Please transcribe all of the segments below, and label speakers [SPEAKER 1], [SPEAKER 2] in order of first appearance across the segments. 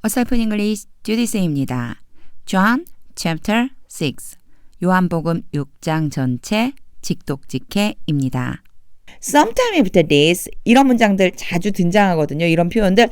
[SPEAKER 1] 어설픈 잉글리시 주디스입니다. John chapter 6 요한복음 6장 전체 직독직해입니다.
[SPEAKER 2] Sometime after this 이런 문장들 자주 등장하거든요. 이런 표현들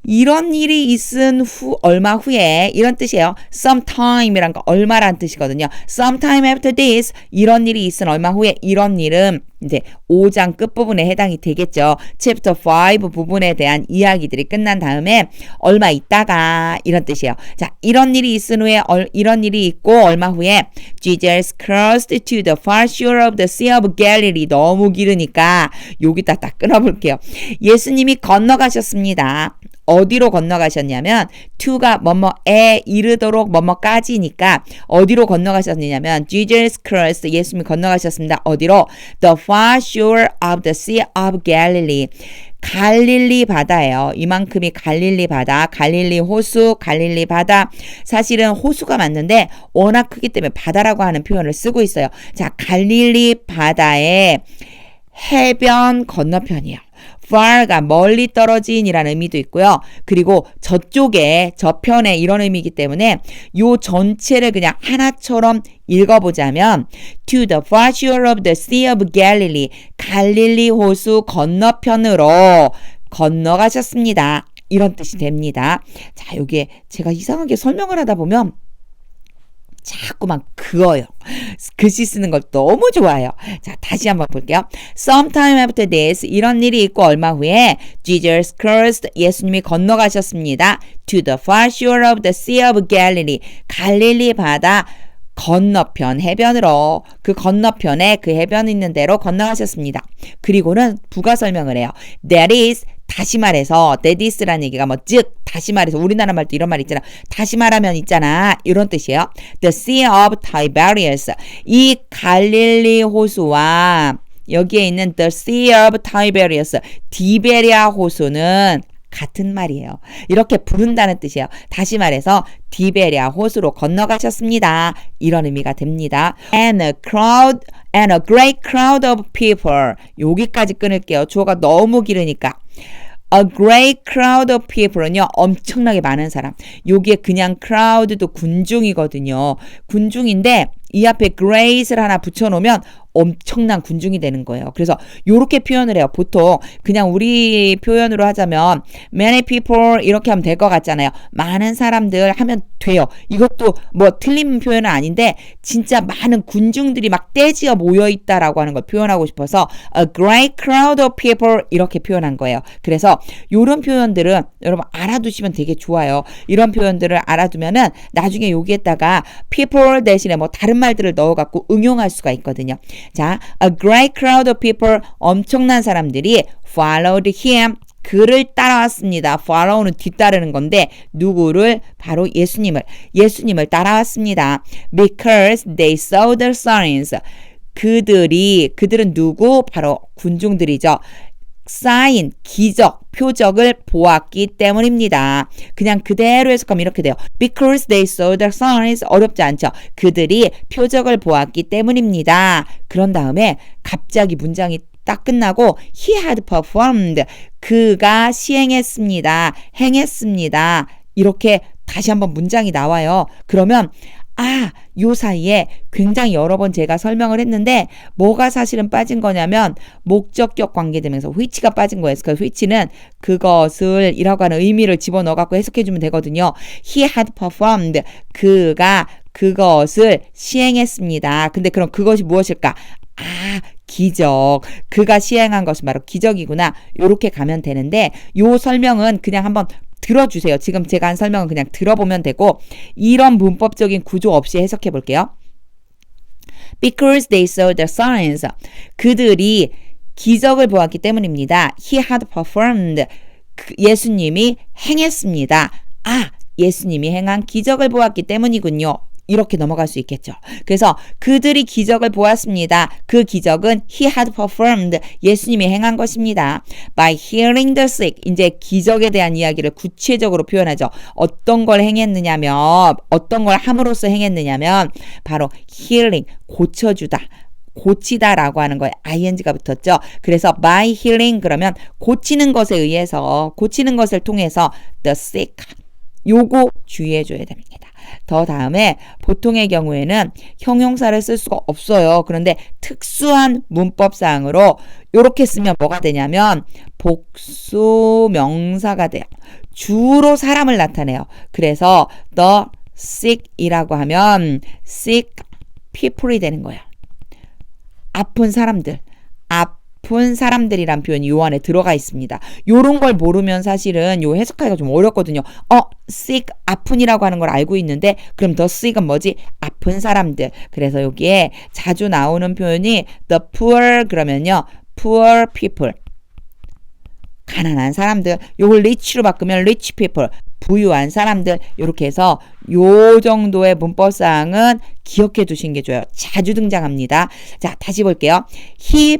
[SPEAKER 2] 이런 일이 있은 후 얼마 후에 이런 뜻이에요. Sometime이란 거 얼마란 뜻이거든요. Sometime after this 이런 일이 있은 얼마 후에 이런 일은 이제 5장 끝부분에 해당이 되겠죠. Chapter 5 부분에 대한 이야기들이 끝난 다음에 얼마 있다가 이런 뜻이에요. 자, 이런 일이 있은 후에 이런 일이 있고 얼마 후에 Jesus crossed to the far shore of the Sea of Galilee. 너무 길으니까 여기다 딱 끊어볼게요. 예수님이 건너가셨습니다. 어디로 건너가셨냐면 to가 뭐뭐에 이르도록 뭐뭐까지니까 어디로 건너가셨느냐면 Jesus Christ 예수님이 건너가셨습니다. 어디로? The far shore of the Sea of Galilee. 갈릴리 바다예요. 이만큼이 갈릴리 바다, 갈릴리 호수, 갈릴리 바다. 사실은 호수가 맞는데 워낙 크기 때문에 바다라고 하는 표현을 쓰고 있어요. 자, 갈릴리 바다의 해변 건너편이에요. far가 멀리 떨어진이라는 의미도 있고요. 그리고 저쪽에 저편에 이런 의미이기 때문에 요 전체를 그냥 하나처럼 읽어보자면 to the far shore of the Sea of Galilee 갈릴리 호수 건너편으로 건너가셨습니다. 이런 뜻이 됩니다. 자, 여기에 제가 이상하게 설명을 하다 보면 자꾸만 그어요. 글씨 쓰는 걸 너무 좋아해요. 자, 다시 한번 볼게요. Sometime after this 이런 일이 있고 얼마 후에 Jesus Christ 예수님이 건너가셨습니다. To the far shore of the Sea of Galilee 갈릴리 바다 건너편 해변으로 그 건너편에 그 해변 있는 데로 건너가셨습니다. 그리고는 부가 설명을 해요. That is 다시 말해서 that is라는 얘기가 뭐 즉 다시 말해서 우리나라 말도 이런 말 있잖아. 다시 말하면 있잖아. 이런 뜻이에요. The Sea of Tiberias 이 갈릴리 호수와 여기에 있는 The Sea of Tiberias 디베리아 호수는 같은 말이에요. 이렇게 부른다는 뜻이에요. 다시 말해서 디베리아 호수로 건너가셨습니다. 이런 의미가 됩니다. And a great crowd of people. 여기까지 끊을게요. 주어가 너무 길으니까. A great crowd of people은요. 엄청나게 많은 사람. 여기에 그냥 crowd도 군중이거든요. 군중인데 이 앞에 great을 하나 붙여놓으면 엄청난 군중이 되는 거예요. 그래서 이렇게 표현을 해요. 보통 그냥 우리 표현으로 하자면 many people 이렇게 하면 될 것 같잖아요. 많은 사람들 하면 돼요. 이것도 뭐 틀린 표현은 아닌데 진짜 많은 군중들이 막 떼지어 모여있다라고 하는 걸 표현하고 싶어서 a great crowd of people 이렇게 표현한 거예요. 그래서 이런 표현들은 여러분 알아두시면 되게 좋아요. 이런 표현들을 알아두면은 나중에 여기에다가 people 대신에 뭐 다른 말들을 넣어갖고 응용할 수가 있거든요. 자, a great crowd of people 엄청난 사람들이 followed him 그를 따라왔습니다. follow는 뒤따르는 건데 누구를? 바로 예수님을 따라왔습니다. Because they saw the signs 그들은 누구? 바로 군중들이죠. sign, 기적, 표적을 보았기 때문입니다. 그냥 그대로 해석하면 이렇게 돼요. Because they saw the signs 어렵지 않죠. 그들이 표적을 보았기 때문입니다. 그런 다음에 갑자기 문장이 딱 끝나고 he had performed 그가 시행했습니다. 행했습니다. 이렇게 다시 한번 문장이 나와요. 그러면 요 사이에 굉장히 여러 번 제가 설명을 했는데 뭐가 사실은 빠진 거냐면 목적격 관계되면서 which가 빠진 거예요. 그래서 which는 그것을 이라고 하는 의미를 집어넣어갖고 해석해주면 되거든요. He had performed 그가 그것을 시행했습니다. 근데 그럼 그것이 무엇일까? 기적. 그가 시행한 것이 바로 기적이구나. 요렇게 가면 되는데 요 설명은 그냥 한번 들어주세요. 지금 제가 한 설명은 그냥 들어보면 되고 이런 문법적인 구조 없이 해석해 볼게요. Because they saw the signs. 그들이 기적을 보았기 때문입니다. He had performed. 예수님이 행했습니다. 예수님이 행한 기적을 보았기 때문이군요. 이렇게 넘어갈 수 있겠죠. 그래서 그들이 기적을 보았습니다. 그 기적은 he had performed 예수님이 행한 것입니다. By healing the sick 이제 기적에 대한 이야기를 구체적으로 표현하죠. 어떤 걸 행했느냐면 어떤 걸 함으로써 행했느냐면 바로 healing 고쳐주다. 고치다라고 하는 거에 ing가 붙었죠. 그래서 by healing 그러면 고치는 것에 의해서 고치는 것을 통해서 the sick 요거 주의해줘야 됩니다. 더 다음에 보통의 경우에는 형용사를 쓸 수가 없어요. 그런데 특수한 문법사항으로 이렇게 쓰면 뭐가 되냐면 복수 명사가 돼요. 주로 사람을 나타내요. 그래서 the sick이라고 하면 sick people이 되는 거예요. 아픈 사람들이란 표현이 요 안에 들어가 있습니다. 요런 걸 모르면 사실은 요 해석하기가 좀 어렵거든요. sick, 아픈이라고 하는 걸 알고 있는데 그럼 the sick은 뭐지? 아픈 사람들. 그래서 여기에 자주 나오는 표현이 the poor 그러면요. poor people. 가난한 사람들. 요걸 rich로 바꾸면 rich people. 부유한 사람들. 이렇게 해서 요 정도의 문법사항은 기억해 두신 게 좋아요. 자주 등장합니다. 자, 다시 볼게요. He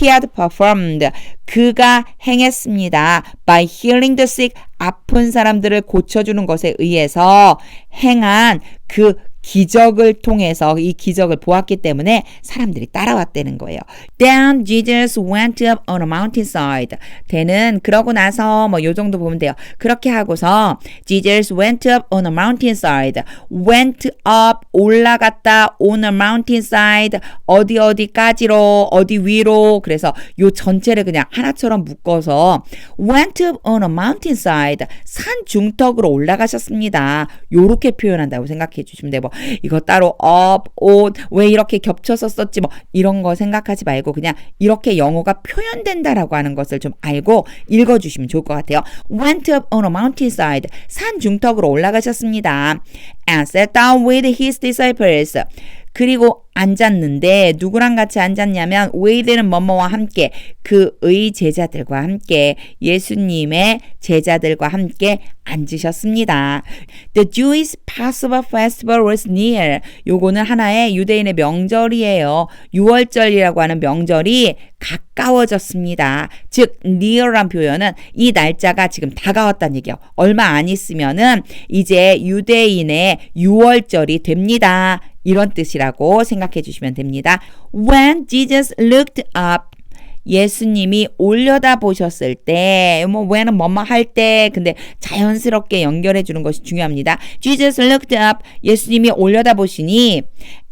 [SPEAKER 2] had performed. 그가 행했습니다. By healing the sick. 아픈 사람들을 고쳐주는 것에 의해서 행한 그 기적을 통해서 이 기적을 보았기 때문에 사람들이 따라왔다는 거예요. Then Jesus went up on a mountainside. 대는 그러고 나서 뭐 요 정도 보면 돼요. 그렇게 하고서 Jesus went up on a mountainside. Went up 올라갔다 on a mountainside 어디까지로 어디 위로 그래서 요 전체를 그냥 하나처럼 묶어서 went up on a mountainside 산 중턱으로 올라가셨습니다. 요렇게 표현한다고 생각해 주시면 돼요. 이거 따로 up, on 왜 이렇게 겹쳐서 썼지 뭐 이런 거 생각하지 말고 그냥 이렇게 영어가 표현된다라고 하는 것을 좀 알고 읽어주시면 좋을 것 같아요. Went up on a mountainside 산 중턱으로 올라가셨습니다. And sat down with his disciples. 그리고 앉았는데 누구랑 같이 앉았냐면 with는 뭐뭐와 함께 그의 제자들과 함께 예수님의 제자들과 함께 앉으셨습니다. The Jewish Passover Festival was near. 요거는 하나의 유대인의 명절이에요. 6월절이라고 하는 명절이 가까워졌습니다. 즉 near란 표현은 이 날짜가 지금 다가왔다는 얘기예요. 얼마 안 있으면은 이제 유대인의 6월절이 됩니다. 이런 뜻이라고 생각해 주시면 됩니다. When Jesus looked up 예수님이 올려다 보셨을 때, when은 뭐뭐 할 때, 근데 자연스럽게 연결해 주는 것이 중요합니다. Jesus looked up, 예수님이 올려다 보시니,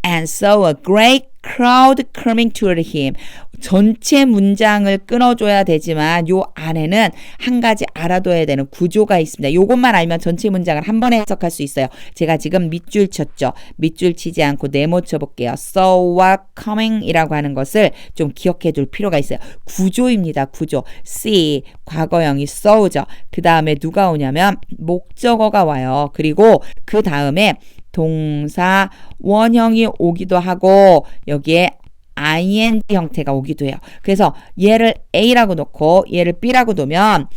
[SPEAKER 2] and saw a great crowd coming toward him. 전체 문장을 끊어줘야 되지만 요 안에는 한 가지 알아둬야 되는 구조가 있습니다. 요것만 알면 전체 문장을 한 번에 해석할 수 있어요. 제가 지금 밑줄 쳤죠. 밑줄 치지 않고 네모 쳐볼게요. saw와 coming이라고 하는 것을 좀 기억해 둘 필요가 있어요. 구조입니다. 구조. see, 과거형이 saw죠. 그 다음에 누가 오냐면 목적어가 와요. 그리고 그 다음에 동사 원형이 오기도 하고 여기에 ing 형태가 오기도 해요. 그래서 얘를 A라고 놓고 얘를 B라고 놓으면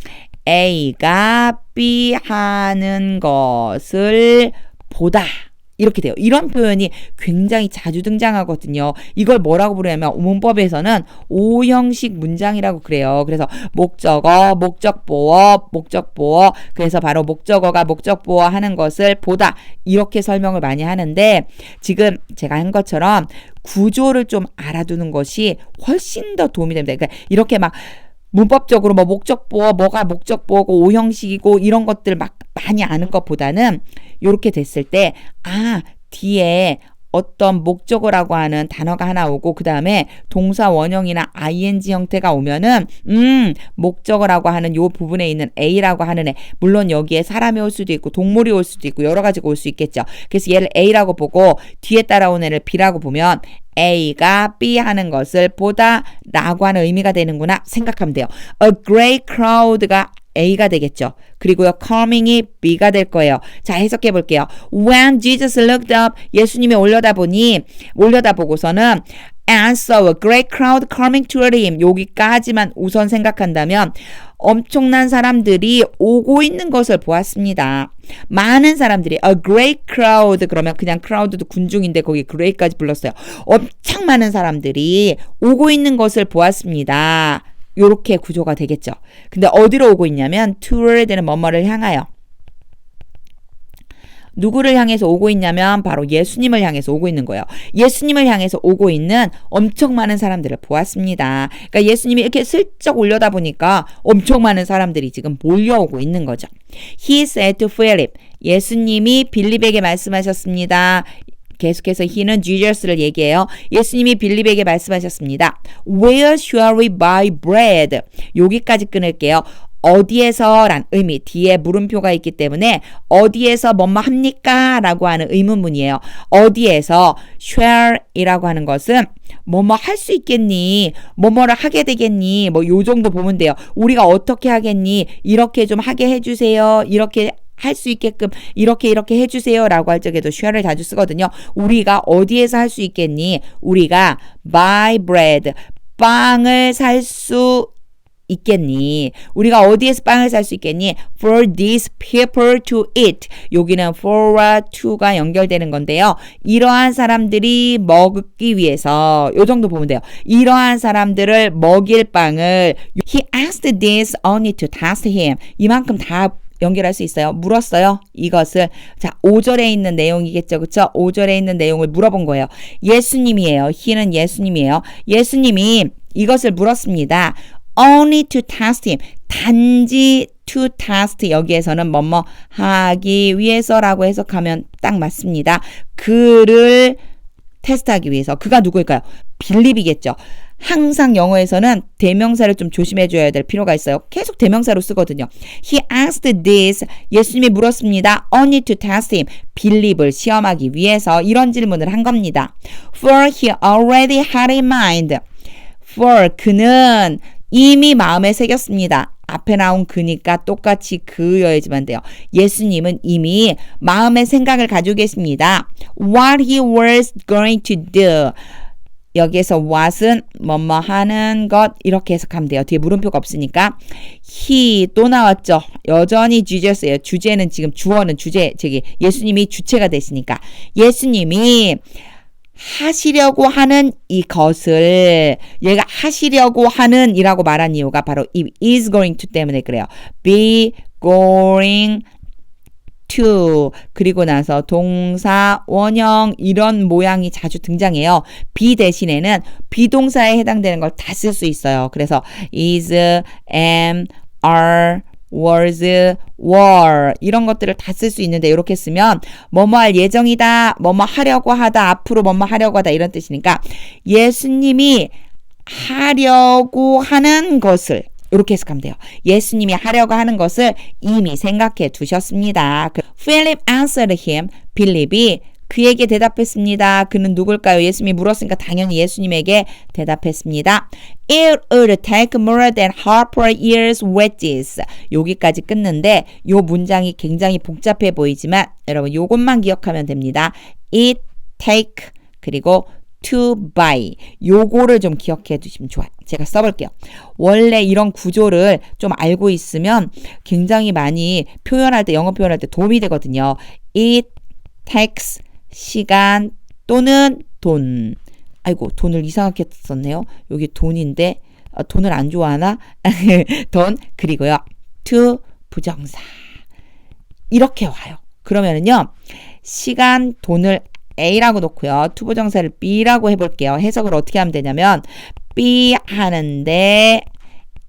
[SPEAKER 2] A가 B 하는 것을 보다 이렇게 돼요. 이런 표현이 굉장히 자주 등장하거든요. 이걸 뭐라고 부르냐면 문법에서는 오형식 문장이라고 그래요. 그래서 목적어, 목적보어, 목적보어 그래서 바로 목적어가 목적보어 하는 것을 보다 이렇게 설명을 많이 하는데 지금 제가 한 것처럼 구조를 좀 알아두는 것이 훨씬 더 도움이 됩니다. 그러니까 이렇게 막 문법적으로 뭐 목적보어, 뭐가 목적보어고 오형식이고 이런 것들 막 많이 아는 것보다는 이렇게 됐을 때 뒤에 어떤 목적어라고 하는 단어가 하나 오고 그 다음에 동사 원형이나 ing 형태가 오면은 목적어라고 하는 요 부분에 있는 A라고 하는 애 물론 여기에 사람이 올 수도 있고 동물이 올 수도 있고 여러 가지가 올 수 있겠죠. 그래서 얘를 A라고 보고 뒤에 따라온 애를 B라고 보면 A가 B 하는 것을 보다 라고 하는 의미가 되는구나 생각하면 돼요. A great crowd가 A가 되겠죠. 그리고요, coming이 B가 될 거예요. 자, 해석해 볼게요. When Jesus looked up, 예수님이 올려다보고서는 and saw a great crowd coming toward him. 여기까지만 우선 생각한다면 엄청난 사람들이 오고 있는 것을 보았습니다. 많은 사람들이 a great crowd 그러면 그냥 crowd도 군중인데 거기 great까지 불렀어요. 엄청 많은 사람들이 오고 있는 것을 보았습니다. 요렇게 구조가 되겠죠. 근데 어디로 오고 있냐면 toward는 뭐뭐를 향하여 누구를 향해서 오고 있냐면 바로 예수님을 향해서 오고 있는 거예요. 예수님을 향해서 오고 있는 엄청 많은 사람들을 보았습니다. 그러니까 예수님이 이렇게 슬쩍 올려다 보니까 엄청 많은 사람들이 지금 몰려오고 있는 거죠. He said to Philip, 예수님이 빌립에게 말씀하셨습니다. 계속해서 he는 Jesus를 얘기해요. 예수님이 빌립에게 말씀하셨습니다. Where shall we buy bread? 여기까지 끊을게요. 어디에서 란 의미, 뒤에 물음표가 있기 때문에 어디에서 뭐뭐 합니까? 라고 하는 의문문이에요. 어디에서 shall 이라고 하는 것은 뭐뭐 할 수 있겠니? 뭐뭐를 하게 되겠니? 뭐 요 정도 보면 돼요. 우리가 어떻게 하겠니? 이렇게 좀 하게 해주세요. 이렇게 할 수 있게끔 이렇게 해주세요 라고 할 적에도 shall을 자주 쓰거든요. 우리가 어디에서 할 수 있겠니? 우리가 buy bread, 빵을 살 수 있겠니? 우리가 어디에서 빵을 살 수 있겠니? For these people to eat. 여기는 for와 to가 연결되는 건데요. 이러한 사람들이 먹기 위해서 요 정도 보면 돼요. 이러한 사람들을 먹일 빵을 He asked this only to test him. 이만큼 다 연결할 수 있어요. 물었어요. 이것을. 자, 5절에 있는 내용이겠죠. 그쵸? 5절에 있는 내용을 물어본 거예요. 예수님이에요. He는 예수님이에요. 예수님이 이것을 물었습니다. Only to test him. 단지 to test 여기에서는 뭐뭐 하기 위해서라고 해석하면 딱 맞습니다. 그를 테스트하기 위해서. 그가 누구일까요? 빌립이겠죠. 항상 영어에서는 대명사를 좀 조심해 줘야 될 필요가 있어요. 계속 대명사로 쓰거든요. He asked this. 예수님이 물었습니다. Only to test him. 빌립을 시험하기 위해서 이런 질문을 한 겁니다. For he already had in mind. For 그는 이미 마음에 새겼습니다. 앞에 나온 그니까 똑같이 그여야지만 돼요. 예수님은 이미 마음의 생각을 가지고 계십니다. What he was going to do. 여기에서 what은 뭐뭐 하는 것 이렇게 해석하면 돼요. 뒤에 물음표가 없으니까. he 또 나왔죠. 여전히 Jesus예요. 주제는 지금 주어는 예수님이 주체가 되시니까. 예수님이 하시려고 하는 이것을 얘가 하시려고 하는 이라고 말한 이유가 바로 이 is going to 때문에 그래요. be going to 그리고 나서 동사, 원형 이런 모양이 자주 등장해요. be 대신에는 비동사에 해당되는 걸 다 쓸 수 있어요. 그래서 is, am, are, was, were 이런 것들을 다 쓸 수 있는데 이렇게 쓰면 뭐뭐 할 예정이다, 뭐뭐 하려고 하다, 앞으로 뭐뭐 하려고 하다 이런 뜻이니까 예수님이 하려고 하는 것을 이렇게 해석하면 돼요. 예수님이 하려고 하는 것을 이미 생각해 두셨습니다. Philip answered him. 빌립이 그에게 대답했습니다. 그는 누굴까요? 예수님이 물었으니까 당연히 예수님에게 대답했습니다. It would take more than half a year's wages. 여기까지 끊는데 요 문장이 굉장히 복잡해 보이지만 여러분 요것만 기억하면 됩니다. It take 그리고 to buy 요거를 좀 기억해 두시면 좋아요. 제가 써볼게요. 원래 이런 구조를 좀 알고 있으면 굉장히 많이 표현할 때 영어 표현할 때 도움이 되거든요. It takes 시간 또는 돈. 아이고 돈을 이상하게 썼네요. 여기 돈인데 돈을 안 좋아하나? 돈 그리고요. to 부정사 이렇게 와요. 그러면은요. 시간 돈을 A라고 놓고요. to 부정사를 B라고 해볼게요. 해석을 어떻게 하면 되냐면 B 하는데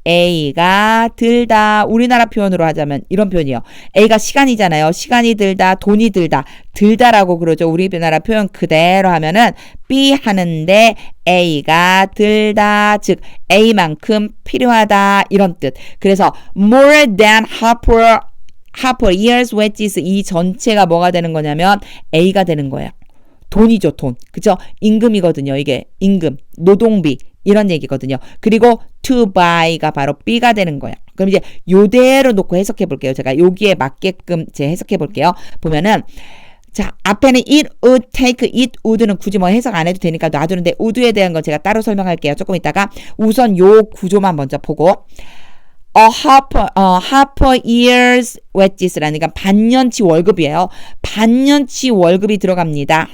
[SPEAKER 2] A가 들다. 우리나라 표현으로 하자면 이런 표현이에요. A가 시간이잖아요. 시간이 들다, 돈이 들다. 들다라고 그러죠. 우리나라 표현 그대로 하면은 B 하는데 A가 들다. 즉 A만큼 필요하다. 이런 뜻. 그래서 more than half a year's wages 이 전체가 뭐가 되는 거냐면 A가 되는 거예요. 돈이죠, 돈. 그쵸? 임금이거든요. 이게 임금, 노동비 이런 얘기거든요. 그리고 to buy가 바로 B가 되는 거예요. 그럼 이제 요대로 놓고 해석해 볼게요. 제가 여기에 맞게끔 제 해석해 볼게요. 보면은 자, 앞에는 it would take, it would는 굳이 뭐 해석 안 해도 되니까 놔두는데 would에 대한 건 제가 따로 설명할게요. 조금 이따가 우선 요 구조만 먼저 보고 half a year's wages라는 게 반년치 월급이에요. 반년치 월급이 들어갑니다.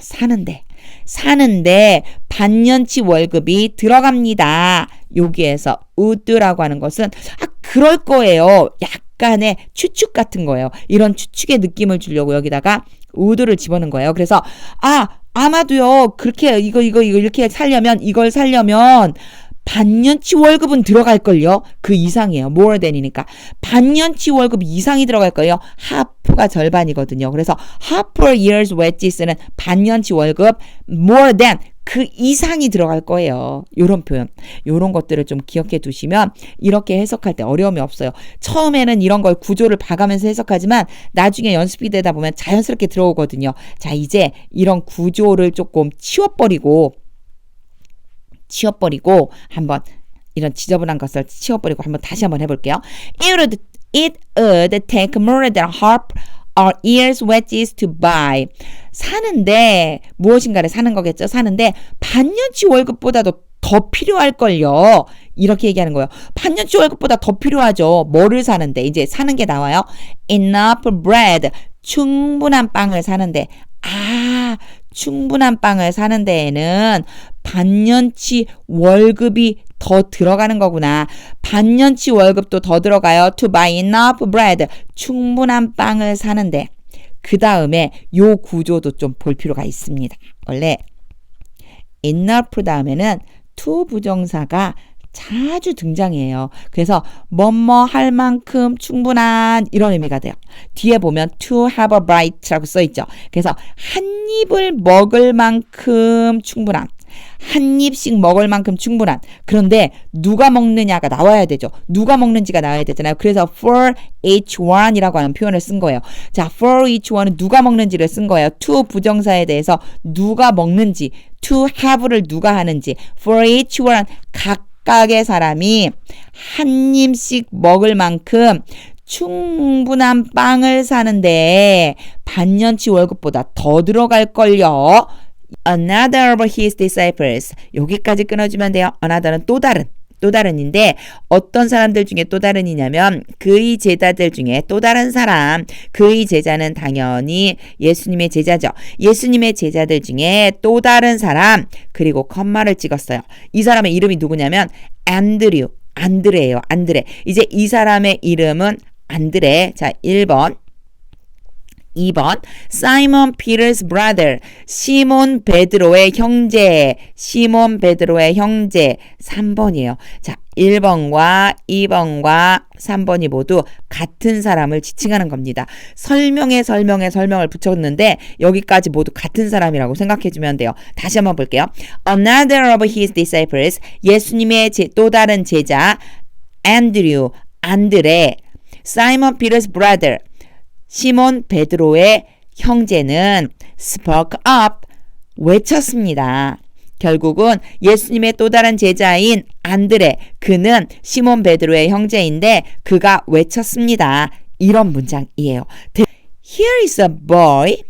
[SPEAKER 2] 사는데 반년치 월급이 들어갑니다. 여기에서 would라고 하는 것은 그럴 거예요. 약간의 추측 같은 거예요. 이런 추측의 느낌을 주려고 여기다가 would를 집어넣은 거예요. 그래서 아마도요. 그렇게 이거 이렇게 이걸 살려면 반년치 월급은 들어갈걸요. 그 이상이에요. more than이니까. 반년치 월급 이상이 들어갈걸요. half가 절반이거든요. 그래서 half a year's wages는 반년치 월급 more than 그 이상이 들어갈 거예요. 요런 표현. 요런 것들을 좀 기억해 두시면 이렇게 해석할 때 어려움이 없어요. 처음에는 이런 걸 구조를 봐가면서 해석하지만 나중에 연습이 되다 보면 자연스럽게 들어오거든요. 자, 이제 이런 구조를 조금 치워버리고 한번 이런 지저분한 것을 치워버리고 다시 한번 해볼게요. It would take more than half our year's wages to buy. 사는데 무엇인가를 사는 거겠죠. 사는데 반년치 월급보다도 더 필요할걸요. 이렇게 얘기하는 거예요. 반년치 월급보다 더 필요하죠. 뭐를 사는데 이제 사는 게 나와요. Enough bread. 충분한 빵을 사는데 충분한 빵을 사는 데에는 반년치 월급이 더 들어가는 거구나. 반년치 월급도 더 들어가요. To buy enough bread. 충분한 빵을 사는데 그 다음에 요 구조도 좀 볼 필요가 있습니다. 원래 enough 다음에는 to 부정사가 자주 등장해요. 그래서 뭐뭐 할 만큼 충분한 이런 의미가 돼요. 뒤에 보면 to have a bite라고 써있죠. 그래서 한 입을 먹을 만큼 충분한, 한 입씩 먹을 만큼 충분한. 그런데 누가 먹느냐가 나와야 되죠. 누가 먹는지가 나와야 되잖아요. 그래서 for each one이라고 하는 표현을 쓴 거예요. 자, for each one은 누가 먹는지를 쓴 거예요. to 부정사에 대해서 누가 먹는지, to have를 누가 하는지, for each one 각각의 사람이 한 입씩 먹을 만큼 충분한 빵을 사는데 반년치 월급보다 더 들어갈걸요. Another of his disciples. 여기까지 끊어주면 돼요. Another는 또 다른인데 어떤 사람들 중에 또 다른이냐면 그의 제자들 중에 또 다른 사람. 그의 제자는 당연히 예수님의 제자죠. 예수님의 제자들 중에 또 다른 사람. 그리고 컴마를 찍었어요. 이 사람의 이름이 누구냐면 안드레예요. 안드레. 이제 이 사람의 이름은 안드레. 자, 1번. 2번 Simon Peter's brother. 시몬 베드로의 형제. 3번이에요. 자, 1번과 2번과 3번이 모두 같은 사람을 지칭하는 겁니다. 설명을 붙였는데 여기까지 모두 같은 사람이라고 생각해주면 돼요. 다시 한번 볼게요. Another of his disciples. 예수님의 또 다른 제자 안드레. Simon Peter's brother. 시몬 베드로의 형제는 spoke up, 외쳤습니다. 결국은 예수님의 또 다른 제자인 안드레, 그는 시몬 베드로의 형제인데 그가 외쳤습니다. 이런 문장이에요. Here is a boy.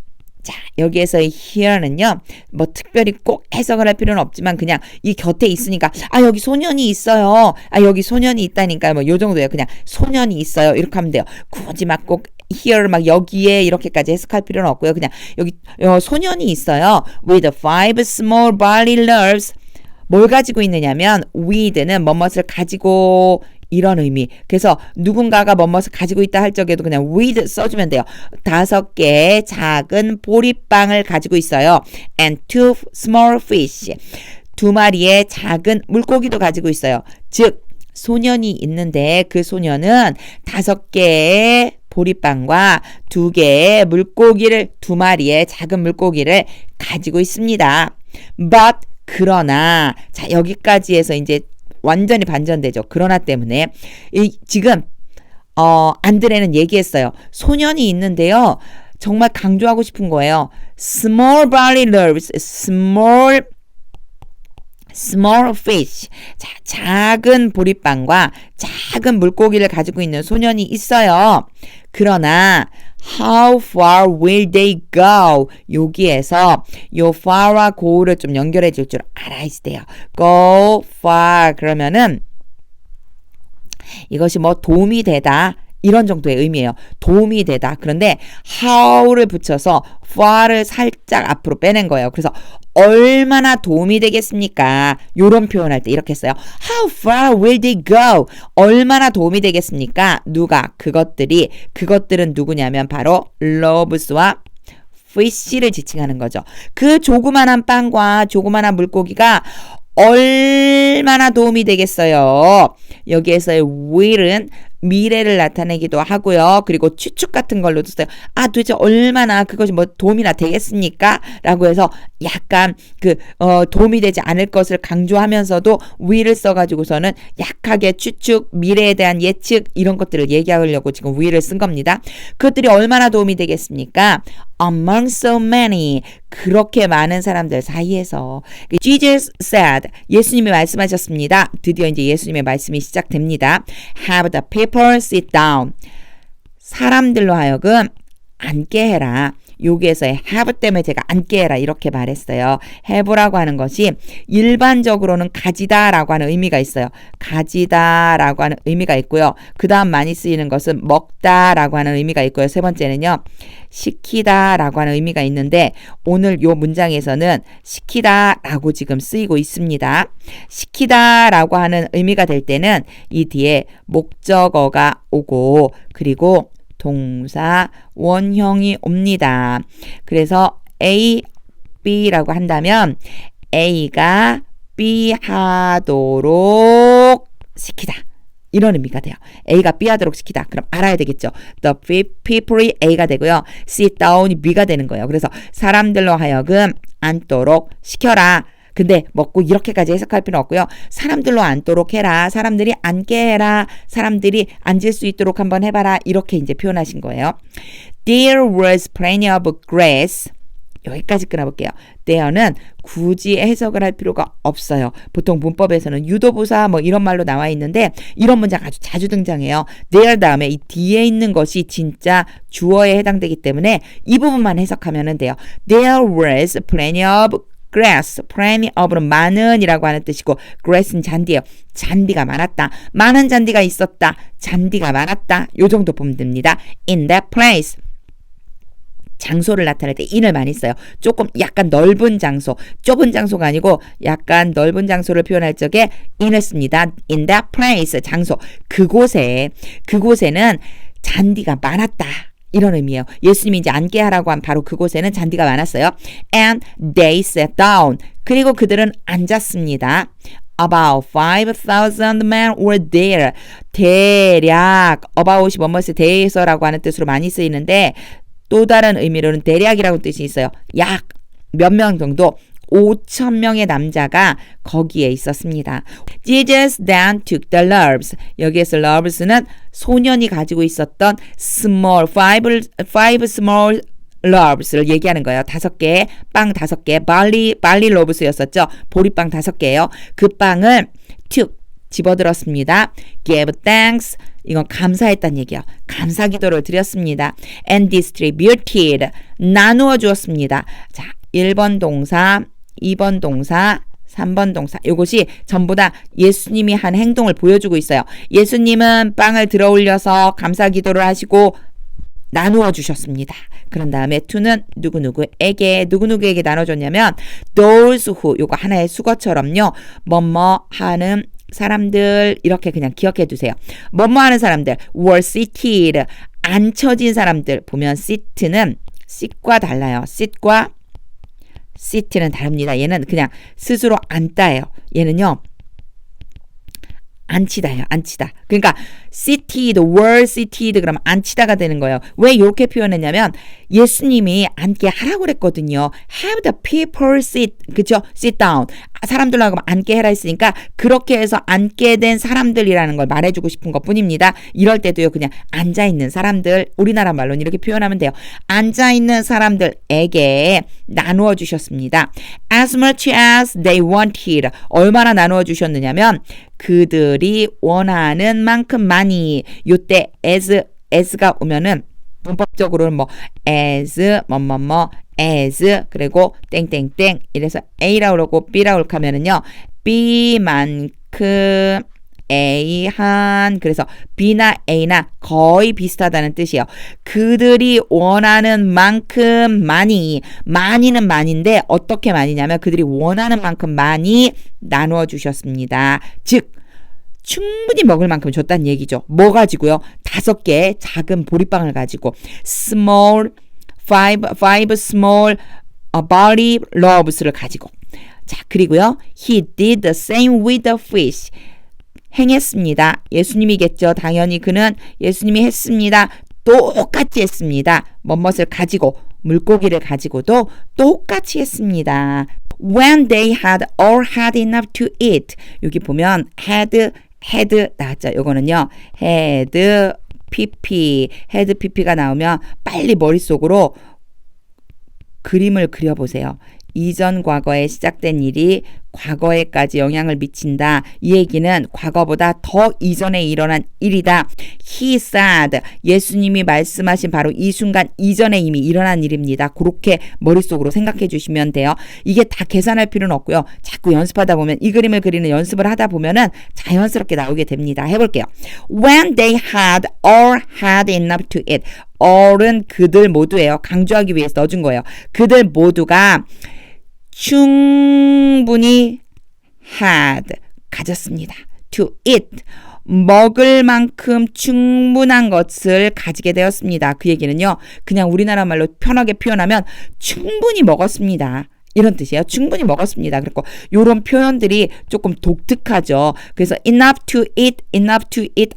[SPEAKER 2] 자, 여기에서의 here는요, 뭐 특별히 꼭 해석을 할 필요는 없지만 그냥 이 곁에 있으니까 여기 소년이 있어요. 여기 소년이 있다니까 뭐 요 정도예요. 그냥 소년이 있어요. 이렇게 하면 돼요. 굳이 막 꼭 here 막 여기에 이렇게까지 해석할 필요는 없고요. 그냥 여기 소년이 있어요. With 5 small barley loaves. 뭘 가지고 있느냐면 with는 뭐뭇을 가지고 이런 의미. 그래서 누군가가 뭐뭇을 가지고 있다 할 적에도 그냥 with 써주면 돼요. 5개의 작은 보리빵을 가지고 있어요. And 2 small fish. 2마리의 작은 물고기도 가지고 있어요. 즉 소년이 있는데 그 소년은 5개의 보리빵과 2개의 물고기를 2마리의 작은 물고기를 가지고 있습니다. But 그러나 자 여기까지 해서 이제 완전히 반전되죠. 그러나 때문에 지금 안드레는 얘기했어요. 소년이 있는데요. 정말 강조하고 싶은 거예요. Small barley loaves, small fish. 자, 작은 보리빵과 작은 물고기를 가지고 있는 소년이 있어요. 그러나 How far will they go? 여기에서 요 far와 go를 좀 연결해 줄 줄 알아야 돼요. Go far 그러면은 이것이 뭐 도움이 되다, 이런 정도의 의미예요. 도움이 되다. 그런데 how를 붙여서 far를 살짝 앞으로 빼낸 거예요. 그래서 얼마나 도움이 되겠습니까? 요런 표현할 때 이렇게 써요. How far will they go? 얼마나 도움이 되겠습니까? 누가? 그것들은 누구냐면 바로 lobes와 fish를 지칭하는 거죠. 그 조그만한 빵과 조그만한 물고기가 얼마나 도움이 되겠어요. 여기에서의 will은 미래를 나타내기도 하고요. 그리고 추측 같은 걸로도 써요. 도대체 얼마나 그것이 뭐 도움이나 되겠습니까? 라고 해서 약간 도움이 되지 않을 것을 강조하면서도 will을 써가지고서는 약하게 추측, 미래에 대한 예측 이런 것들을 얘기하려고 지금 will을 쓴 겁니다. 그것들이 얼마나 도움이 되겠습니까? Among so many. 그렇게 많은 사람들 사이에서. Jesus said. 예수님이 말씀하셨습니다. 드디어 이제 예수님의 말씀이 시작됩니다. Have the people sit down. 사람들로 하여금 앉게 해라. 여기에서의 have 때문에 제가 앉게 해라 이렇게 말했어요. have라고 하는 것이 일반적으로는 가지다라고 하는 의미가 있어요. 가지다라고 하는 의미가 있고요. 그 다음 많이 쓰이는 것은 먹다라고 하는 의미가 있고요. 세 번째는요. 시키다라고 하는 의미가 있는데 오늘 요 문장에서는 시키다라고 지금 쓰이고 있습니다. 시키다라고 하는 의미가 될 때는 이 뒤에 목적어가 오고 그리고 동사 원형이 옵니다. 그래서 A, B라고 한다면 A가 B 하도록 시키다. 이런 의미가 돼요. A가 B 하도록 시키다. 그럼 알아야 되겠죠. The people이 A가 되고요. sit down이 B가 되는 거예요. 그래서 사람들로 하여금 앉도록 시켜라. 근데 먹고 이렇게까지 해석할 필요는 없고요. 사람들로 앉도록 해라. 사람들이 앉게 해라. 사람들이 앉을 수 있도록 한번 해봐라. 이렇게 이제 표현하신 거예요. There was plenty of grass. 여기까지 끊어볼게요. there는 굳이 해석을 할 필요가 없어요. 보통 문법에서는 유도부사 뭐 이런 말로 나와 있는데 이런 문장 아주 자주 등장해요. there 다음에 이 뒤에 있는 것이 진짜 주어에 해당되기 때문에 이 부분만 해석하면 돼요. There was plenty of grass, plenty of는 많은 이라고 하는 뜻이고 grass는 잔디예요. 잔디가 많았다. 많은 잔디가 있었다. 잔디가 많았다. 요 정도 보면 됩니다. In that place. 장소를 나타낼 때 in을 많이 써요. 조금 약간 넓은 장소, 좁은 장소가 아니고 약간 넓은 장소를 표현할 적에 in을 씁니다. In that place, 장소. 그곳에는 잔디가 많았다. 이런 의미예요. 예수님이 이제 앉게 하라고 한 바로 그곳에는 잔디가 많았어요. And they sat down. 그리고 그들은 앉았습니다. About 5,000 men were there. 대략 about이 뭐뭐에 대해서라고 하는 뜻으로 많이 쓰이는데 또 다른 의미로는 대략이라고 뜻이 있어요. 약 몇 명 정도 5,000명의 남자가 거기에 있었습니다. Jesus then took the loaves. 여기에서 loves는 소년이 가지고 있었던 five small loaves를 얘기하는 거예요. 5개, 빵 5개, barley loaves였었죠. 보리빵 5개예요. 그 빵을 took 집어들었습니다. gave thanks. 이건 감사했다는 얘기예요. 감사 기도를 드렸습니다. And distributed. 나누어 주었습니다. 자, 1번 동사, 2번 동사, 3번 동사. 이것이 전부 다 예수님이 한 행동을 보여주고 있어요. 예수님은 빵을 들어 올려서 감사 기도를 하시고 나누어 주셨습니다. 그런 다음에 to는 누구누구에게 나눠줬냐면 those who, 요거 하나의 수거처럼요. 뭐뭐 하는 사람들 이렇게 그냥 기억해 두세요. 뭐뭐 하는 사람들 were seated. 앉혀진 사람들 보면 sit는 sit과 달라요. sit는 다릅니다. 얘는 그냥 스스로 앉다예요. 얘는요. 앉히다예요. 앉히다. 그러니까 seated, were seated 그러면 앉히다가 되는 거예요. 왜 이렇게 표현했냐면 예수님이 앉게 하라고 그랬거든요. Have the people sit, 그쵸? Sit down. 사람들로 하고 앉게 해라 했으니까 그렇게 해서 앉게 된 사람들이라는 걸 말해주고 싶은 것뿐입니다. 이럴 때도요. 그냥 앉아있는 사람들, 우리나라 말로는 이렇게 표현하면 돼요. 앉아있는 사람들에게 나누어 주셨습니다. As much as they wanted. 얼마나 나누어 주셨느냐면 그들이 원하는 만큼 많이. 요때 as가 오면은 문법적으로는 뭐 as as 그리고 땡땡땡 이래서 A라고 그러고 B라고 하면은요 B만큼 A 한 그래서 B나 A나 거의 비슷하다는 뜻이에요. 그들이 원하는 만큼 많이는 많이인데 어떻게 많이냐면 그들이 원하는 만큼 많이 나누어 주셨습니다. 즉 충분히 먹을 만큼 줬다는 얘기죠. 뭐 가지고요? 5개 작은 보리빵을 가지고 five small barley loaves를 가지고 자 그리고요 he did the same with the fish 행했습니다. 예수님이겠죠. 당연히 그는 예수님이 했습니다. 똑같이 했습니다. 뭐뭇을 가지고 물고기를 가지고도 똑같이 했습니다. When they had all had enough to eat 여기 보면 had 나왔죠. 요거는요 had pp가 나오면 빨리 머릿속으로 그림을 그려보세요. 이전 과거에 시작된 일이 과거에까지 영향을 미친다. 이 얘기는 과거보다 더 이전에 일어난 일이다. He said 예수님이 말씀하신 바로 이 순간 이전에 이미 일어난 일입니다. 그렇게 머릿속으로 생각해 주시면 돼요. 이게 다 계산할 필요는 없고요. 자꾸 연습하다 보면 이 그림을 그리는 연습을 하다 보면은 자연스럽게 나오게 됩니다. 해볼게요. When they had all had enough to eat all은 그들 모두예요. 강조하기 위해서 넣어준 거예요. 그들 모두가 충분히 had 가졌습니다. to eat 먹을 만큼 충분한 것을 가지게 되었습니다. 그 얘기는요. 그냥 우리나라 말로 편하게 표현하면 충분히 먹었습니다. 이런 뜻이에요. 충분히 먹었습니다. 그리고 이런 표현들이 조금 독특하죠. 그래서 enough to eat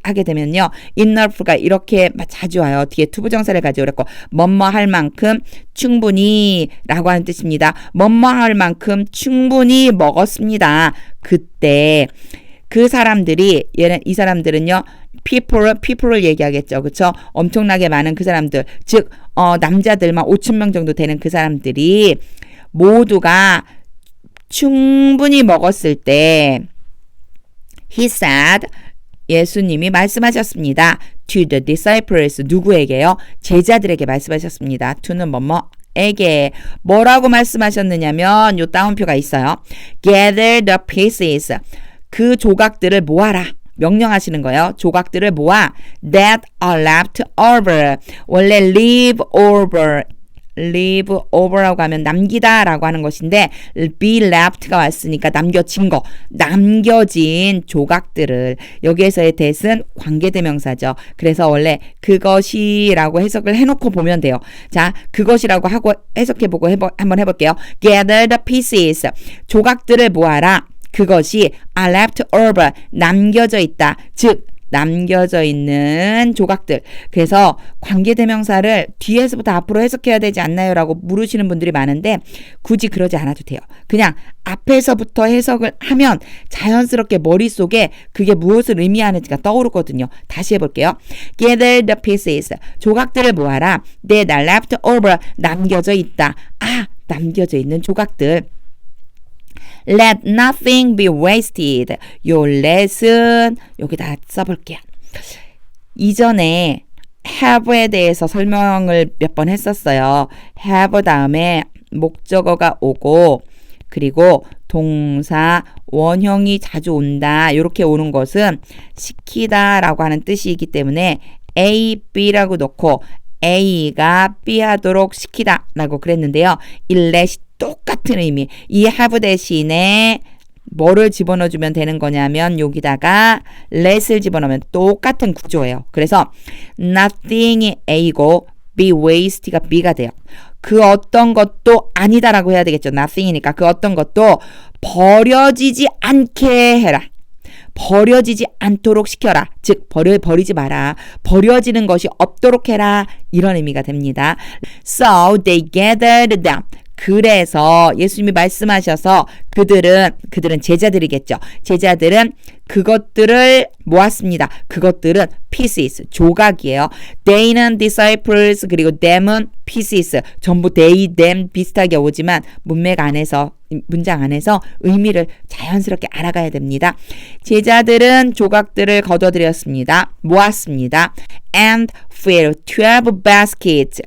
[SPEAKER 2] 하게 되면요. enough가 이렇게 자주 와요. 뒤에 투부정사를 가지고 그랬고 뭐뭐 할 만큼 충분히 라고 하는 뜻입니다. 뭐뭐 할 만큼 충분히 먹었습니다. 그때 그 사람들이 이 사람들은요. people을 얘기하겠죠. 그렇죠? 엄청나게 많은 그 사람들 즉 남자들만 5,000명 정도 되는 그 사람들이 모두가 충분히 먹었을 때 He said 예수님이 말씀하셨습니다. To the disciples 누구에게요? 제자들에게 말씀하셨습니다. to는 뭐뭐에게 뭐라고 말씀하셨느냐면 요 따옴표가 있어요. Gather the pieces 그 조각들을 모아라. 명령하시는 거예요. 조각들을 모아 that are left over 원래 leave over라고 하면 남기다 라고 하는 것인데 be left가 왔으니까 남겨진 거 남겨진 조각들을 여기에서의 that은 관계대명사죠. 그래서 원래 그것이라고 해석을 해놓고 보면 돼요. 자 그것이라고 하고 해석해보고 한번 해볼게요. Gather the pieces 조각들을 모아라. 그것이 are left over 남겨져 있다. 즉 남겨져 있는 조각들. 그래서 관계대명사를 뒤에서부터 앞으로 해석해야 되지 않나요? 라고 물으시는 분들이 많은데 굳이 그러지 않아도 돼요. 그냥 앞에서부터 해석을 하면 자연스럽게 머릿속에 그게 무엇을 의미하는지가 떠오르거든요. 다시 해볼게요. Gather the pieces. 조각들을 모아라. That are left over. 남겨져 있다. 남겨져 있는 조각들. Let nothing be wasted. 요 let은 여기다 써볼게요. 이전에 have에 대해서 설명을 몇 번 했었어요. have 다음에 목적어가 오고 그리고 동사 원형이 자주 온다. 이렇게 오는 것은 시키다 라고 하는 뜻이기 때문에 A, B라고 놓고 A가 B 하도록 시키다 라고 그랬는데요. 이 let이 똑같은 의미. 이 have 대신에 뭐를 집어넣어주면 되는 거냐면 여기다가 let을 집어넣으면 똑같은 구조예요. 그래서 nothing이 A고 be wasted가 B가 돼요. 그 어떤 것도 아니다라고 해야 되겠죠. nothing이니까 그 어떤 것도 버려지지 않게 해라. 버려지지 않도록 시켜라. 즉 버리지 마라. 버려지는 것이 없도록 해라. 이런 의미가 됩니다. So they gathered them. 그래서 예수님이 말씀하셔서 그들은 제자들이겠죠. 제자들은 그것들을 모았습니다. 그것들은 pieces, 조각이에요. they는 disciples 그리고 them은 pieces. 전부 they, them 비슷하게 오지만 문장 안에서 의미를 자연스럽게 알아가야 됩니다. 제자들은 조각들을 거둬들였습니다. 모았습니다. and filled 12 baskets.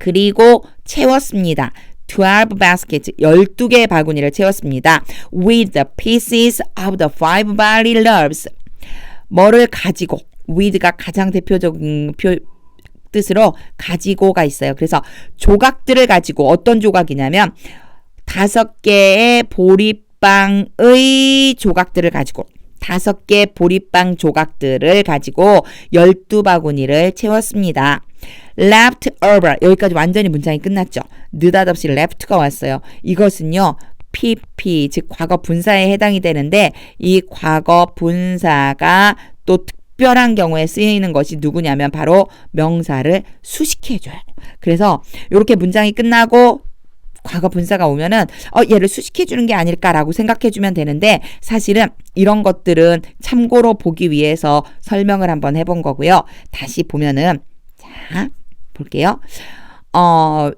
[SPEAKER 2] 그리고 채웠습니다. 12 baskets, 12개의 바구니를 채웠습니다. With the pieces of the 5 barley loaves. 뭐를 가지고, with가 가장 대표적인 뜻으로 가지고가 있어요. 그래서 조각들을 가지고 어떤 조각이냐면 5개의 보리빵의 조각들을 가지고 5개 보리빵 조각들을 가지고 12바구니를 채웠습니다. left over. 여기까지 완전히 문장이 끝났죠. 느닷없이 left가 왔어요. 이것은요. PP, 즉 과거 분사에 해당이 되는데 이 과거 분사가 또 특별한 경우에 쓰이는 것이 누구냐면 바로 명사를 수식해줘요. 그래서 이렇게 문장이 끝나고 과거 분사가 오면은 얘를 수식해주는 게 아닐까라고 생각해주면 되는데 사실은 이런 것들은 참고로 보기 위해서 설명을 한번 해본 거고요. 다시 보면은 자 볼게요.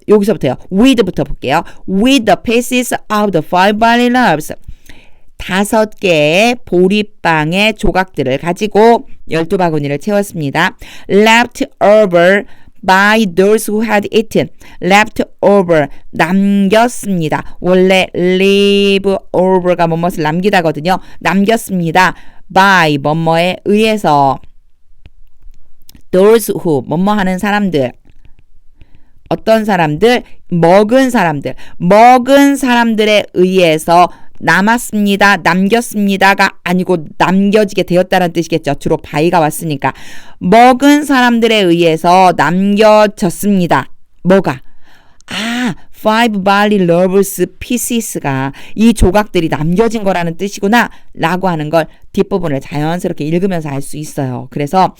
[SPEAKER 2] 여기서부터요. with부터 볼게요. with the pieces of the 5 barley loaves. 5개의 보리빵의 조각들을 가지고 12바구니를 채웠습니다. left over by those who had eaten. left over, 남겼습니다. 원래 leave over가 뭐뭇을 남기다거든요. 남겼습니다. by, 뭐뭐에 의해서. those who, 뭐뭐 하는 사람들. 어떤 사람들? 먹은 사람들. 먹은 사람들에 의해서 남았습니다. 남겼습니다가 아니고 남겨지게 되었다는 뜻이겠죠. 주로 by가 왔으니까. 먹은 사람들에 의해서 남겨졌습니다. 뭐가? 5 barley loaves pieces가 이 조각들이 남겨진 거라는 뜻이구나 라고 하는 걸 뒷부분을 자연스럽게 읽으면서 알 수 있어요. 그래서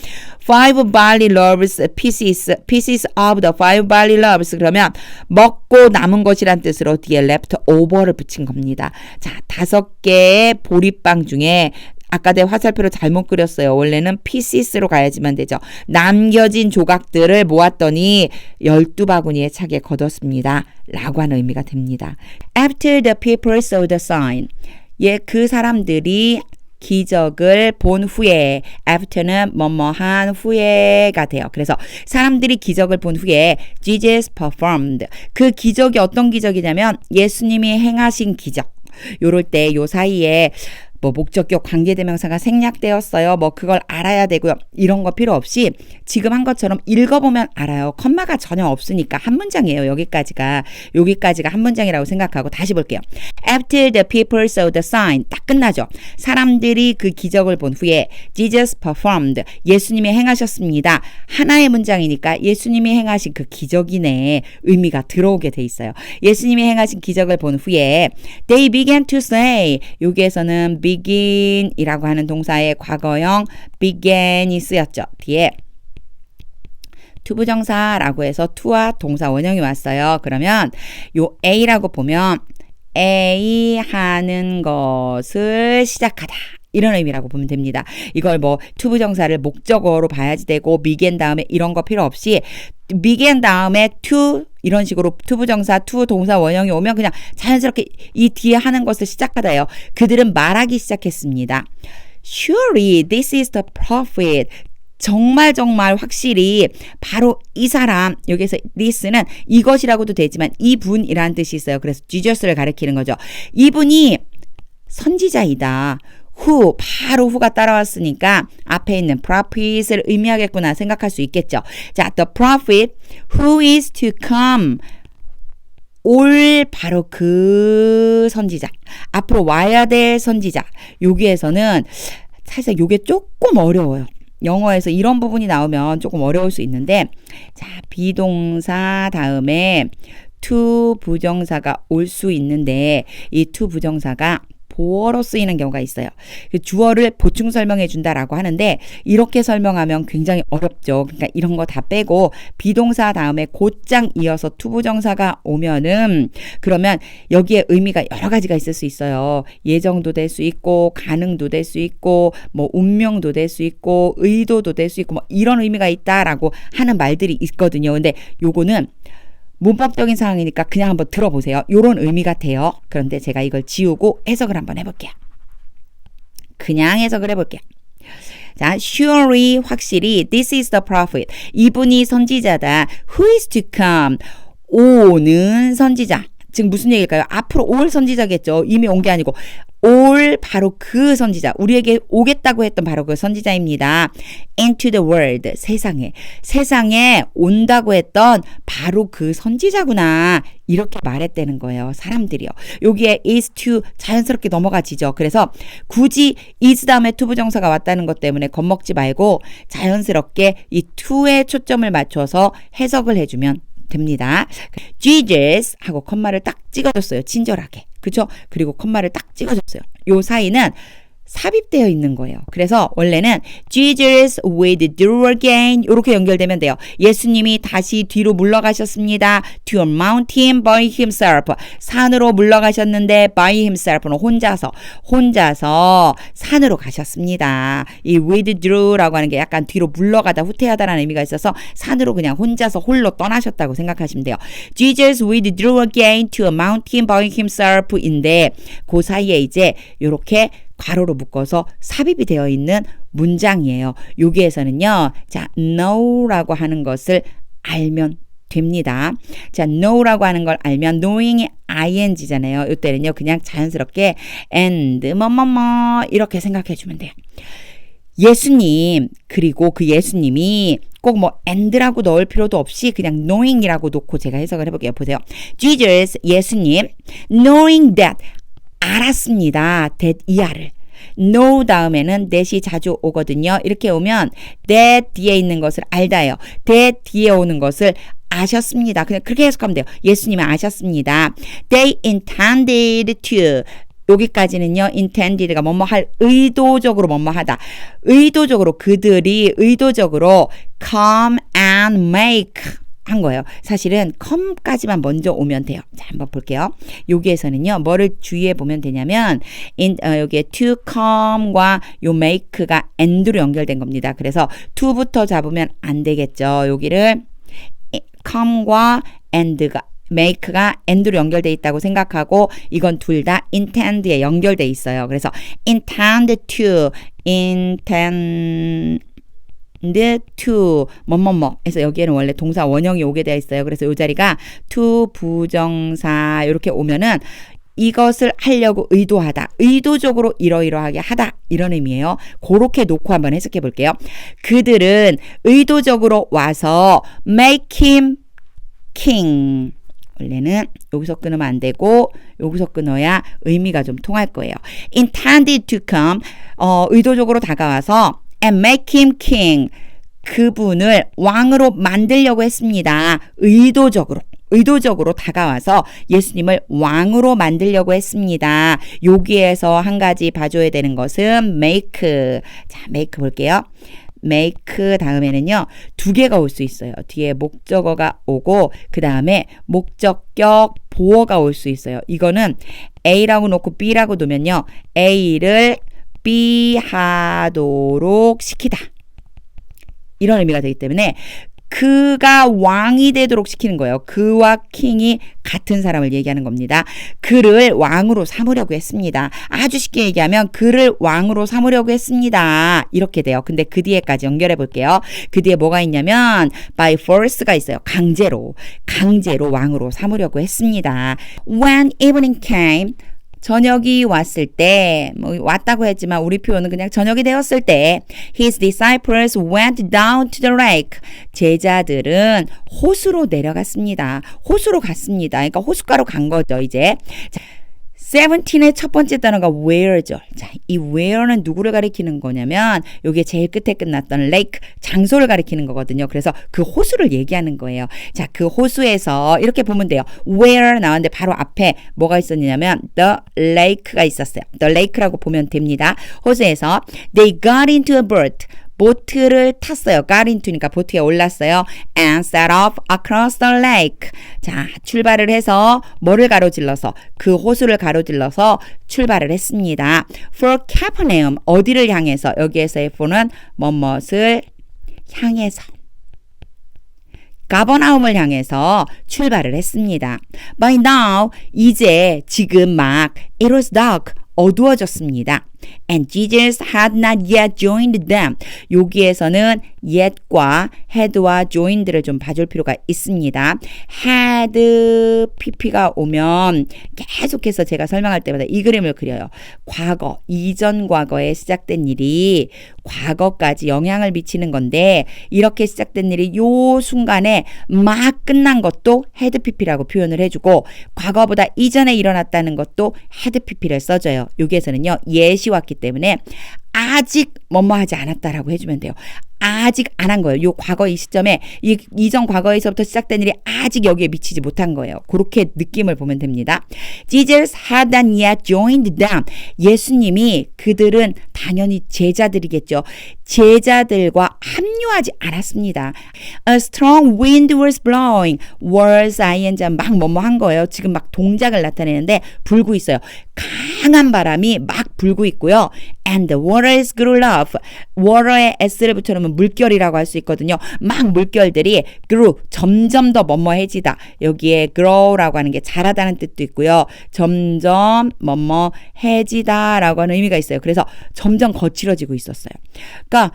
[SPEAKER 2] 5 barley loaves pieces of the 5 barley loaves 그러면 먹고 남은 것이란 뜻으로 뒤에 left over를 붙인 겁니다. 자, 5개의 보리빵 중에 아까 내 화살표를 잘못 그렸어요. 원래는 pieces로 가야지만 되죠. 남겨진 조각들을 모았더니 12바구니에 차게 거뒀습니다. 라고 하는 의미가 됩니다. After the people saw the sign. 그 사람들이 기적을 본 후에 after는 뭐뭐한 후에가 돼요. 그래서 사람들이 기적을 본 후에 Jesus performed. 그 기적이 어떤 기적이냐면 예수님이 행하신 기적. 요럴 때 요 사이에 뭐 목적격 관계대명사가 생략되었어요. 뭐 그걸 알아야 되고요. 이런 거 필요 없이 지금 한 것처럼 읽어보면 알아요. 컴마가 전혀 없으니까 한 문장이에요. 여기까지가 한 문장이라고 생각하고 다시 볼게요. After the people saw the sign. 딱 끝나죠. 사람들이 그 기적을 본 후에 Jesus performed. 예수님이 행하셨습니다. 하나의 문장이니까 예수님이 행하신 그 기적이네 의미가 들어오게 돼 있어요. 예수님이 행하신 기적을 본 후에 they began to say. 여기에서는 begin이라고 하는 동사의 과거형 began이 쓰였죠. 뒤에 투부정사라고 해서 to와 동사 원형이 왔어요. 그러면 요 A라고 보면 A 하는 것을 시작하다. 이런 의미라고 보면 됩니다. 이걸 뭐 투부정사를 목적어로 봐야지 되고 began 다음에 이런 거 필요 없이 began 다음에 to 이런 식으로 투부정사 to 동사 원형이 오면 그냥 자연스럽게 이 뒤에 하는 것을 시작하다예요. 그들은 말하기 시작했습니다. Surely this is the prophet. 정말 확실히 바로 이 사람, 여기서 this는 이것이라고도 되지만 이분이라는 뜻이 있어요. 그래서 Jesus를 가리키는 거죠. 이분이 선지자이다. who, 바로 who가 따라왔으니까 앞에 있는 prophet을 의미하겠구나 생각할 수 있겠죠. 자, the prophet who is to come. 올 바로 그 선지자. 앞으로 와야 될 선지자. 여기에서는 사실 요게 조금 어려워요. 영어에서 이런 부분이 나오면 조금 어려울 수 있는데 자, 비동사 다음에 to 부정사가 올 수 있는데 이 to 부정사가 보어로 쓰이는 경우가 있어요. 주어를 보충 설명해 준다라고 하는데 이렇게 설명하면 굉장히 어렵죠. 그러니까 이런 거 다 빼고 비동사 다음에 곧장 이어서 투부정사가 오면은 그러면 여기에 의미가 여러 가지가 있을 수 있어요. 예정도 될 수 있고 가능도 될 수 있고 뭐 운명도 될 수 있고 의도도 될 수 있고 뭐 이런 의미가 있다라고 하는 말들이 있거든요. 근데 요거는 문법적인 상황이니까 그냥 한번 들어보세요. 이런 의미가 돼요. 그런데 제가 이걸 지우고 해석을 한번 해볼게요. 그냥 해석을 해볼게요. 자, surely 확실히 this is the prophet. 이분이 선지자다. Who is to come? 오는 선지자. 지금 무슨 얘기일까요? 앞으로 올 선지자겠죠. 이미 온 게 아니고 올 바로 그 선지자, 우리에게 오겠다고 했던 바로 그 선지자입니다. into the world, 세상에 온다고 했던 바로 그 선지자구나. 이렇게 말했다는 거예요. 사람들이요. 여기에 is to 자연스럽게 넘어가지죠. 그래서 굳이 is 다음에 to 부정사가 왔다는 것 때문에 겁먹지 말고 자연스럽게 이 to에 초점을 맞춰서 해석을 해주면 됩니다. Jesus 하고 콤마를 딱 찍어줬어요. 친절하게. 그쵸? 그리고 콤마를 딱 찍어줬어요. 요 사이는 삽입되어 있는 거예요. 그래서 원래는 Jesus withdrew again 이렇게 연결되면 돼요. 예수님이 다시 뒤로 물러가셨습니다. To a mountain by himself. 산으로 물러가셨는데 by himself는 혼자서 산으로 가셨습니다. 이 withdrew라고 하는 게 약간 뒤로 물러가다 후퇴하다라는 의미가 있어서 산으로 그냥 혼자서 홀로 떠나셨다고 생각하시면 돼요. Jesus withdrew again to a mountain by himself인데 그 사이에 이제 이렇게 괄호로 묶어서 삽입이 되어 있는 문장이에요. 여기에서는요. 자, know라고 하는 것을 알면 됩니다. 자, know라고 하는 걸 알면 knowing이 ing잖아요. 이때는요. 그냥 자연스럽게 and 뭐뭐뭐 이렇게 생각해 주면 돼요. 예수님 그리고 그 예수님이 꼭 뭐 and라고 넣을 필요도 없이 그냥 knowing이라고 놓고 제가 해석을 해볼게요. 보세요. Jesus 예수님 knowing that 알았습니다. that 이하를 know 다음에는 that이 자주 오거든요. 이렇게 오면 that 뒤에 있는 것을 알다예요. that 뒤에 오는 것을 아셨습니다. 그냥 그렇게 해석하면 돼요. 예수님이 아셨습니다. They intended to 여기까지는요. intended가 뭐뭐 할 의도적으로 뭐뭐 하다. 의도적으로 그들이 의도적으로 come and make 한 거예요. 사실은 come까지만 먼저 오면 돼요. 자, 한번 볼게요. 여기에서는요. 뭐를 주의해 보면 되냐면 여기에 to come과 요 make가 and로 연결된 겁니다. 그래서 to부터 잡으면 안 되겠죠. 여기를 come과 and가 make가 and로 연결돼 있다고 생각하고 이건 둘 다 intend에 연결돼 있어요. 그래서 intend to 뭐뭐뭐 해서 여기에는 원래 동사 원형이 오게 되어 있어요. 그래서 이 자리가 to 부정사 이렇게 오면은 이것을 하려고 의도하다. 의도적으로 이러이러하게 하다. 이런 의미예요. 그렇게 놓고 한번 해석해 볼게요. 그들은 의도적으로 와서 make him king. 원래는 여기서 끊으면 안 되고 여기서 끊어야 의미가 좀 통할 거예요. intended to come 의도적으로 다가와서 and make him king 그분을 왕으로 만들려고 했습니다. 의도적으로 다가와서 예수님을 왕으로 만들려고 했습니다. 여기에서 한 가지 봐줘야 되는 것은 make. 자, make 볼게요. make 다음에는요. 두 개가 올 수 있어요. 뒤에 목적어가 오고 그 다음에 목적격 보어가 올 수 있어요. 이거는 A라고 놓고 B라고 놓으면요. A를 B 하도록 시키다. 이런 의미가 되기 때문에 그가 왕이 되도록 시키는 거예요. 그와 킹이 같은 사람을 얘기하는 겁니다. 그를 왕으로 삼으려고 했습니다. 아주 쉽게 얘기하면 그를 왕으로 삼으려고 했습니다. 이렇게 돼요. 근데 그 뒤에까지 연결해 볼게요. 그 뒤에 뭐가 있냐면 by force가 있어요. 강제로 왕으로 삼으려고 했습니다. When evening came 저녁이 왔을 때, 뭐 왔다고 했지만 우리 표현은 그냥 저녁이 되었을 때 His disciples went down to the lake. 제자들은 호수로 내려갔습니다. 호수로 갔습니다. 그러니까 호숫가로 간 거죠, 이제. 자, 17의 첫 번째 단어가 where죠. 자, 이 where는 누구를 가리키는 거냐면 여기에 제일 끝에 끝났던 lake, 장소를 가리키는 거거든요. 그래서 그 호수를 얘기하는 거예요. 자, 그 호수에서 이렇게 보면 돼요. where 나왔는데 바로 앞에 뭐가 있었냐면 the lake가 있었어요. the lake라고 보면 됩니다. 호수에서 they got into a boat. 보트를 탔어요. got into니까 보트에 올랐어요. And set off across the lake. 자, 출발을 해서 뭐를 가로질러서 그 호수를 가로질러서 출발을 했습니다. For Capernaum 어디를 향해서 여기에서의 for는 뭐뭇을 향해서 가버나움을 향해서 출발을 했습니다. By now 이제 지금 막 it was dark 어두워졌습니다. And Jesus had not yet joined them. 여기에서는 yet과 had와 joined를 좀 봐줄 필요가 있습니다. had pp가 오면 계속해서 제가 설명할 때마다 이 그림을 그려요. 과거, 이전 과거에 시작된 일이 과거까지 영향을 미치는 건데 이렇게 시작된 일이 요 순간에 막 끝난 것도 had pp라고 표현을 해주고 과거보다 이전에 일어났다는 것도 had pp를 써줘요. 여기에서는요 예시 왔기 때문에 아직 뭐뭐 하지 않았다라고 해주면 돼요. 아직 안 한 거예요. 요 과거 이 시점에 이전 과거에서부터 시작된 일이 아직 여기에 미치지 못한 거예요. 그렇게 느낌을 보면 됩니다. Jesus had not yet joined them. 예수님이 그들은 당연히 제자들이겠죠. 제자들과 합류하지 않았습니다. A strong wind was blowing. was ing 막 뭐뭐 한 거예요. 지금 막 동작을 나타내는데 불고 있어요. 강한 바람이 막 불고 있고요. And the waters grew rough. water에 s를 붙여놓으면 물결이라고 할 수 있거든요. 막 물결들이 grew 점점 더 뭐뭐해지다. 여기에 grow라고 하는 게 자라다는 뜻도 있고요. 점점 뭐뭐해지다라고 하는 의미가 있어요. 그래서 점점 거칠어지고 있었어요. 그러니까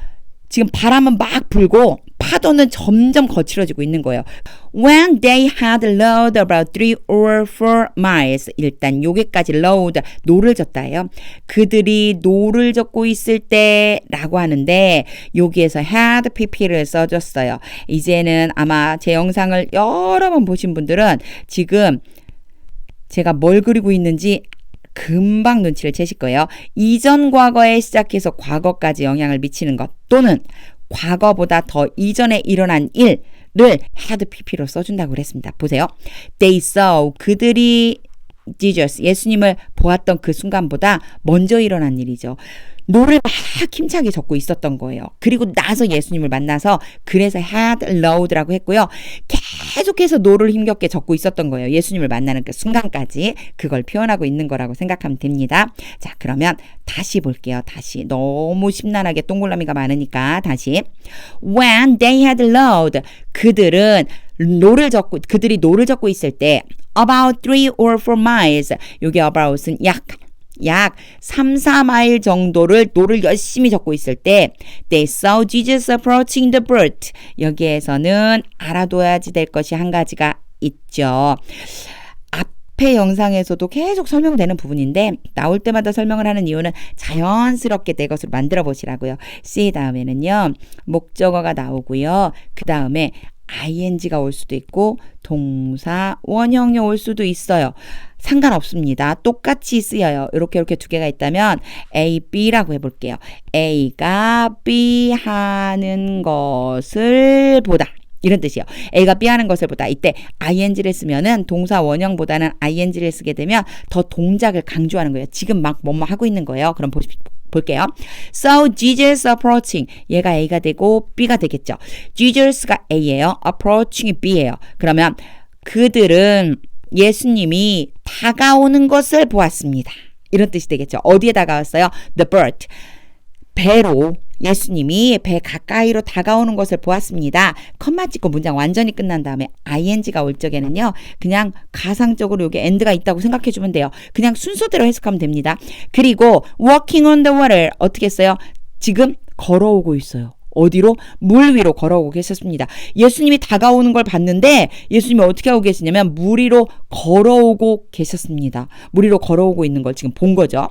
[SPEAKER 2] 지금 바람은 막 불고 파도는 점점 거칠어지고 있는 거예요. When they had rowed about 3 or 4 miles. 일단 여기까지 rowed, 노를 젓다예요. 그들이 노를 젓고 있을 때라고 하는데 여기에서 had pp를 써줬어요. 이제는 아마 제 영상을 여러 번 보신 분들은 지금 제가 뭘 그리고 있는지 금방 눈치를 채실 거예요. 이전 과거에 시작해서 과거까지 영향을 미치는 것 또는 과거보다 더 이전에 일어난 일을 had pp로 써준다고 그랬습니다. 보세요. They saw. 그들이 Jesus, 예수님을 보았던 그 순간보다 먼저 일어난 일이죠. 노를 막 힘차게 젓고 있었던 거예요. 그리고 나서 예수님을 만나서 그래서 had loud라고 했고요. 계속해서 노를 힘겹게 젓고 있었던 거예요. 예수님을 만나는 그 순간까지 그걸 표현하고 있는 거라고 생각하면 됩니다. 자, 그러면 다시 볼게요. 다시 너무 심란하게 동글라미가 많으니까 다시 When they had loud 그들이 노를 젓고 있을 때 about 3 or 4 miles 여기 about은 약 3, 4마일 정도를 노를 열심히 젓고 있을 때 They saw Jesus approaching the boat. 여기에서는 알아둬야지 될 것이 한 가지가 있죠. 앞에 영상에서도 계속 설명되는 부분인데 나올 때마다 설명을 하는 이유는 자연스럽게 내 것으로 만들어 보시라고요. see 다음에는요. 목적어가 나오고요. 그 다음에 ing가 올 수도 있고 동사 원형이 올 수도 있어요. 상관없습니다. 똑같이 쓰여요. 이렇게 두 개가 있다면 A, B라고 해볼게요. A가 B 하는 것을 보다. 이런 뜻이에요. A가 B 하는 것을 보다. 이때 ing를 쓰면은 동사 원형보다는 ing를 쓰게 되면 더 동작을 강조하는 거예요. 지금 막 뭐뭐 하고 있는 거예요. 그럼 볼게요. So Jesus approaching. 얘가 A가 되고 B가 되겠죠. Jesus가 A예요. approaching이 B예요. 그러면 그들은 예수님이 다가오는 것을 보았습니다. 이런 뜻이 되겠죠. 어디에 다가왔어요? The boat. 배로 예수님이 배 가까이로 다가오는 것을 보았습니다. 컴마 찍고 문장 완전히 끝난 다음에 ing가 올 적에는요. 그냥 가상적으로 여기 end가 있다고 생각해 주면 돼요. 그냥 순서대로 해석하면 됩니다. 그리고 walking on the water 어떻게 했어요? 지금 걸어오고 있어요. 어디로? 물 위로 걸어오고 계셨습니다. 예수님이 다가오는 걸 봤는데 예수님이 어떻게 하고 계시냐면 물 위로 걸어오고 계셨습니다. 물 위로 걸어오고 있는 걸 지금 본 거죠.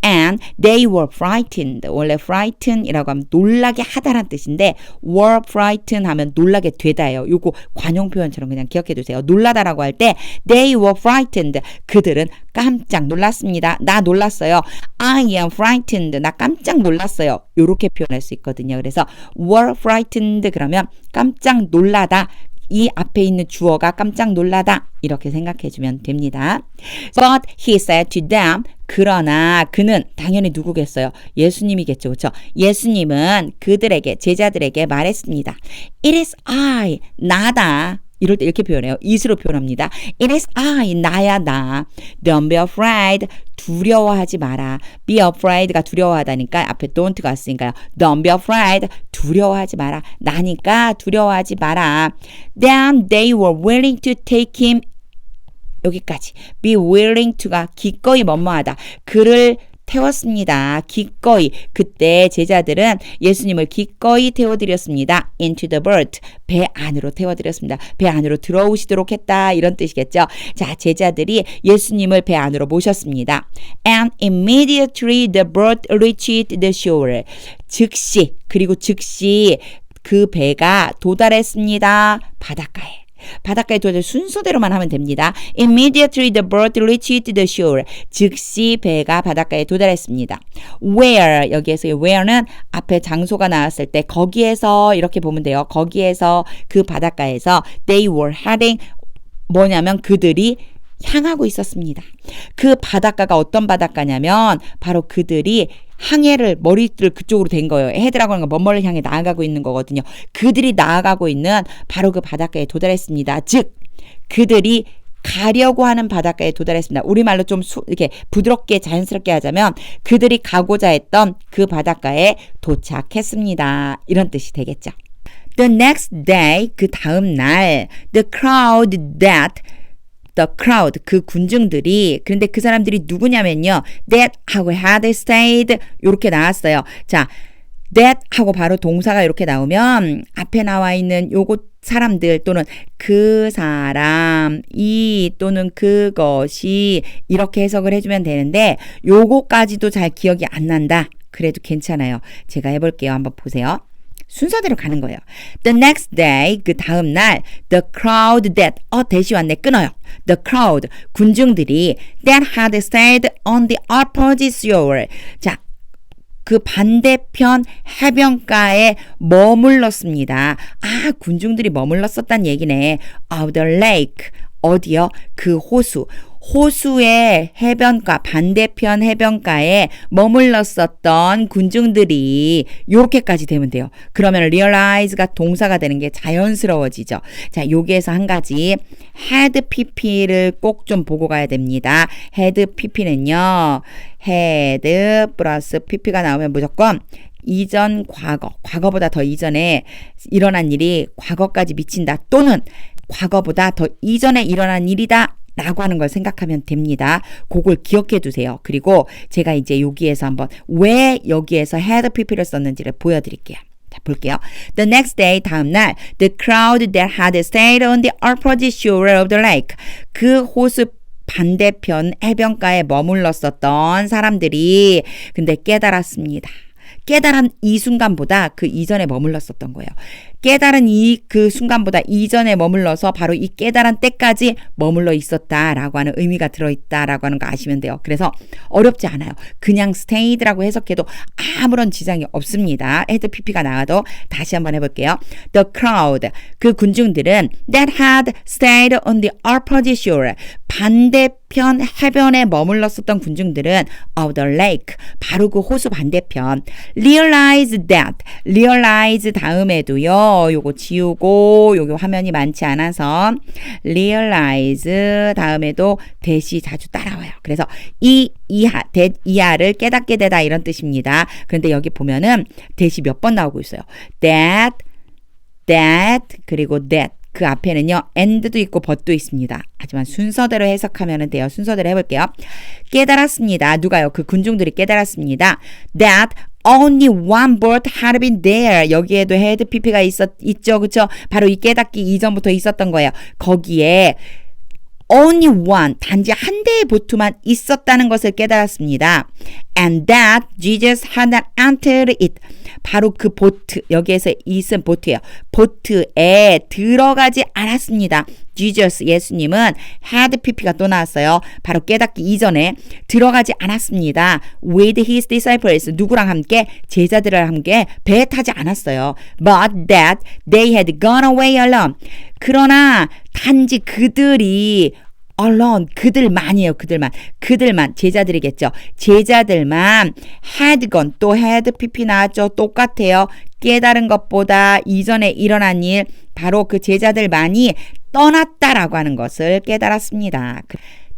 [SPEAKER 2] And they were frightened. 원래 frighten이라고 하면 놀라게 하다란 뜻인데 were frightened 하면 놀라게 되다예요. 요거 관용 표현처럼 그냥 기억해 두세요. 놀라다라고 할 때 they were frightened. 그들은 깜짝 놀랐습니다. 나 놀랐어요. I am frightened. 나 깜짝 놀랐어요. 요렇게 표현할 수 있거든요. 그래서 were frightened 그러면 깜짝 놀라다. 이 앞에 있는 주어가 깜짝 놀라다 이렇게 생각해 주면 됩니다. But he said to them 그러나 그는 당연히 누구겠어요? 예수님이겠죠. 그렇죠? 예수님은 그들에게 제자들에게 말했습니다. It is I 나다. 이럴 때 이렇게 표현해요. it으로 표현합니다. It is I, 나야 나. Don't be afraid, 두려워하지 마라. Be afraid가 두려워하다니까 앞에 don't가 왔으니까요. Don't be afraid, 두려워하지 마라. 나니까 두려워하지 마라. Then they were willing to take him 여기까지. Be willing to가 기꺼이 뭐뭐하다. 그를 태웠습니다. 기꺼이. 그때 제자들은 예수님을 기꺼이 태워드렸습니다. into the boat. 배 안으로 태워드렸습니다. 배 안으로 들어오시도록 했다. 이런 뜻이겠죠. 자, 제자들이 예수님을 배 안으로 모셨습니다. And immediately the boat reached the shore. 즉시, 그리고 즉시 그 배가 도달했습니다. 바닷가에 도달 순서대로만 하면 됩니다. Immediately the boat reached the shore. 즉시 배가 바닷가에 도달했습니다. Where, 여기에서 where는 앞에 장소가 나왔을 때 거기에서 이렇게 보면 돼요. 거기에서 그 바닷가에서 they were heading 뭐냐면 그들이 향하고 있었습니다. 그 바닷가가 어떤 바닷가냐면 바로 그들이 항해를 머리를 그쪽으로 된 거예요. 헤드라고 하는 건 먼 멀리 향해 나아가고 있는 거거든요. 그들이 나아가고 있는 바로 그 바닷가에 도달했습니다. 즉 그들이 가려고 하는 바닷가에 도달했습니다. 우리말로 좀 이렇게 부드럽게 자연스럽게 하자면 그들이 가고자 했던 그 바닷가에 도착했습니다. 이런 뜻이 되겠죠. The next day, 그 다음 날, the crowd, 그 군중들이, 그런데 그 사람들이 누구냐면요. that 하고 had stayed 이렇게 나왔어요. 자, that 하고 바로 동사가 이렇게 나오면 앞에 나와 있는 요거 사람들 또는 그 사람이 또는 그것이 이렇게 해석을 해주면 되는데 요거까지도 잘 기억이 안 난다. 그래도 괜찮아요. 제가 해볼게요. 한번 보세요. 순서대로 가는 거예요. The next day, 그 다음 날, the crowd that, 대시 왔네, 끊어요. The crowd, 군중들이 that had stayed on the opposite shore. 자, 그 반대편 해변가에 머물렀습니다. 아, 군중들이 머물렀었단 얘기네. Of the lake. 어디요? 그 호수의 해변가, 반대편 해변가에 머물렀었던 군중들이 요렇게까지 되면 돼요. 그러면 realize가 동사가 되는 게 자연스러워지죠. 자, 여기에서 한 가지 had pp를 꼭 좀 보고 가야 됩니다. had pp는요. had 플러스 pp가 나오면 무조건 이전 과거보다 더 이전에 일어난 일이 과거까지 미친다. 또는 과거보다 더 이전에 일어난 일이다. 라고 하는 걸 생각하면 됩니다. 그걸 기억해 두세요. 그리고 제가 이제 여기에서 한번 왜 여기에서 had pp를 썼는지를 보여드릴게요. 자, 볼게요. The next day, 다음 날, the crowd that had stayed on the opposite shore of the lake. 그 호수 반대편 해변가에 머물렀었던 사람들이 근데 깨달았습니다. 깨달은 이 순간보다 그 이전에 머물렀었던 거예요. 깨달은 그 순간보다 이전에 머물러서 바로 이 깨달은 때까지 머물러 있었다라고 하는 의미가 들어있다라고 하는 거 아시면 돼요. 그래서 어렵지 않아요. 그냥 stayed라고 해석해도 아무런 지장이 없습니다. had pp가 나와도 다시 한번 해볼게요. The crowd, 그 군중들은 that had stayed on the opposite shore, 반대편 해변에 머물렀었던 군중들은 of the lake, 바로 그 호수 반대편. realize 다음에도요. 요거 지우고 요거 화면이 많지 않아서 realize 다음에도 대시 자주 따라와요. 그래서 이하를 깨닫게 되다 이런 뜻입니다. 그런데 여기 보면은 대시 몇 번 나오고 있어요. that 그리고 that 그 앞에는요 and도 있고 but도 있습니다. 하지만 순서대로 해석하면 돼요. 순서대로 해볼게요. 깨달았습니다. 누가요? 그 군중들이 깨달았습니다. that only one boat had been there. 여기에도 had pp가 있죠. 그쵸? 바로 이 깨닫기 이전부터 있었던 거예요. 거기에 only one, 단지 한 대의 보트만 있었다는 것을 깨달았습니다. And that Jesus had not entered it. 바로 그 보트, 여기에서 있은 보트예요. 보트에 들어가지 않았습니다. Jesus, 예수님은 had pp가 또 나왔어요. 바로 깨닫기 이전에 들어가지 않았습니다. With his disciples, 누구랑 함께? 제자들과 함께 배에 타지 않았어요. But that they had gone away alone. 그러나 단지 그들이 alone, 그들만이에요. 그들만 제자들이겠죠. 제자들만 had gone, 또 had pp 나왔죠. 똑같아요. 깨달은 것보다 이전에 일어난 일, 바로 그 제자들만이 떠났다라고 하는 것을 깨달았습니다.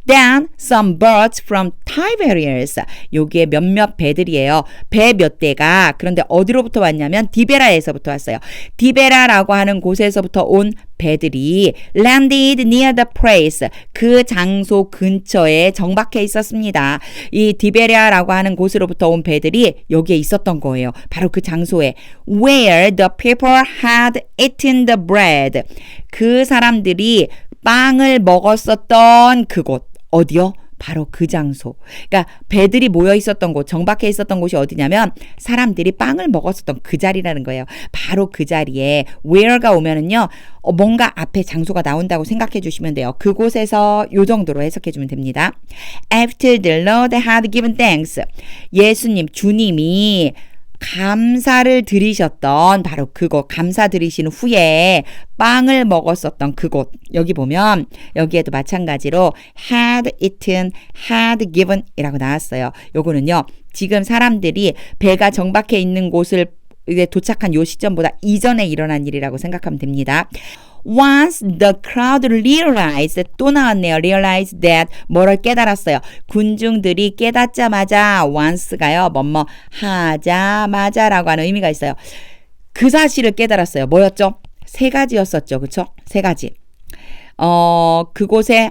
[SPEAKER 2] Then some birds from Tiberias. 요게 몇몇 배들이에요. 배 몇 대가 그런데 어디로부터 왔냐면 디베라에서부터 왔어요. 디베라라고 하는 곳에서부터 온 배들이 landed near the place. 그 장소 근처에 정박해 있었습니다. 이 디베라라고 하는 곳으로부터 온 배들이 여기에 있었던 거예요. 바로 그 장소에 where the people had eaten the bread. 그 사람들이 빵을 먹었었던 그곳. 어디요? 바로 그 장소. 그러니까 배들이 모여 있었던 곳, 정박해 있었던 곳이 어디냐면 사람들이 빵을 먹었었던 그 자리라는 거예요. 바로 그 자리에 where가 오면은요. 뭔가 앞에 장소가 나온다고 생각해 주시면 돼요. 그곳에서 요 정도로 해석해 주면 됩니다. After the Lord had given thanks. 예수님, 주님이 감사를 드리셨던 바로 그곳, 감사 드리신 후에 빵을 먹었었던 그곳. 여기 보면 여기에도 마찬가지로 had eaten, had given 이라고 나왔어요. 요거는요. 지금 사람들이 배가 정박해 있는 곳을 이제 도착한 요 시점보다 이전에 일어난 일이라고 생각하면 됩니다. Once the crowd realized, 또 나왔네요. realized that, 뭐를 깨달았어요. 군중들이 깨닫자마자, once가요. 뭐뭐 하자마자라고 하는 의미가 있어요. 그 사실을 깨달았어요. 뭐였죠? 세 가지였었죠. 그쵸? 세 가지. 그곳에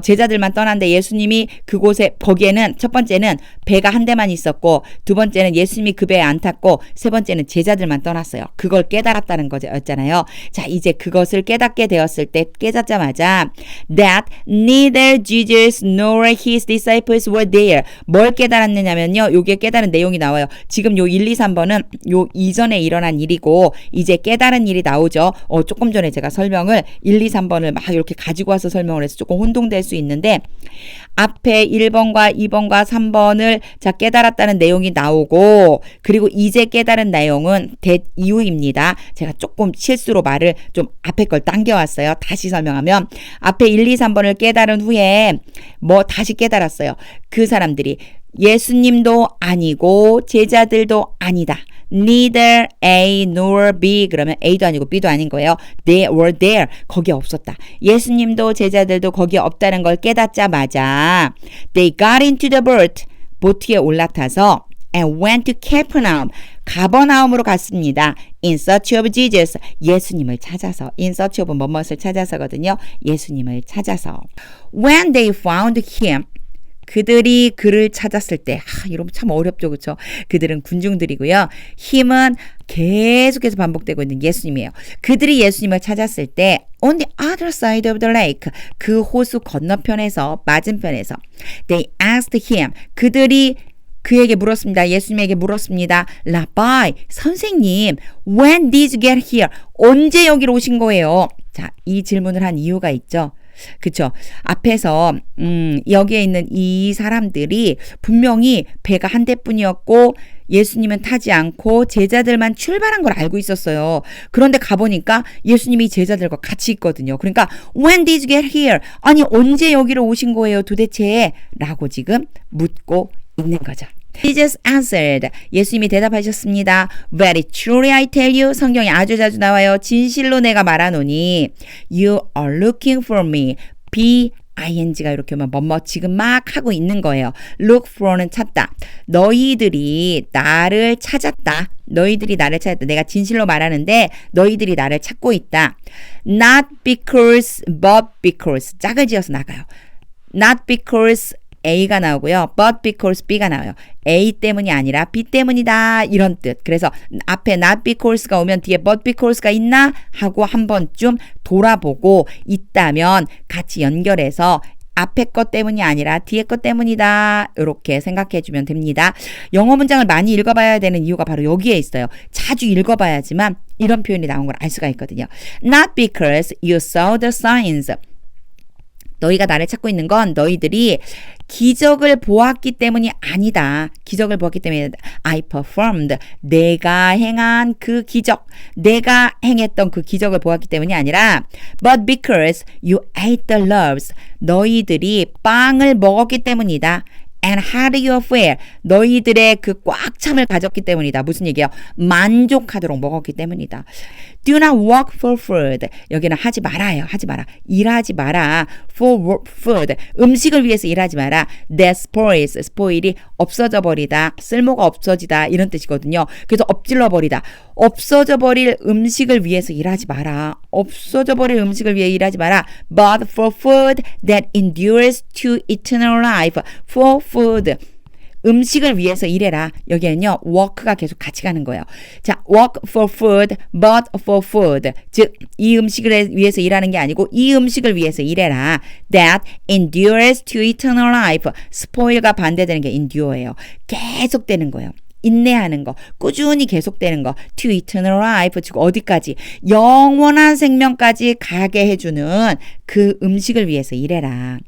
[SPEAKER 2] 제자들만 떠났는데 예수님이 그곳에 거기에는 첫 번째는 배가 한 대만 있었고 두 번째는 예수님이 그 배에 안 탔고 세 번째는 제자들만 떠났어요. 그걸 깨달았다는 거였잖아요. 자, 이제 그것을 깨닫게 되었을 때 깨닫자마자 that neither Jesus nor his disciples were there. 뭘 깨달았느냐면요. 요게 깨달은 내용이 나와요. 지금 요 1, 2, 3번은 요 이전에 일어난 일이고 이제 깨달은 일이 나오죠. 조금 전에 제가 설명을 1, 2, 3번을 막 이렇게 가지고 와서 설명을 해서 조금 혼동될 수 있는데 앞에 1번과 2번과 3번을 자 깨달았다는 내용이 나오고 그리고 이제 깨달은 내용은 that 이후입니다. 제가 조금 실수로 말을 좀 앞에 걸 당겨왔어요. 다시 설명하면 앞에 1, 2, 3번을 깨달은 후에 뭐 다시 깨달았어요. 그 사람들이 예수님도 아니고 제자들도 아니다. Neither A nor B. 그러면 A도 아니고 B도 아닌 거예요. They were there. 거기에 없었다. 예수님도 제자들도 거기에 없다는 걸 깨닫자마자 They got into the boat. 보트에 올라타서 and went to Capernaum. 가버나움으로 갔습니다. In search of Jesus. 예수님을 찾아서. In search of 뭐뭇을 찾아서거든요. 예수님을 찾아서. When they found him. 그들이 그를 찾았을 때 이러면 참 어렵죠. 그렇죠? 그들은 군중들이고요. 힘은 계속해서 반복되고 있는 예수님이에요. 그들이 예수님을 찾았을 때 on the other side of the lake 그 호수 건너편에서 맞은편에서 they asked him 그들이 그에게 물었습니다. 예수님에게 물었습니다. 라바이 선생님 when did you get here? 언제 여기로 오신 거예요? 자, 이 질문을 한 이유가 있죠. 그쵸. 앞에서 여기에 있는 이 사람들이 분명히 배가 한 대뿐이었고 예수님은 타지 않고 제자들만 출발한 걸 알고 있었어요. 그런데 가보니까 예수님이 제자들과 같이 있거든요. 그러니까 When did you get here? 아니 언제 여기로 오신 거예요 도대체? 라고 지금 묻고 있는 거죠. Jesus answered. 예수님이 대답하셨습니다. Very truly I tell you. 성경에 아주 자주 나와요. 진실로 내가 말하노니 You are looking for me. ing가 이렇게 오면 뭐뭐 지금 막 하고 있는 거예요. Look for는 찾다. 너희들이 나를 찾았다. 너희들이 나를 찾았다. 내가 진실로 말하는데 너희들이 나를 찾고 있다. Not because but because. 짝을 지어서 나가요. Not because A가 나오고요. But because B가 나와요. A 때문이 아니라 B 때문이다. 이런 뜻. 그래서 앞에 not because가 오면 뒤에 but because가 있나? 하고 한 번쯤 돌아보고 있다면 같이 연결해서 앞에 것 때문이 아니라 뒤에 것 때문이다. 이렇게 생각해 주면 됩니다. 영어 문장을 많이 읽어봐야 되는 이유가 바로 여기에 있어요. 자주 읽어봐야지만 이런 표현이 나온 걸 알 수가 있거든요. Not because you saw the signs. 너희가 나를 찾고 있는 건 너희들이 기적을 보았기 때문이 아니다. 기적을 보았기 때문에 I performed. 내가 행한 그 기적. 내가 행했던 그 기적을 보았기 때문이 아니라 but because you ate the loaves. 너희들이 빵을 먹었기 때문이다. And had your fill. 너희들의 그 꽉 참을 가졌기 때문이다. 무슨 얘기예요? 만족하도록 먹었기 때문이다. Do not work for food. 여기는 하지 말아요. 하지 마라. 일하지 마라. For food. 음식을 위해서 일하지 마라. That spoils. spoil이 없어져 버리다. 쓸모가 없어지다. 이런 뜻이거든요. 그래서 엎질러 버리다. 없어져 버릴 음식을 위해서 일하지 마라. 없어져 버릴 음식을 위해 일하지 마라. But for food that endures to eternal life. For food. 음식을 위해서 일해라. 여기에는요, work가 계속 같이 가는 거예요. 자, work for food, but for food. 즉, 이 음식을 위해서 일하는 게 아니고 이 음식을 위해서 일해라. That endures to eternal life. spoil과 반대되는 게 endure예요. 계속되는 거예요. 인내하는 거, 꾸준히 계속되는 거, to eternal life, 즉 어디까지? 영원한 생명까지 가게 해주는 그 음식을 위해서 일해라.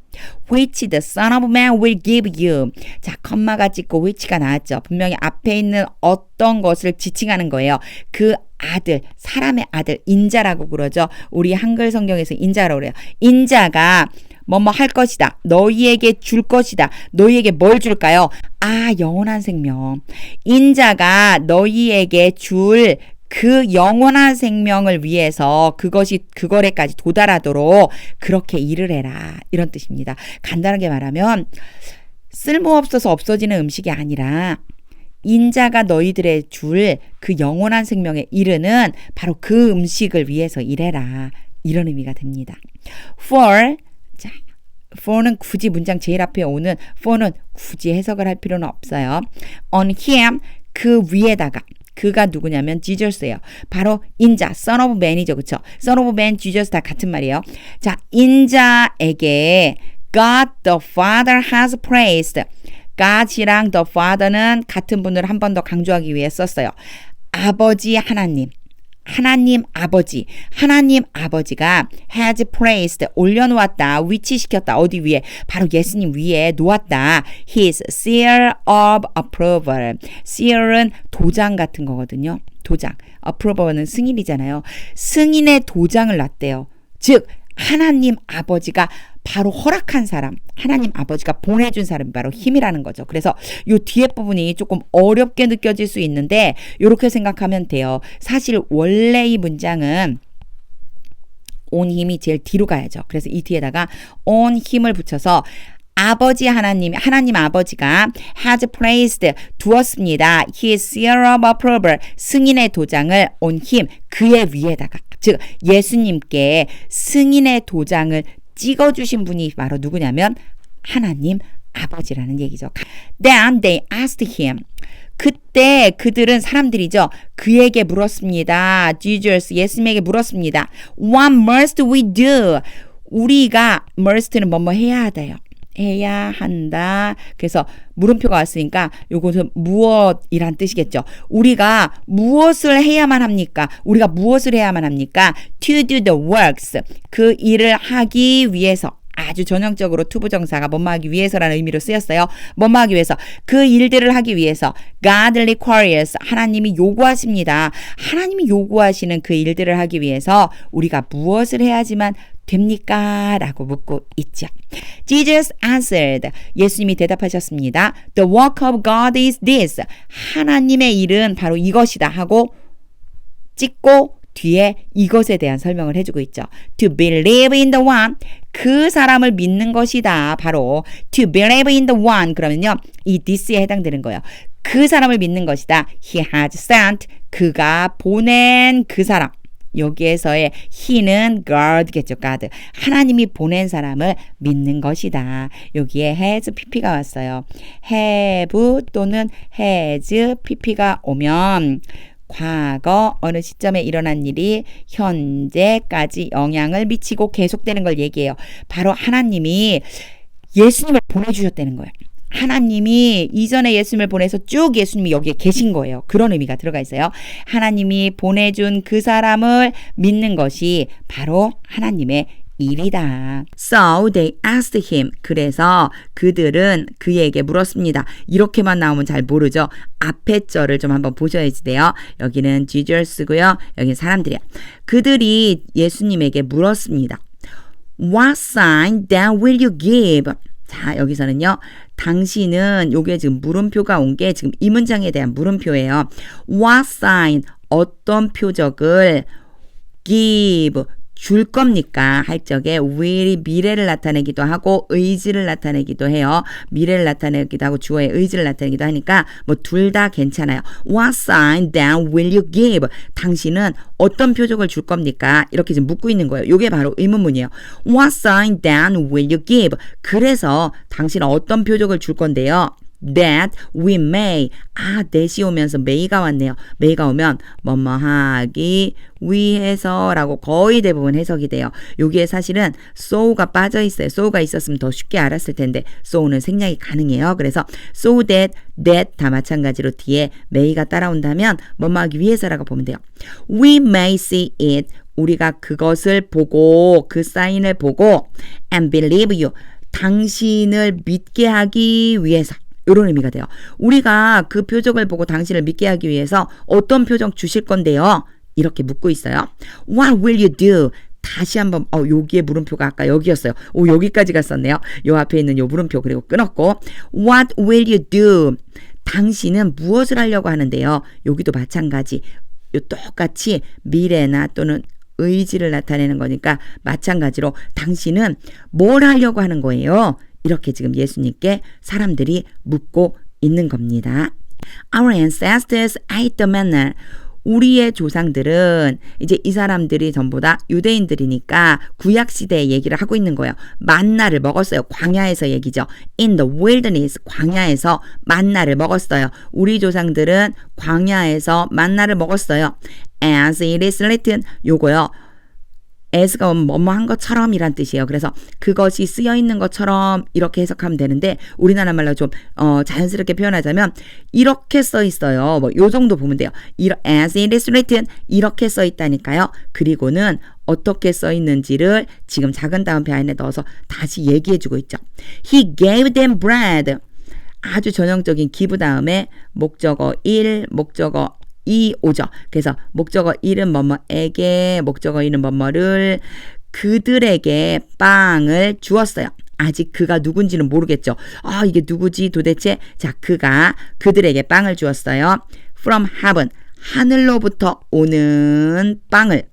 [SPEAKER 2] Which the Son of Man will give you. 자, 컴마가 찍고 which가 나왔죠. 분명히 앞에 있는 어떤 것을 지칭하는 거예요. 그 아들, 사람의 아들, 인자라고 그러죠. 우리 한글 성경에서 인자라고 그래요. 인자가 뭐뭐 할 것이다. 너희에게 줄 것이다. 너희에게 뭘 줄까요? 아, 영원한 생명. 인자가 너희에게 줄 그 영원한 생명을 위해서 그거래까지 도달하도록 그렇게 일을 해라. 이런 뜻입니다. 간단하게 말하면 쓸모없어서 없어지는 음식이 아니라 인자가 너희들의 줄 그 영원한 생명에 이르는 바로 그 음식을 위해서 일해라. 이런 의미가 됩니다. For, 자, for는 굳이 문장 제일 앞에 오는 for는 굳이 해석을 할 필요는 없어요. On him, 그 위에다가. 그가 누구냐면 지저스예요. 바로 인자, son of man이죠. 그쵸? son of man, Jesus 다 같은 말이에요. 자, 인자에게 God the Father has praised. God이랑 the Father는 같은 분을 한 번 더 강조하기 위해 썼어요. 아버지 하나님. 하나님 아버지가 has praised, 올려놓았다, 위치시켰다, 어디 위에? 바로 예수님 위에 놓았다. His seal of approval. seal은 도장 같은 거거든요. 도장. approval은 승인이잖아요. 승인의 도장을 놨대요. 즉 하나님 아버지가 바로 허락한 사람, 하나님 아버지가 보내준 사람이 바로 힘이라는 거죠. 그래서 요 뒤에 부분이 조금 어렵게 느껴질 수 있는데 이렇게 생각하면 돼요. 사실 원래 이 문장은 온 힘이 제일 뒤로 가야죠. 그래서 이 뒤에다가 온 힘을 붙여서 아버지 하나님 아버지가 has placed, 두었습니다. His seal of approval, 승인의 도장을 on him, 그의 위에다가, 즉 예수님께 승인의 도장을 찍어주신 분이 바로 누구냐면 하나님 아버지라는 얘기죠. Then they asked him. 그때 그들은 사람들이죠. 그에게 물었습니다. Jesus, 예수님에게 물었습니다. What must we do? 우리가 must는 뭐뭐 해야 하다요. 해야 한다. 그래서 물음표가 왔으니까 요것은 무엇이란 뜻이겠죠. 우리가 무엇을 해야만 합니까? 우리가 무엇을 해야만 합니까? To do the works. 그 일을 하기 위해서. 아주 전형적으로 투부정사가 뭐뭐 하기 위해서라는 의미로 쓰였어요. 뭐뭐 하기 위해서. 그 일들을 하기 위해서. God requires. 하나님이 요구하십니다. 하나님이 요구하시는 그 일들을 하기 위해서 우리가 무엇을 해야지만 됩니까? 라고 묻고 있죠. Jesus answered. 예수님이 대답하셨습니다. The work of God is this. 하나님의 일은 바로 이것이다 하고 찍고 뒤에 이것에 대한 설명을 해주고 있죠. To believe in the one. 그 사람을 믿는 것이다. 바로 to believe in the one. 그러면요. 이 this에 해당되는 거예요. 그 사람을 믿는 것이다. He has sent. 그가 보낸 그 사람. 여기에서의 he는 God겠죠. God. 하나님이 보낸 사람을 믿는 것이다. 여기에 has pp가 왔어요. have 또는 has pp가 오면 과거 어느 시점에 일어난 일이 현재까지 영향을 미치고 계속되는 걸 얘기해요. 바로 하나님이 예수님을 보내주셨다는 거예요. 하나님이 이전에 예수님을 보내서 쭉 예수님이 여기에 계신 거예요. 그런 의미가 들어가 있어요. 하나님이 보내준 그 사람을 믿는 것이 바로 하나님의 일이다. So they asked him. 그래서 그들은 그에게 물었습니다. 이렇게만 나오면 잘 모르죠. 앞에 절을 좀 한번 보셔야지 돼요. 여기는 Jesus고요. 여기는 사람들이야. 그들이 예수님에게 물었습니다. What sign then will you give? 자, 여기서는요. 당신은 요게 지금 물음표가 온 게 지금 이 문장에 대한 물음표예요. What sign? 어떤 표적을 give 줄 겁니까? 할 적에 will이 미래를 나타내기도 하고 의지를 나타내기도 해요. 미래를 나타내기도 하고 주어의 의지를 나타내기도 하니까 뭐 둘 다 괜찮아요. What sign then will you give? 당신은 어떤 표적을 줄 겁니까? 이렇게 지금 묻고 있는 거예요. 이게 바로 의문문이에요. What sign then will you give? 그래서 당신은 어떤 표적을 줄 건데요. That we may. that이 오면서 may가 왔네요. may가 오면 뭐뭐 하기 위해서 라고 거의 대부분 해석이 돼요. 여기에 사실은 so가 빠져 있어요. so가 있었으면 더 쉽게 알았을 텐데 so는 생략이 가능해요. 그래서 so that 다 마찬가지로 뒤에 may가 따라온다면 뭐뭐 하기 위해서라고 보면 돼요. We may see it. 우리가 그것을 보고 그 사인을 보고 and believe you. 당신을 믿게 하기 위해서. 이런 의미가 돼요. 우리가 그 표적을 보고 당신을 믿게 하기 위해서 어떤 표적 주실 건데요? 이렇게 묻고 있어요. What will you do? 다시 한번 여기에 물음표가 아까 여기였어요. 여기까지 갔었네요. 요 앞에 있는 요 물음표 그리고 끊었고 What will you do? 당신은 무엇을 하려고 하는데요? 여기도 마찬가지. 요 똑같이 미래나 또는 의지를 나타내는 거니까 마찬가지로 당신은 뭘 하려고 하는 거예요? 이렇게 지금 예수님께 사람들이 묻고 있는 겁니다. Our ancestors ate the manna. 우리의 조상들은 이제 이 사람들이 전부 다 유대인들이니까 구약시대의 얘기를 하고 있는 거예요. 만나를 먹었어요. 광야에서 얘기죠. In the wilderness, 광야에서 만나를 먹었어요. 우리 조상들은 광야에서 만나를 먹었어요. As it is written, 요거요. as가 오면 뭐뭐 한 것처럼 이란 뜻이에요. 그래서 그것이 쓰여 있는 것처럼 이렇게 해석하면 되는데 우리나라 말로 좀 자연스럽게 표현하자면 이렇게 써 있어요. 뭐 요 정도 보면 돼요. as it is written 이렇게 써 있다니까요. 그리고는 어떻게 써 있는지를 지금 작은 다음표 안에 넣어서 다시 얘기해 주고 있죠. He gave them bread. 아주 전형적인 give 다음에 목적어 1, 목적어 2 오죠. 그래서 목적어 1은 뭐뭐에게, 목적어 2는 뭐뭐를 그들에게 빵을 주었어요. 아직 그가 누군지는 모르겠죠. 이게 누구지 도대체? 자, 그가 그들에게 빵을 주었어요. From heaven, 하늘로부터 오는 빵을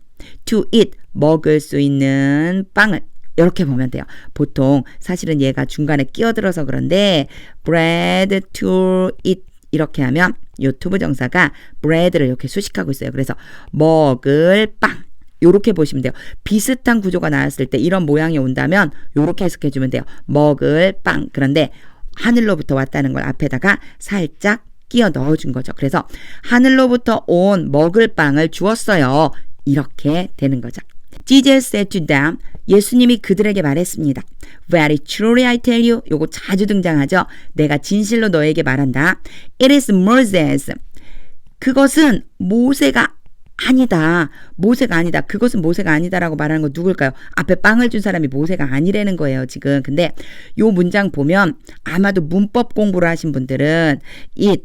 [SPEAKER 2] to eat, 먹을 수 있는 빵을 이렇게 보면 돼요. 보통 사실은 얘가 중간에 끼어들어서 그런데 bread to eat 이렇게 하면 요 투부정사가 bread를 이렇게 수식하고 있어요. 그래서 먹을 빵 요렇게 보시면 돼요. 비슷한 구조가 나왔을 때 이런 모양이 온다면 요렇게 해석해 주면 돼요. 먹을 빵. 그런데 하늘로부터 왔다는 걸 앞에다가 살짝 끼워 넣어준 거죠. 그래서 하늘로부터 온 먹을 빵을 주었어요. 이렇게 되는 거죠. Jesus said to them, 예수님이 그들에게 말했습니다. Very truly I tell you, 요거 자주 등장하죠. 내가 진실로 너에게 말한다. It is Moses. 그것은 모세가 아니다. 모세가 아니다. 그것은 모세가 아니다라고 말하는 거 누굴까요? 앞에 빵을 준 사람이 모세가 아니라는 거예요, 지금. 근데 요 문장 보면 아마도 문법 공부를 하신 분들은 it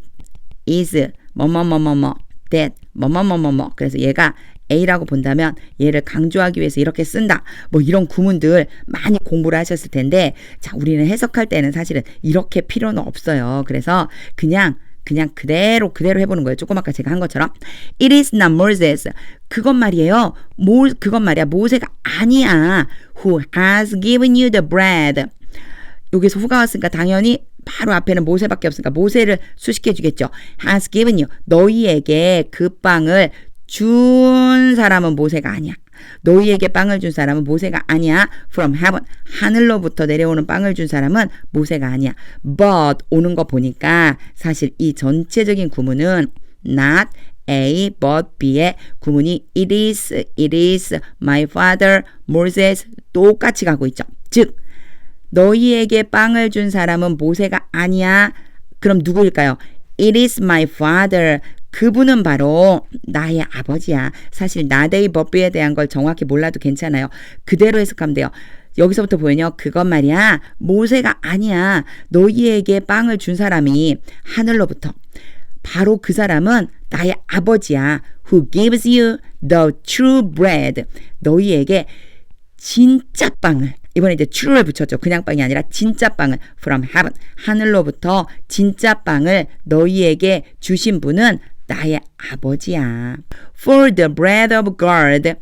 [SPEAKER 2] is 뭐뭐뭐뭐뭐 that 뭐뭐뭐뭐뭐 그래서 얘가 A라고 본다면 얘를 강조하기 위해서 이렇게 쓴다. 뭐 이런 구문들 많이 공부를 하셨을 텐데 자, 우리는 해석할 때는 사실은 이렇게 필요는 없어요. 그래서 그냥 그대로 해보는 거예요. 조금 아까 제가 한 것처럼 It is not Moses. 그것 말이에요. 그것 말이야. 모세가 아니야. Who has given you the bread. 여기서 who가 왔으니까 당연히 바로 앞에는 모세밖에 없으니까 모세를 수식해 주겠죠. Has given you. 너희에게 그 빵을 준 사람은 모세가 아니야. 너희에게 빵을 준 사람은 모세가 아니야. From heaven. 하늘로부터 내려오는 빵을 준 사람은 모세가 아니야. But 오는 거 보니까 사실 이 전체적인 구문은 not A but B의 구문이 it is my father Moses 똑같이 가고 있죠. 즉 너희에게 빵을 준 사람은 모세가 아니야. 그럼 누구일까요? It is my father. 그분은 바로 나의 아버지야. 사실 나데이 버비에 대한 걸 정확히 몰라도 괜찮아요. 그대로 해석하면 돼요. 여기서부터 보면요. 그것 말이야. 모세가 아니야. 너희에게 빵을 준 사람이 하늘로부터. 바로 그 사람은 나의 아버지야. Who gives you the true bread. 너희에게 진짜 빵을. 이번에 이제 true를 붙였죠. 그냥 빵이 아니라 진짜 빵을 from heaven. 하늘로부터 진짜 빵을 너희에게 주신 분은 나의 아버지야. For the bread of God.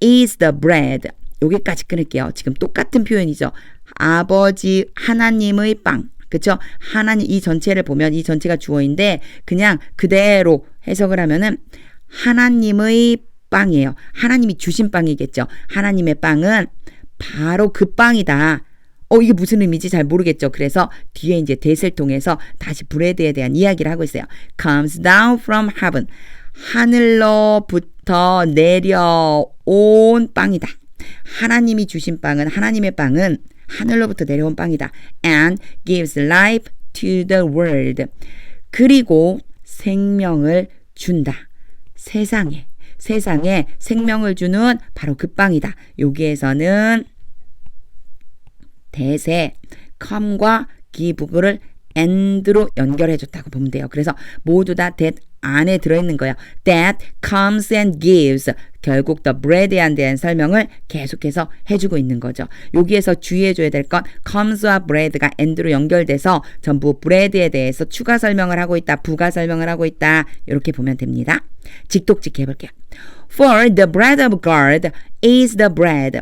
[SPEAKER 2] is the bread. 여기까지 끊을게요. 지금 똑같은 표현이죠. 아버지 하나님의 빵. 그쵸? 하나님 이 전체를 보면 이 전체가 주어인데 그냥 그대로 해석을 하면은 하나님의 빵이에요. 하나님이 주신 빵이겠죠. 하나님의 빵은 바로 그 빵이다. 이게 무슨 의미인지 잘 모르겠죠. 그래서 뒤에 이제 that을 통해서 다시 브레드에 대한 이야기를 하고 있어요. comes down from heaven. 하늘로부터 내려온 빵이다. 하나님이 주신 빵은 하나님의 빵은 하늘로부터 내려온 빵이다. and gives life to the world. 그리고 생명을 준다. 세상에 생명을 주는 바로 그 빵이다. 여기에서는 that에 come과 give를 and로 연결해줬다고 보면 돼요. 그래서 모두 다 that 안에 들어있는 거예요. That comes and gives. 결국 the bread에 대한 설명을 계속해서 해주고 있는 거죠. 여기에서 주의해줘야 될 건 comes와 bread가 and로 연결돼서 전부 bread에 대해서 추가 설명을 하고 있다. 부가 설명을 하고 있다. 이렇게 보면 됩니다. 직독직해 볼게요. For the bread of God is the bread.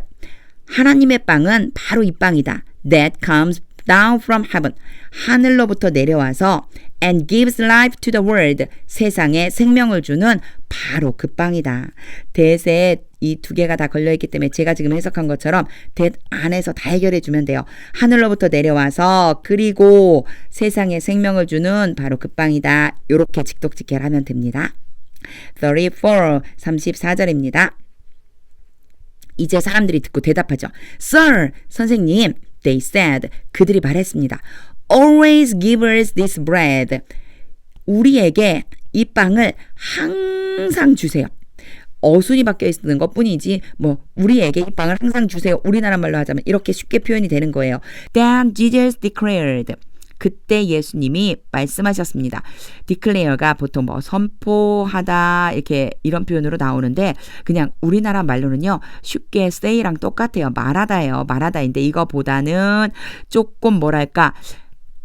[SPEAKER 2] 하나님의 빵은 바로 이 빵이다. That comes down from heaven. 하늘로부터 내려와서 and gives life to the world. 세상에 생명을 주는 바로 그 빵이다. that에 이 두 개가 다 걸려있기 때문에 제가 지금 해석한 것처럼 that 안에서 다 해결해 주면 돼요. 하늘로부터 내려와서 그리고 세상에 생명을 주는 바로 그 빵이다. 이렇게 직독직해를 하면 됩니다. 34절입니다. 이제 사람들이 듣고 대답하죠. Sir, 선생님, they said, 그들이 말했습니다. Always give us this bread. 우리에게 이 빵을 항상 주세요. 어순이 바뀌어 있는 것 뿐이지 우리에게 이 빵을 항상 주세요. 우리나라 말로 하자면 이렇게 쉽게 표현이 되는 거예요. Then Jesus declared. 그때 예수님이 말씀하셨습니다. declare가 보통 선포하다 이런 표현으로 나오는데 그냥 우리나라 말로는요 쉽게 say랑 똑같아요. 말하다예요. 말하다인데 이거보다는 조금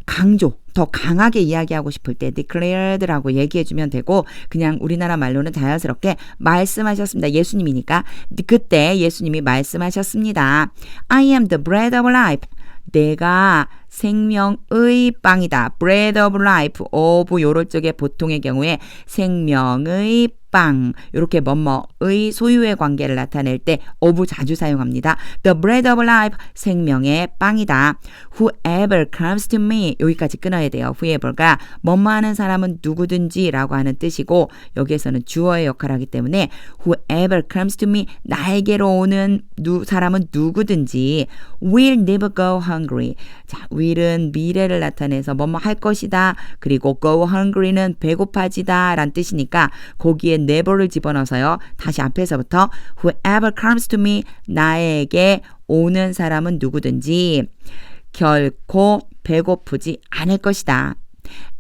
[SPEAKER 2] 강조, 더 강하게 이야기하고 싶을 때 declared라고 얘기해주면 되고 그냥 우리나라 말로는 자연스럽게 말씀하셨습니다. 예수님이니까 그때 예수님이 말씀하셨습니다. I am the bread of life. 내가 생명의 빵이다. bread of life, of 요럴 적에 보통의 경우에 생명의 빵 이렇게 뭐뭐의 소유의 관계를 나타낼 때 of 자주 사용합니다. The bread of life, 생명의 빵이다. Whoever comes to me, 여기까지 끊어야 돼요. Whoever가 뭐뭐 하는 사람은 누구든지 라고 하는 뜻이고 여기에서는 주어의 역할을 하기 때문에 Whoever comes to me, 나에게로 오는 사람은 누구든지 will never go hungry. 자, will은 미래를 나타내서 뭐뭐 할 것이다. 그리고 go hungry는 배고파지다 라는 뜻이니까 거기에 never를 집어넣어서요. 다시 앞에서부터 whoever comes to me, 나에게 오는 사람은 누구든지 결코 배고프지 않을 것이다.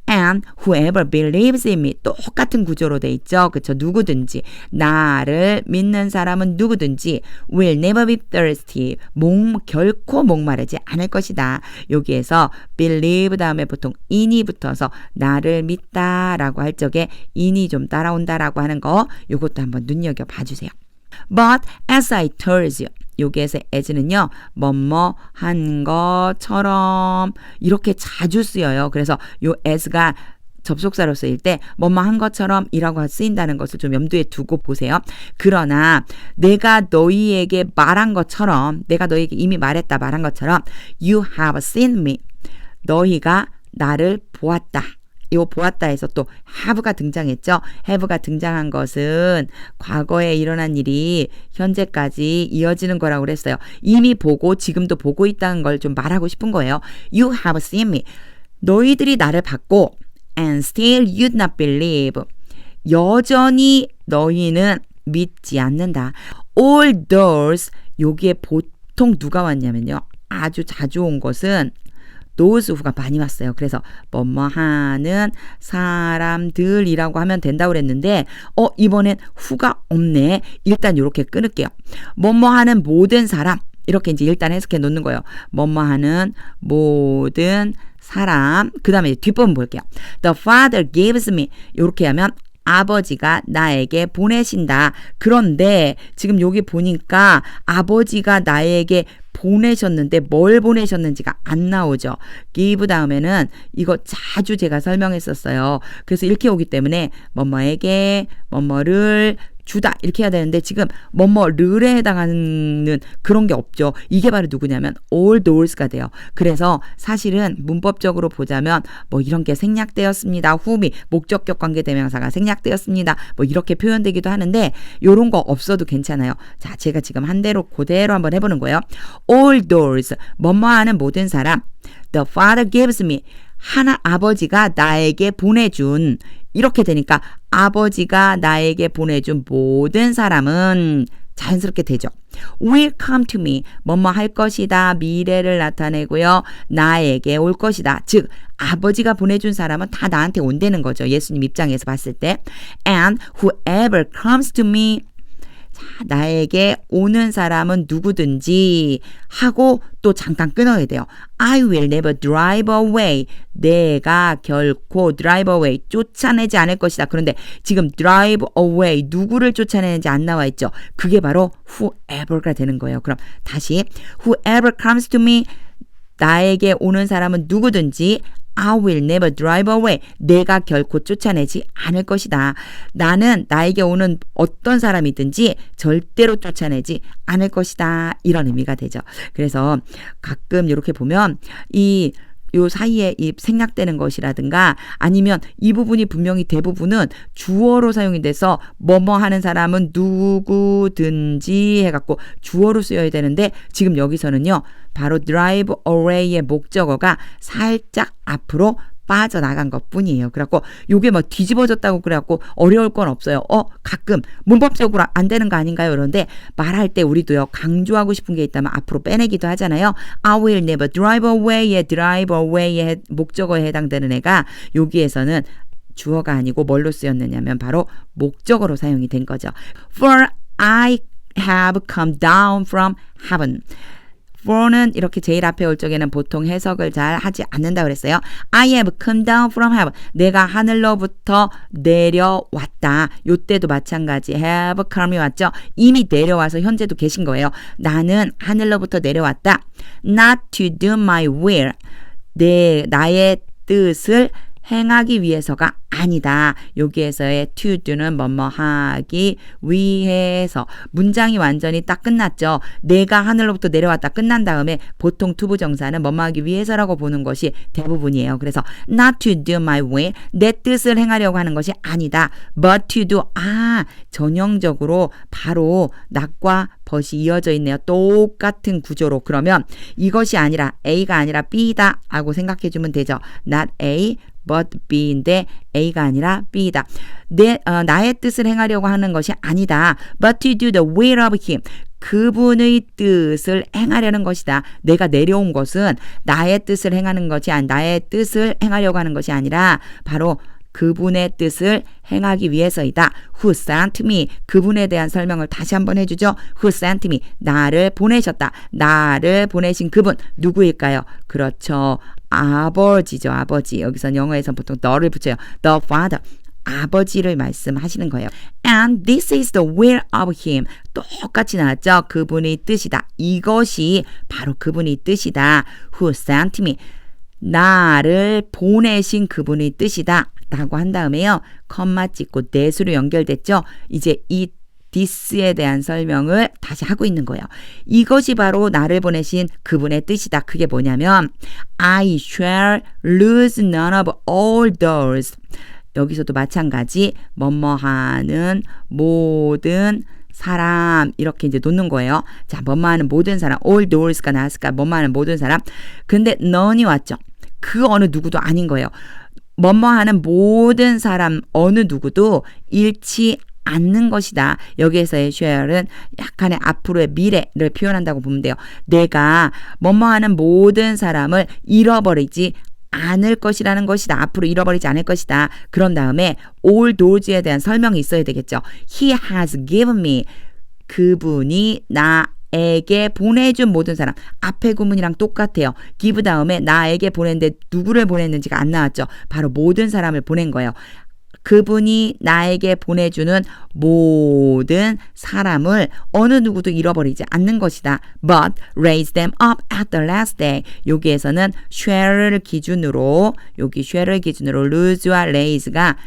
[SPEAKER 2] And whoever believes in me, 똑같은 구조로 돼 있죠. 그쵸? 누구든지 나를 믿는 사람은 누구든지 will never be thirsty, 결코 목마르지 않을 것이다. 여기에서 believe 다음에 보통 in이 붙어서 나를 믿다라고 할 적에 in이 좀 따라온다라고 하는 거 이것도 한번 눈여겨 봐주세요. But as I told you, 여기에서 as는요 뭐뭐 한 것처럼 이렇게 자주 쓰여요. 그래서 요 as가 접속사로 쓰일 때 뭐뭐 한 것처럼 이라고 쓰인다는 것을 좀 염두에 두고 보세요. 그러나 내가 너희에게 말한 것처럼, 내가 너희에게 이미 말한 것처럼 you have seen me, 너희가 나를 보았다. 이 보았다에서 또 have가 등장했죠. have가 등장한 것은 과거에 일어난 일이 현재까지 이어지는 거라고 그랬어요. 이미 보고 지금도 보고 있다는 걸 좀 말하고 싶은 거예요. You have seen me. 너희들이 나를 봤고 and still you not believe. 여전히 너희는 믿지 않는다. All those, 여기에 보통 누가 왔냐면요. 아주 자주 온 것은 those who가 많이 왔어요. 그래서 뭐뭐 하는 사람들이라고 하면 된다고 그랬는데 이번엔 who가 없네. 일단 이렇게 끊을게요. 뭐뭐 하는 모든 사람, 이렇게 이제 일단 해석해 놓는 거예요. 뭐뭐 하는 모든 사람. 그 다음에 뒷부분 볼게요. The Father gives me. 이렇게 하면 아버지가 나에게 보내신다. 그런데 지금 여기 보니까 아버지가 나에게 보내셨는데 뭘 보내셨는지가 안 나오죠. give 다음에는 이거 자주 제가 설명했었어요. 그래서 이렇게 오기 때문에 뭐뭐에게 뭐뭐를 주다 이렇게 해야 되는데 지금 뭐뭐를에 해당하는 그런 게 없죠. 이게 바로 누구냐면 all those가 돼요. 그래서 사실은 문법적으로 보자면 뭐 이런 게 생략되었습니다. whom이 목적격 관계대명사가 생략되었습니다. 뭐 이렇게 표현되기도 하는데 이런 거 없어도 괜찮아요. 자, 제가 지금 한 대로 그대로 한번 해보는 거예요. all those 뭐뭐하는 모든 사람 the father gives me 하나 아버지가 나에게 보내준 이렇게 되니까 아버지가 나에게 보내준 모든 사람은 자연스럽게 되죠. will come to me 뭐뭐 할 것이다 미래를 나타내고요. 나에게 올 것이다. 즉 아버지가 보내준 사람은 다 나한테 온다는 거죠. 예수님 입장에서 봤을 때 and whoever comes to me 자, 나에게 오는 사람은 누구든지 하고 또 잠깐 끊어야 돼요. I will never drive away. 내가 결코 drive away 쫓아내지 않을 것이다. 그런데 지금 drive away 누구를 쫓아내는지 안 나와 있죠. 그게 바로 whoever가 되는 거예요. 그럼 다시 whoever comes to me 나에게 오는 사람은 누구든지 I will never drive away. 내가 결코 쫓아내지 않을 것이다. 나는 나에게 오는 어떤 사람이든지 절대로 쫓아내지 않을 것이다. 이런 의미가 되죠. 그래서 가끔 이렇게 보면 요 사이에 이 생략되는 것이라든가 아니면 이 부분이 분명히 대부분은 주어로 사용이 돼서 뭐뭐 하는 사람은 누구든지 해갖고 주어로 쓰여야 되는데 지금 여기서는요. 바로 drive away의 목적어가 살짝 앞으로 빠져나간 것 뿐이에요. 그래갖고 요게 뭐 뒤집어졌다고 그래갖고 어려울 건 없어요. 가끔 문법적으로 안 되는 거 아닌가요? 그런데 말할 때 우리도요. 강조하고 싶은 게 있다면 앞으로 빼내기도 하잖아요. I will never drive away의 drive away의 목적어에 해당되는 애가 여기에서는 주어가 아니고 뭘로 쓰였느냐면 바로 목적어로 사용이 된 거죠. For I have come down from heaven. for는 이렇게 제일 앞에 올 적에는 보통 해석을 잘 하지 않는다 그랬어요. I have come down from heaven. 내가 하늘로부터 내려왔다. 요때도 마찬가지 have come이 왔죠. 이미 내려와서 현재도 계신 거예요. 나는 하늘로부터 내려왔다. Not to do my will. 나의 뜻을 행하기 위해서가 아니다. 여기에서의 to do는 뭐뭐 하기 위해서 문장이 완전히 딱 끝났죠. 내가 하늘로부터 내려왔다 끝난 다음에 보통 투부정사는 뭐뭐 하기 위해서라고 보는 것이 대부분이에요. 그래서 not to do my will 내 뜻을 행하려고 하는 것이 아니다. but to do 전형적으로 바로 not과 but이 이어져 있네요. 똑같은 구조로. 그러면 이것이 아니라 A가 아니라 B다 하고 생각해 주면 되죠. not A but B인데 A가 아니라 B다. 나의 뜻을 행하려고 하는 것이 아니다. But to do the will of him. 그분의 뜻을 행하려는 것이다. 내가 내려온 것은 나의 뜻을 행하는 것이 나의 뜻을 행하려고 하는 것이 아니라 바로 그분의 뜻을 행하기 위해서이다. Who sent me. 그분에 대한 설명을 다시 한번 해주죠. Who sent me. 나를 보내셨다. 나를 보내신 그분 누구일까요? 그렇죠. 아버지죠. 아버지. 여기서 영어에서 보통 the를 붙여요. The father. 아버지를 말씀하시는 거예요. And this is the will of him. 똑같이 나왔죠. 그분의 뜻이다. 이것이 바로 그분의 뜻이다. Who sent me. 나를 보내신 그분의 뜻이다. 라고 한 다음에요. 컴마 찍고 that으로 연결됐죠. 이제 이 this에 대한 설명을 다시 하고 있는 거예요. 이것이 바로 나를 보내신 그분의 뜻이다. 그게 뭐냐면 I shall lose none of all those. 여기서도 마찬가지 뭐뭐하는 모든 사람 이렇게 이제 놓는 거예요. 자, 뭐뭐하는 모든 사람 all those가 나왔을까? 뭐뭐하는 모든 사람. 근데 none이 왔죠. 그 어느 누구도 아닌 거예요. 뭐뭐하는 모든 사람 어느 누구도 잃지 않는 것이다. 여기에서의 shall은 약간의 앞으로의 미래를 표현한다고 보면 돼요. 내가 뭐뭐하는 모든 사람을 잃어버리지 않을 것이라는 것이다. 앞으로 잃어버리지 않을 것이다. 그런 다음에 all those에 대한 설명이 있어야 되겠죠. He has given me. 그분이 나에게 보내준 모든 사람. 앞에 구문이랑 똑같아요. give 다음에 나에게 보냈는데 누구를 보냈는지가 안 나왔죠. 바로 모든 사람을 보낸 거예요.
[SPEAKER 1] 그분이 나에게 보내주는 모든 사람을 어느 누구도 잃어버리지 않는 것이다. But raise them up at the last day. 여기에서는 share를 기준으로 여기 share를 기준으로 lose와 raise가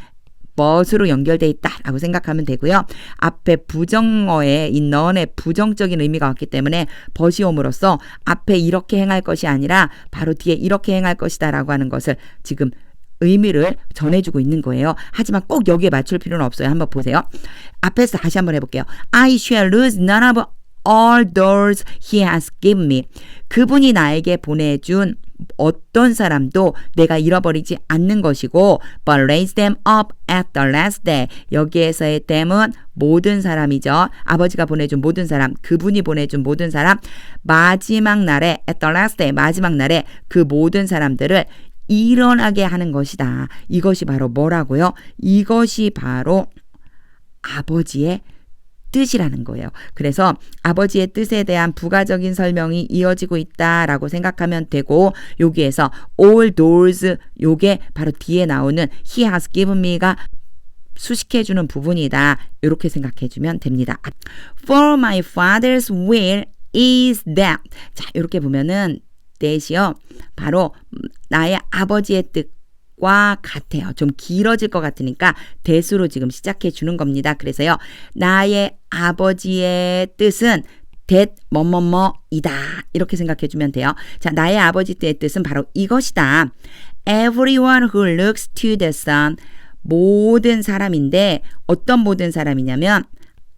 [SPEAKER 1] but으로 연결되어 있다라고 생각하면 되고요. 앞에 부정어에 이 none의 부정적인 의미가 왔기 때문에 but이 옴으로써 앞에 이렇게 행할 것이 아니라 바로 뒤에 이렇게 행할 것이다 라고 하는 것을 지금 의미를 전해주고 있는 거예요. 하지만 꼭 여기에 맞출 필요는 없어요. 한번 보세요. 앞에서 다시 한번 해볼게요. I shall lose none of all those he has given me. 그분이 나에게 보내준 어떤 사람도 내가 잃어버리지 않는 것이고 but raise them up at the last day. 여기에서의 them은 모든 사람이죠. 아버지가 보내준 모든 사람, 그분이 보내준 모든 사람, 마지막 날에 at the last day, 마지막 날에 그 모든 사람들을 일어나게 하는 것이다. 이것이 바로 뭐라고요? 이것이 바로 아버지의 뜻이라는 거예요. 그래서 아버지의 뜻에 대한 부가적인 설명이 이어지고 있다라고 생각하면 되고 여기에서 all those 요게 바로 뒤에 나오는 he has given me가 수식해주는 부분이다. 이렇게 생각해주면 됩니다. For my father's will is that. 자, 이렇게 보면은 that이요. 바로 나의 아버지의 뜻과 같아요. 좀 길어질 것 같으니까 that으로 지금 시작해 주는 겁니다. 그래서요. 나의 아버지의 뜻은 that 뭐뭐뭐이다. 이렇게 생각해 주면 돼요. 자, 나의 아버지의 뜻은 바로 이것이다. Everyone who looks to the Son. 모든 사람인데 어떤 모든 사람이냐면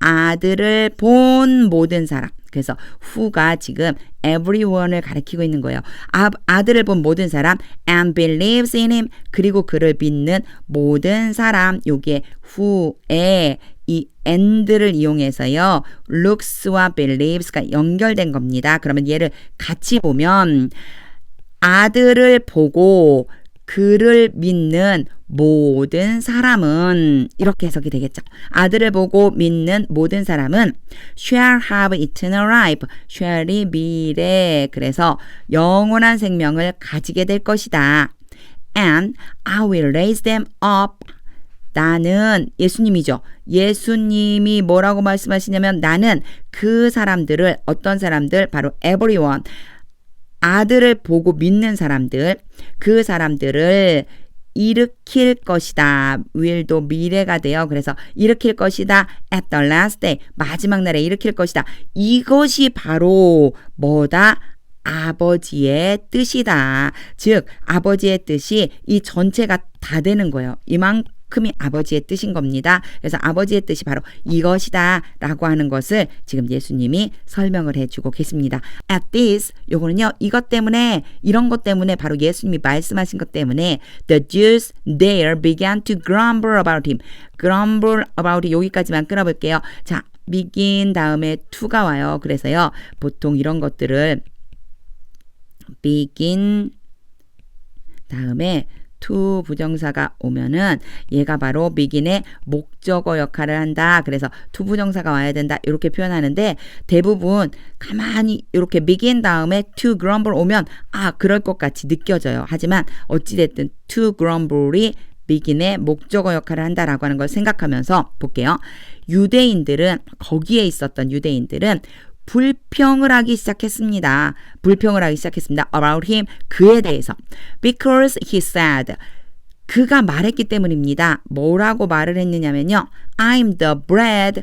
[SPEAKER 1] 아들을 본 모든 사람. 그래서 who가 지금 everyone을 가리키고 있는 거예요. 아들을 본 모든 사람 and believes in him. 그리고 그를 믿는 모든 사람. 여기에 who에 이 and를 이용해서요. looks와 believes가 연결된 겁니다. 그러면 얘를 같이 보면 아들을 보고 그를 믿는 모든 사람은 이렇게 해석이 되겠죠. 아들을 보고 믿는 모든 사람은 shall have eternal life. shall이 미래. 그래서 영원한 생명을 가지게 될 것이다. And I will raise them up. 나는 예수님이죠. 예수님이 뭐라고 말씀하시냐면 나는 그 사람들을 어떤 사람들 바로 everyone 아들을 보고 믿는 사람들 그 사람들을 일으킬 것이다. will도 미래가 돼요. 그래서 일으킬 것이다. at the last day. 마지막 날에 일으킬 것이다. 이것이 바로 뭐다? 아버지의 뜻이다. 즉 아버지의 뜻이 이 전체가 다 되는 거예요. 이만큼이 아버지의 뜻인 겁니다. 그래서 아버지의 뜻이 바로 이것이다 라고 하는 것을 지금 예수님이 설명을 해주고 계십니다. At this, 요거는요 이것 때문에 이런 것 때문에 바로 예수님이 말씀하신 것 때문에 the Jews there began to grumble about him. grumble about 여기까지만 끊어볼게요. 자, begin 다음에 to가 와요. 그래서요 보통 이런 것들을 begin 다음에 to 부정사가 오면은 얘가 바로 begin의 목적어 역할을 한다. 그래서 to 부정사가 와야 된다. 이렇게 표현하는데 대부분 가만히 이렇게 begin 다음에 to grumble 오면 아 그럴 것 같이 느껴져요. 하지만 어찌됐든 to grumble이 begin의 목적어 역할을 한다라고 하는 걸 생각하면서 볼게요. 유대인들은 거기에 있었던 유대인들은 불평을 하기 시작했습니다. 불평을 하기 시작했습니다. About him, 그에 대해서. Because he said, 그가 말했기 때문입니다. 뭐라고 말을 했느냐면요. I'm the bread,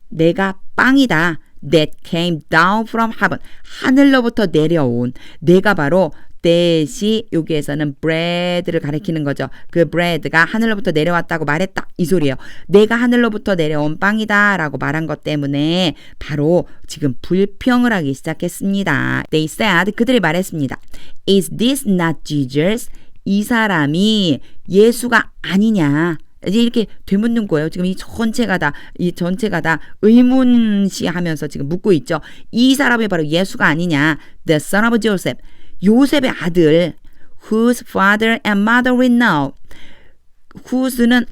[SPEAKER 1] 내가 빵이다. That came down from heaven, 하늘로부터 내려온. 내가 바로 that이 여기에서는 bread를 가리키는 거죠. 그 bread가 하늘로부터 내려왔다고 말했다. 이 소리예요. 내가 하늘로부터 내려온 빵이다 라고 말한 것 때문에 바로 지금 불평을 하기 시작했습니다. They said, 그들이 말했습니다. Is this not Jesus? 이 사람이 예수가 아니냐? 이제 이렇게 되묻는 거예요. 지금 이 전체가 다 의문시하면서 지금 묻고 있죠. 이 사람이 바로 예수가 아니냐? The son of Joseph. 요셉의 아들, whose father and mother we know. whose는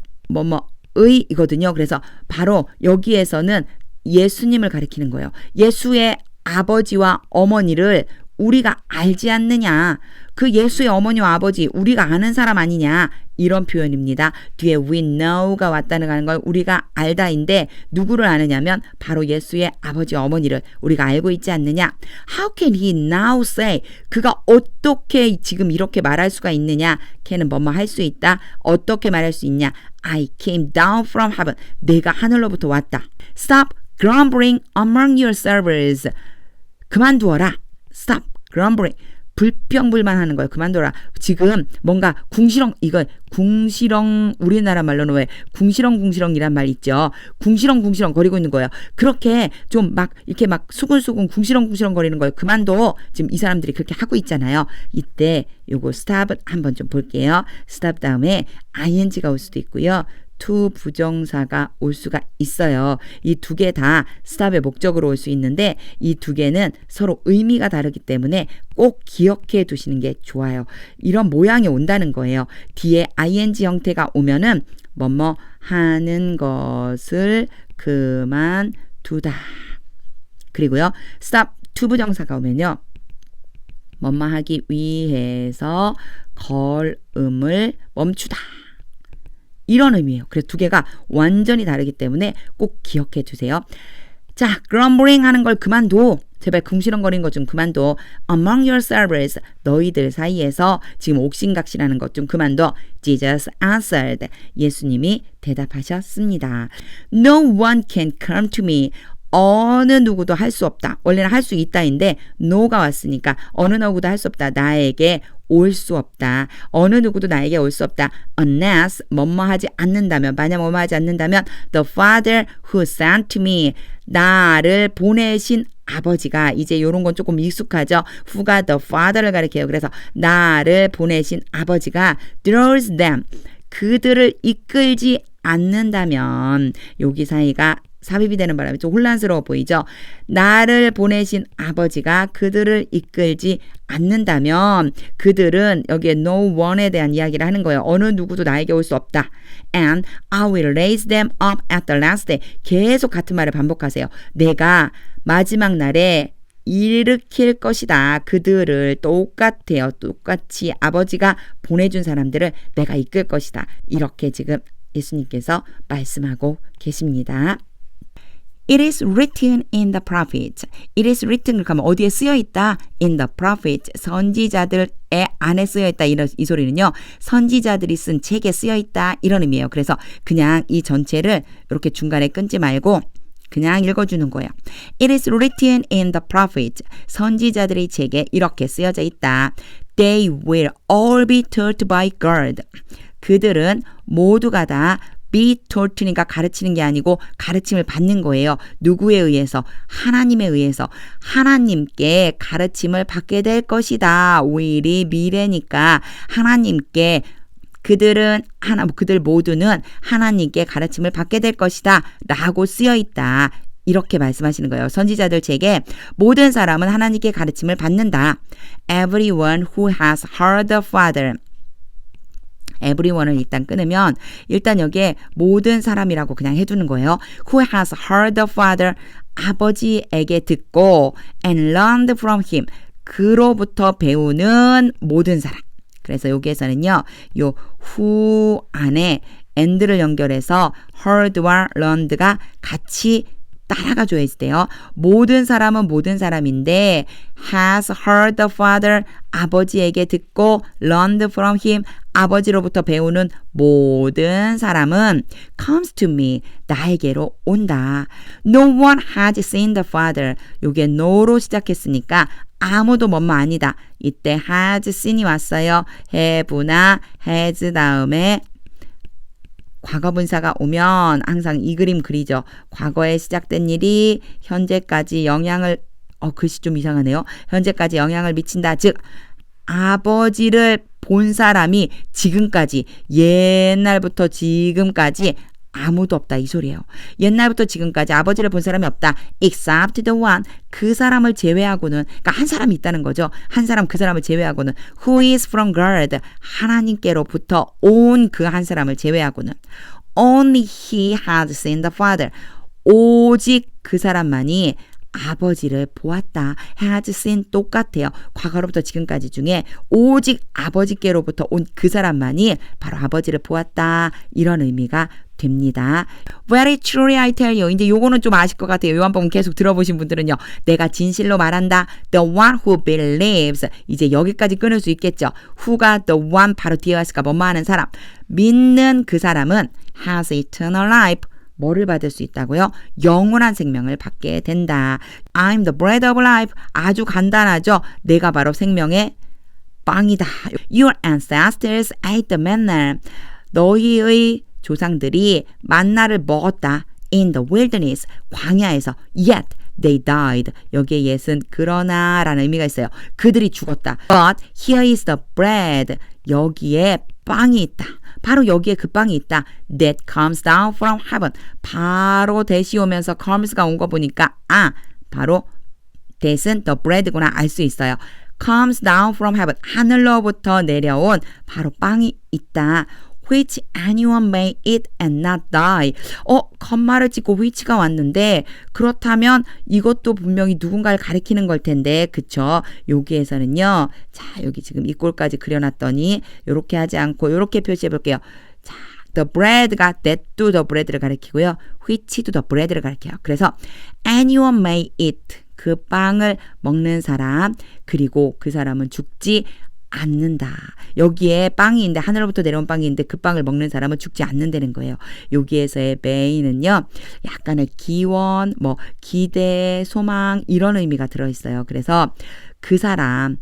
[SPEAKER 1] 이거든요. 그래서 바로 여기에서는 예수님을 가리키는 거예요. 예수의 아버지와 어머니를 우리가 알지 않느냐. 그 예수의 어머니와 아버지 우리가 아는 사람 아니냐. 이런 표현입니다. 뒤에 we know가 왔다는 걸 우리가 알다인데 누구를 아느냐면 바로 예수의 아버지 어머니를 우리가 알고 있지 않느냐. How can he now say? 그가 어떻게 지금 이렇게 말할 수가 있느냐. 걔는 뭐뭐 할 수 있다. 어떻게 말할 수 있냐. I came down from heaven. 내가 하늘로부터 왔다. Stop grumbling among yourselves. 그만두어라. Stop grumbling. 불평불만하는 거예요. 그만둬라. 지금 뭔가 궁시렁 우리나라 말로는 왜 궁시렁이란 말 있죠. 궁시렁 거리고 있는 거예요. 그렇게 좀 막 이렇게 막 수근수근 궁시렁 거리는 거예요. 그만둬. 지금 이 사람들이 그렇게 하고 있잖아요. 이때 요거 stop을 한번 좀 볼게요. stop 다음에 ing가 올 수도 있고요. to 부정사가 올 수가 있어요. 이 두 개 다 stop의 목적으로 올 수 있는데 이 두 개는 서로 의미가 다르기 때문에 꼭 기억해 두시는 게 좋아요. 이런 모양이 온다는 거예요. 뒤에 ing 형태가 오면은 뭐뭐 하는 것을 그만두다. 그리고요. stop to 부정사가 오면요. 뭐뭐 하기 위해서 걸음을 멈추다. 이런 의미예요. 그래서 두 개가 완전히 다르기 때문에 꼭 기억해 두세요. 자, grumbling 하는 걸 그만둬. 제발 궁시렁거리는 것 좀 그만둬. Among yourselves, 너희들 사이에서 지금 옥신각신하는 것 좀 그만둬. Jesus answered, 예수님이 대답하셨습니다. No one can come to me. 어느 누구도 할 수 없다. 원래는 할 수 있다인데 no가 왔으니까 어느 누구도 할 수 없다. 나에게 올 수 없다. 어느 누구도 나에게 올 수 없다. Unless 뭐뭐 하지 않는다면, 만약 뭐뭐 하지 않는다면 the Father who sent me, 나를 보내신 아버지가, 이제 이런 건 조금 익숙하죠. who가 the Father를 가리켜요. 그래서 나를 보내신 아버지가 draws them, 그들을 이끌지 않는다면, 여기 사이가 삽입이 되는 바람에 좀 혼란스러워 보이죠. 나를 보내신 아버지가 그들을 이끌지 않는다면 그들은 여기에 no one에 대한 이야기를 하는 거예요. 어느 누구도 나에게 올 수 없다. And I will raise them up at the last day. 계속 같은 말을 반복하세요. 내가 마지막 날에 일으킬 것이다. 그들을 똑같아요. 똑같이 아버지가 보내준 사람들을 내가 이끌 것이다. 이렇게 지금 예수님께서 말씀하고 계십니다. It is written in the prophets. It is written 그러면 어디에 쓰여 있다? In the prophets. 선지자들의 안에 쓰여 있다. 이 소리는요. 선지자들이 쓴 책에 쓰여 있다. 이런 의미예요. 그래서 그냥 이 전체를 이렇게 중간에 끊지 말고 그냥 읽어주는 거예요. It is written in the prophets. 선지자들의 책에 이렇게 쓰여져 있다. They will all be taught by God. 그들은 모두가 다 be taught니까 가르치는 게 아니고 가르침을 받는 거예요. 누구에 의해서? 하나님에 의해서. 하나님께 가르침을 받게 될 것이다. will이 미래니까 하나님께 그들 모두는 하나님께 가르침을 받게 될 것이다. 라고 쓰여 있다. 이렇게 말씀하시는 거예요. 선지자들 책에 모든 사람은 하나님께 가르침을 받는다. Everyone who has heard the Father. everyone을 일단 끊으면 일단 여기에 모든 사람이라고 그냥 해두는 거예요. Who has heard the Father, 아버지에게 듣고 and learned from him, 그로부터 배우는 모든 사람. 그래서 여기에서는요. 요 who 안에 and를 연결해서 heard와 learned가 같이 따라가 줘야 돼요. 모든 사람은 모든 사람인데 has heard the Father, 아버지에게 듣고 learned from him, 아버지로부터 배우는 모든 사람은 comes to me, 나에게로 온다. No one has seen the Father. 요게 no로 시작했으니까 아무도 뭐뭐 아니다. 이때 has seen이 왔어요. have나 has 다음에 과거분사가 오면 항상 이 그림 그리죠. 과거에 시작된 일이 현재까지 영향을 글씨 좀 이상하네요. 현재까지 영향을 미친다. 즉 아버지를 본 사람이 지금까지, 옛날부터 지금까지 아무도 없다 이 소리예요. 옛날부터 지금까지 아버지를 본 사람이 없다. except the one, 그 사람을 제외하고는, 그러니까 한 사람이 있다는 거죠. 한 사람, 그 사람을 제외하고는 who is from God, 하나님께로부터 온 그 한 사람을 제외하고는 only he has seen the Father, 오직 그 사람만이 아버지를 보았다. has seen 똑같아요. 과거로부터 지금까지 중에 오직 아버지께로부터 온 그 사람만이 바로 아버지를 보았다. 이런 의미가 됩니다. Very truly I tell you. 이제 요거는 좀 아실 것 같아요. 요한복음 계속 들어보신 분들은요. 내가 진실로 말한다. The one who believes. 이제 여기까지 끊을 수 있겠죠. who가 the one 바로 뒤에 왔을까 뭐뭐 하는 사람. 믿는 그 사람은 has eternal life. 뭐를 받을 수 있다고요? 영원한 생명을 받게 된다. I'm the bread of life. 아주 간단하죠. 내가 바로 생명의 빵이다. Your ancestors ate the manna. 너희의 조상들이 만나를 먹었다. In the wilderness. 광야에서. Yet they died. 여기에 yes은 그러나 라는 의미가 있어요. 그들이 죽었다. But here is the bread. 여기에 빵이 있다. 바로 여기에 그 빵이 있다. That comes down from heaven. 바로 대시 오면서 comes가 온 거 보니까 바로 that은 the bread구나 알 수 있어요. Comes down from heaven. 하늘로부터 내려온 바로 빵이 있다. Which anyone may eat and not die. 컴마를 찍고 which가 왔는데 그렇다면 이것도 분명히 누군가를 가리키는 걸 텐데 그쵸? 여기에서는요. 자 여기 지금 이 꼴까지 그려놨더니 이렇게 하지 않고 이렇게 표시해 볼게요. 자 the bread가 that도 the bread를 가리키고요. which도 the bread를 가리켜요. 그래서 anyone may eat. 그 빵을 먹는 사람 그리고 그 사람은 죽지 않는다. 여기에 빵이 있는데 하늘로부터 내려온 빵이 있는데 그 빵을 먹는 사람은 죽지 않는다는 거예요. 여기에서의 may는요. 약간의 기원, 기대, 소망 이런 의미가 들어있어요. 그래서 그 사람,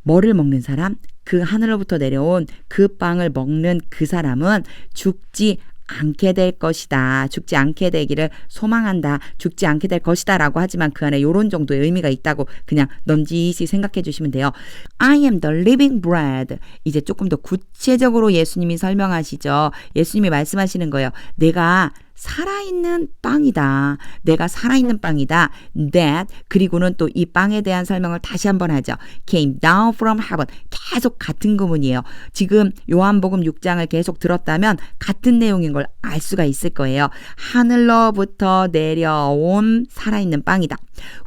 [SPEAKER 1] 뭐를 먹는 사람? 그 하늘로부터 내려온 그 빵을 먹는 그 사람은 죽지 않게 될 것이다. 죽지 않게 되기를 소망한다. 죽지 않게 될 것이다 라고 하지만 그 안에 이런 정도의 의미가 있다고 그냥 넌지시 생각해 주시면 돼요. I am the living bread. 이제 조금 더 구체적으로 예수님이 설명하시죠. 예수님이 말씀하시는 거예요. 내가 살아있는 빵이다. 내가 살아있는 빵이다. That 그리고는 또 이 빵에 대한 설명을 다시 한번 하죠. Came down from heaven. 계속 같은 구문이에요. 지금 요한복음 6장을 계속 들었다면 같은 내용인 걸 알 수가 있을 거예요. 하늘로부터 내려온 살아있는 빵이다.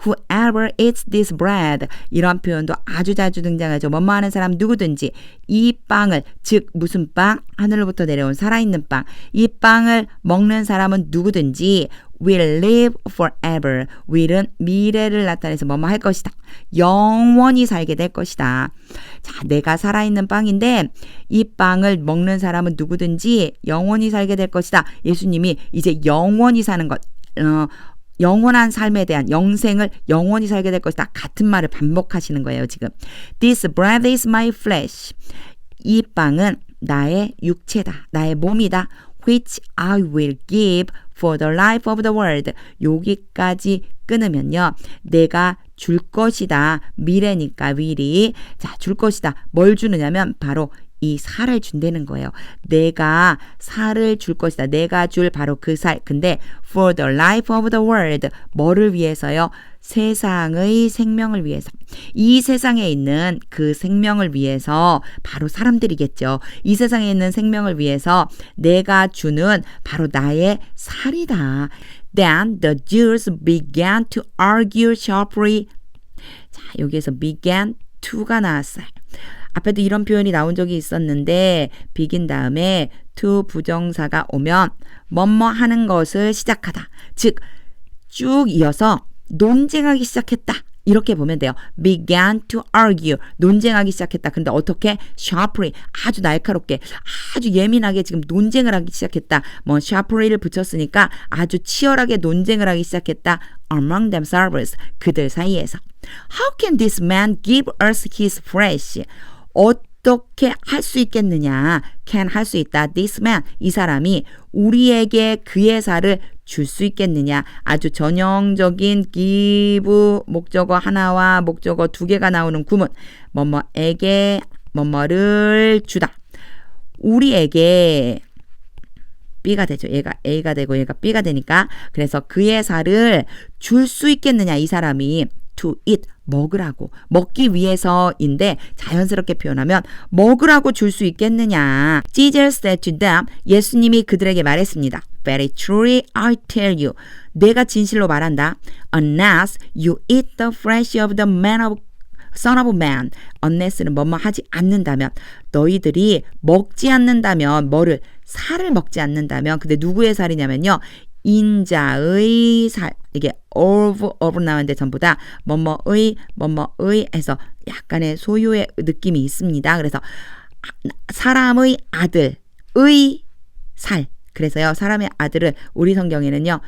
[SPEAKER 1] Whoever eats this bread. 이런 표현도 아주 자주 등장하죠. 뭐뭐 하는 사람 누구든지 이 빵을 즉 무슨 빵? 하늘로부터 내려온 살아있는 빵. 이 빵을 먹는 사람은 누구든지 will live forever. will은 미래를 나타내서 뭐뭐 할 것이다. 영원히 살게 될 것이다. 자, 내가 살아있는 빵인데 이 빵을 먹는 사람은 누구든지 영원히 살게 될 것이다. 예수님이 이제 영원히 사는 것, 영원한 삶에 대한 영생을 영원히 살게 될 것이다. 같은 말을 반복하시는 거예요, 지금. This bread is my flesh. 이 빵은 나의 육체다. 나의 몸이다. Which I will give for the life of the world. 여기까지 끊으면요. 내가 줄 것이다. 미래니까 will이. 자, 줄 것이다. 뭘 주느냐면 바로 이 살을 준다는 거예요. 내가 살을 줄 것이다. 내가 줄 바로 그 살. 근데 for the life of the world. 뭐를 위해서요? 세상의 생명을 위해서. 이 세상에 있는 그 생명을 위해서 바로 사람들이겠죠. 이 세상에 있는 생명을 위해서 내가 주는 바로 나의 살이다. Then the Jews began to argue sharply. 자, 여기에서 began to가 나왔어요. 앞에도 이런 표현이 나온 적이 있었는데 begin 다음에 to 부정사가 오면 뭐뭐 하는 것을 시작하다. 즉 쭉 이어서 논쟁하기 시작했다. 이렇게 보면 돼요. began to argue. 논쟁하기 시작했다. 근데 어떻게? sharply. 아주 날카롭게. 아주 예민하게 지금 논쟁을 하기 시작했다. sharply를 붙였으니까 아주 치열하게 논쟁을 하기 시작했다. among themselves. 그들 사이에서. How can this man give us his flesh? 어떻게 할 수 있겠느냐? can 할 수 있다. This man. 이 사람이 우리에게 그의 살을 줄 수 있겠느냐. 아주 전형적인 give 목적어 하나와 목적어 두 개가 나오는 구문. 뭐뭐에게 뭐뭐를 주다. 우리에게 B가 되죠. 얘가 A가 되고 얘가 B가 되니까 그래서 그의 살을 줄 수 있겠느냐. 이 사람이 to eat 먹으라고 먹기 위해서인데 자연스럽게 표현하면 먹으라고 줄 수 있겠느냐. Jesus said to them. 예수님이 그들에게 말했습니다. Very truly I tell you. 내가 진실로 말한다. Unless you eat the flesh of the Son of Man. Unless는 뭐뭐 하지 않는다면, 너희들이 먹지 않는다면, 뭐를? 살을 먹지 않는다면, 근데 누구의 살이냐면요, 인자의 살. 이게 of 나오는데 전부 다 뭐뭐의 해서 약간의 소유의 느낌이 있습니다. 그래서 사람의 아들의 살. 그래서요, 사람의 아들은 우리 성경에는요,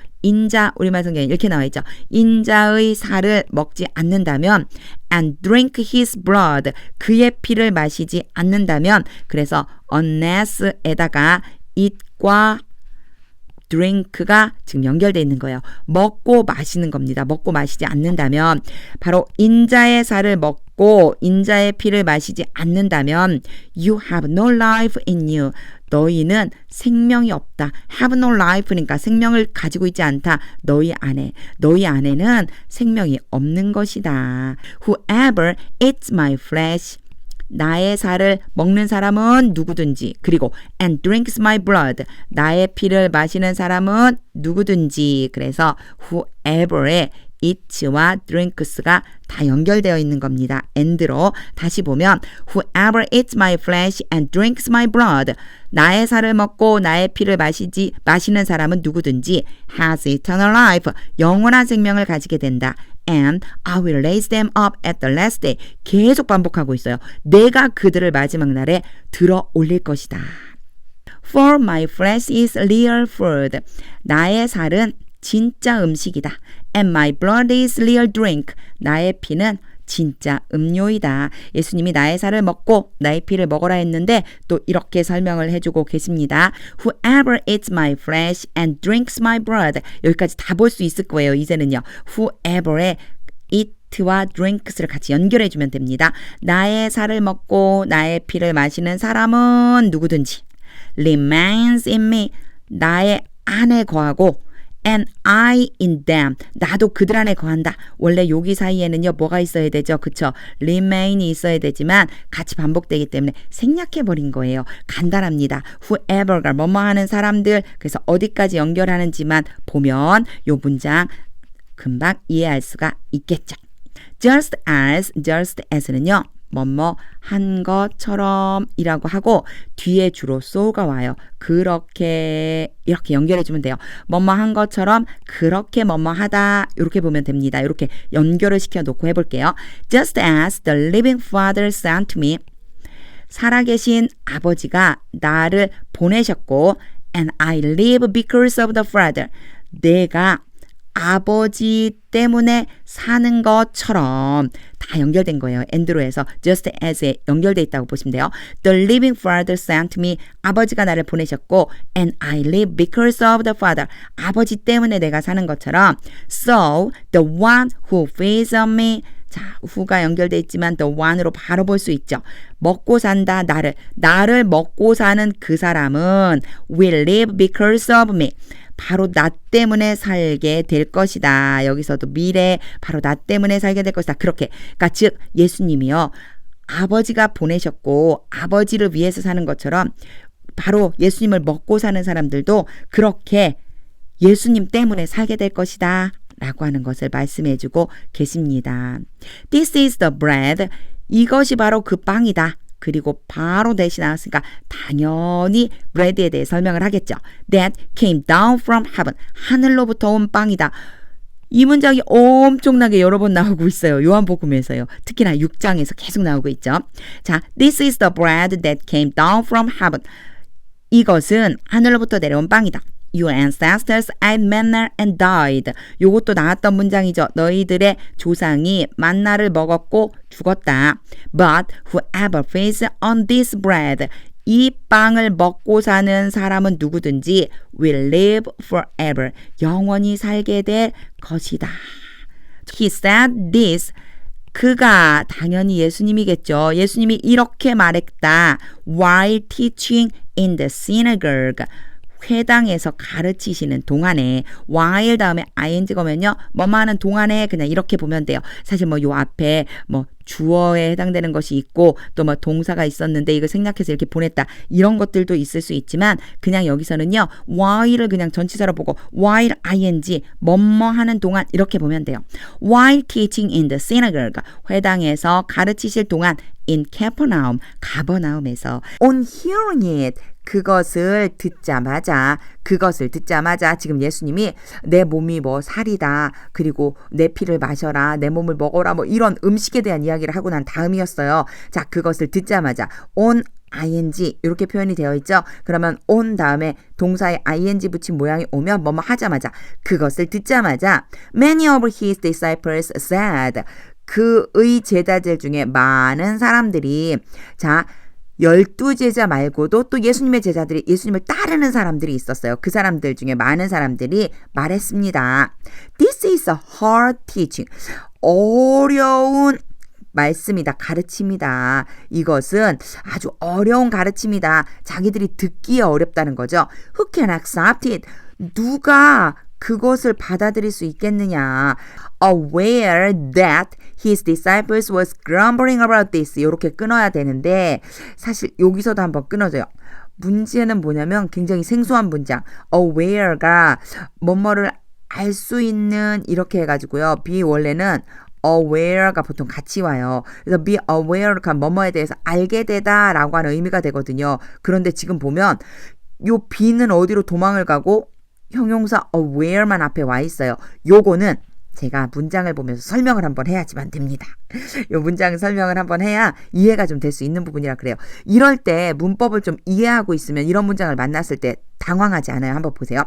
[SPEAKER 1] 우리말 성경에 이렇게 나와 있죠. 인자의 살을 먹지 않는다면, and drink his blood, 그의 피를 마시지 않는다면, 그래서 unless에다가 it과 drink가 지금 연결되어 있는 거예요. 먹고 마시는 겁니다. 먹고 마시지 않는다면, 바로 인자의 살을 먹고 인자의 피를 마시지 않는다면, you have no life in you. 너희는 생명이 없다. have no life니까 생명을 가지고 있지 않다. 너희 안에는 생명이 없는 것이다. Whoever eats my flesh, 나의 살을 먹는 사람은 누구든지, 그리고 and drinks my blood, 나의 피를 마시는 사람은 누구든지. 그래서 whoever의 eats와 drinks가 다 연결되어 있는 겁니다. and로 다시 보면 whoever eats my flesh and drinks my blood, 나의 살을 먹고 나의 피를 마시는 사람은 누구든지 has eternal life, 영원한 생명을 가지게 된다. And I will raise them up at the last day. 계속 반복하고 있어요. 내가 그들을 마지막 날에 들어 올릴 것이다. For my flesh is real food. 나의 살은 진짜 음식이다. And my blood is real drink. 나의 피는 진짜 음료이다. 예수님이 나의 살을 먹고 나의 피를 먹어라 했는데 또 이렇게 설명을 해주고 계십니다. Whoever eats my flesh and drinks my blood. 여기까지 다 볼 수 있을 거예요. 이제는요. Whoever의 eat와 drinks를 같이 연결해주면 됩니다. 나의 살을 먹고 나의 피를 마시는 사람은 누구든지 remains in me. 나의 안에 거하고 and I in them. 나도 그들 안에 거한다. 원래 여기 사이에는요, 뭐가 있어야 되죠? 그쵸? remain이 있어야 되지만 같이 반복되기 때문에 생략해버린 거예요. 간단합니다. whoever가 뭐뭐 하는 사람들. 그래서 어디까지 연결하는지만 보면 요 문장 금방 이해할 수가 있겠죠. just as는요, 뭐뭐 한 것처럼 이라고 하고 뒤에 주로 so가 와요. 그렇게 이렇게 연결해주면 돼요. 뭐뭐 한 것처럼 그렇게 뭐뭐 하다 이렇게 보면 됩니다. 이렇게 연결을 시켜놓고 해볼게요. Just as the living Father sent me, 살아계신 아버지가 나를 보내셨고 and I live because of the Father, 내가 아버지 때문에 사는 것처럼 다 연결된 거예요. and로 해서 just as에 연결돼 있다고 보시면 돼요. The living Father sent me, 아버지가 나를 보내셨고 and I live because of the Father, 아버지 때문에 내가 사는 것처럼 so the one who feeds on me, 자, who가 연결돼 있지만 the one으로 바로 볼 수 있죠. 먹고 산다, 나를 먹고 사는 그 사람은 will live because of me, 바로 나 때문에 살게 될 것이다. 여기서도 미래, 바로 나 때문에 살게 될 것이다. 그렇게, 그러니까 즉 예수님이요, 아버지가 보내셨고 아버지를 위해서 사는 것처럼 바로 예수님을 먹고 사는 사람들도 그렇게 예수님 때문에 살게 될 것이다 라고 하는 것을 말씀해주고 계십니다. This is the bread. 이것이 바로 그 빵이다. 그리고 바로 대신 나왔으니까 당연히 bread에 대해 설명을 하겠죠. That came down from heaven. 하늘로부터 온 빵이다. 이 문장이 엄청나게 여러 번 나오고 있어요. 요한복음에서요. 특히나 6장에서 계속 나오고 있죠. 자, This is the bread that came down from heaven. 이것은 하늘로부터 내려온 빵이다. Your ancestors ate manna and died. 요것도 나왔던 문장이죠. 너희들의 조상이 만나를 먹었고 죽었다. But whoever feeds on this bread, 이 빵을 먹고 사는 사람은 누구든지 will live forever. 영원히 살게 될 것이다. He said this. 그가 당연히 예수님이겠죠. 예수님이 이렇게 말했다. While teaching in the synagogue. 회당에서 가르치시는 동안에 while 다음에 ing가 오면요. 뭐뭐 하는 동안에 그냥 이렇게 보면 돼요. 사실 뭐 요 앞에 뭐 주어에 해당되는 것이 있고 또 뭐 동사가 있었는데 이걸 생략해서 이렇게 보냈다. 이런 것들도 있을 수 있지만 그냥 여기서는요. while을 그냥 전치사로 보고 while ing 뭐뭐 하는 동안 이렇게 보면 돼요. While teaching in the synagogue 회당에서 가르치실 동안 in Capernaum 가버나움에서 on hearing it 그것을 듣자마자 지금 예수님이 내 몸이 뭐 살이다 그리고 내 피를 마셔라 내 몸을 먹어라 뭐 이런 음식에 대한 이야기를 하고 난 다음이었어요. 자 그것을 듣자마자 on ing 이렇게 표현이 되어 있죠. 그러면 on 다음에 동사에 ing 붙인 모양이 오면 뭐뭐 하자마자 그것을 듣자마자 many of his disciples said 그의 제자들 중에 많은 사람들이 자 12제자 말고도 또 예수님의 제자들이 예수님을 따르는 사람들이 있었어요. 그 사람들 중에 많은 사람들이 말했습니다. This is a hard teaching. 어려운 말씀이다. 가르침이다. 이것은 아주 어려운 가르침이다. 자기들이 듣기에 어렵다는 거죠. Who can accept it? 누가 그것을 받아들일 수 있겠느냐. Aware that his disciples was grumbling about this. 이렇게 끊어야 되는데 사실 여기서도 한번 끊어져요. 문제는 뭐냐면 굉장히 생소한 문장. aware가 뭐뭐를 알 수 있는 이렇게 해가지고요. be 원래는 aware가 보통 같이 와요. 그래서 be aware가 뭐뭐에 대해서 알게 되다 라고 하는 의미가 되거든요. 그런데 지금 보면 요 be는 어디로 도망을 가고 형용사 aware만 앞에 와 있어요. 요거는 제가 문장을 보면서 설명을 한번 해야지만 됩니다. 요 문장 설명을 한번 해야 이해가 좀 될 수 있는 부분이라 그래요. 이럴 때 문법을 좀 이해하고 있으면 이런 문장을 만났을 때 당황하지 않아요. 한번 보세요.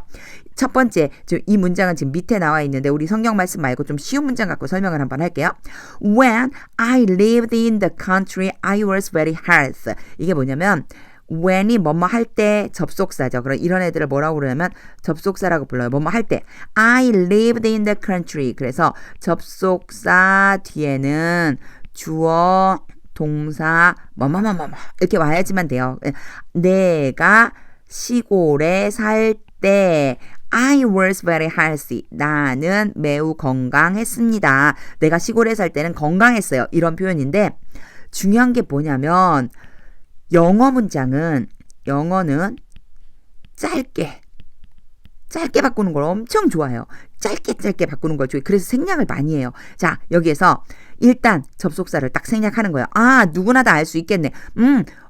[SPEAKER 1] 첫 번째, 이 문장은 지금 밑에 나와 있는데 우리 성경 말씀 말고 좀 쉬운 문장 갖고 설명을 한번 할게요. When I lived in the country, I was very hard. 이게 뭐냐면 when이 뭐뭐 할 때 접속사죠. 그럼 이런 애들을 뭐라고 그러냐면 접속사라고 불러요. 뭐뭐 할 때. I lived in the country. 그래서 접속사 뒤에는 주어, 동사, 뭐뭐뭐뭐 이렇게 와야지만 돼요. 내가 시골에 살 때 I was very healthy. 나는 매우 건강했습니다. 내가 시골에 살 때는 건강했어요. 이런 표현인데 중요한 게 뭐냐면 영어는 짧게 바꾸는 걸 엄청 좋아해요. 짧게 바꾸는 걸 좋아해요. 그래서 생략을 많이 해요. 자, 여기에서 일단 접속사를 딱 생략하는 거예요. 아, 누구나 다 알 수 있겠네.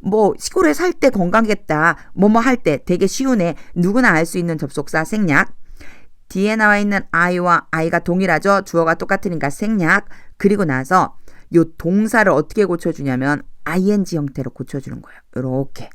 [SPEAKER 1] 뭐 시골에 살 때 건강했다. 뭐뭐 할 때 되게 쉬우네. 누구나 알 수 있는 접속사 생략. 뒤에 나와 있는 I와 I가 동일하죠. 주어가 똑같으니까 생략. 그리고 나서 요 동사를 어떻게 고쳐주냐면 ing 형태로 고쳐주는 거예요. 이렇게.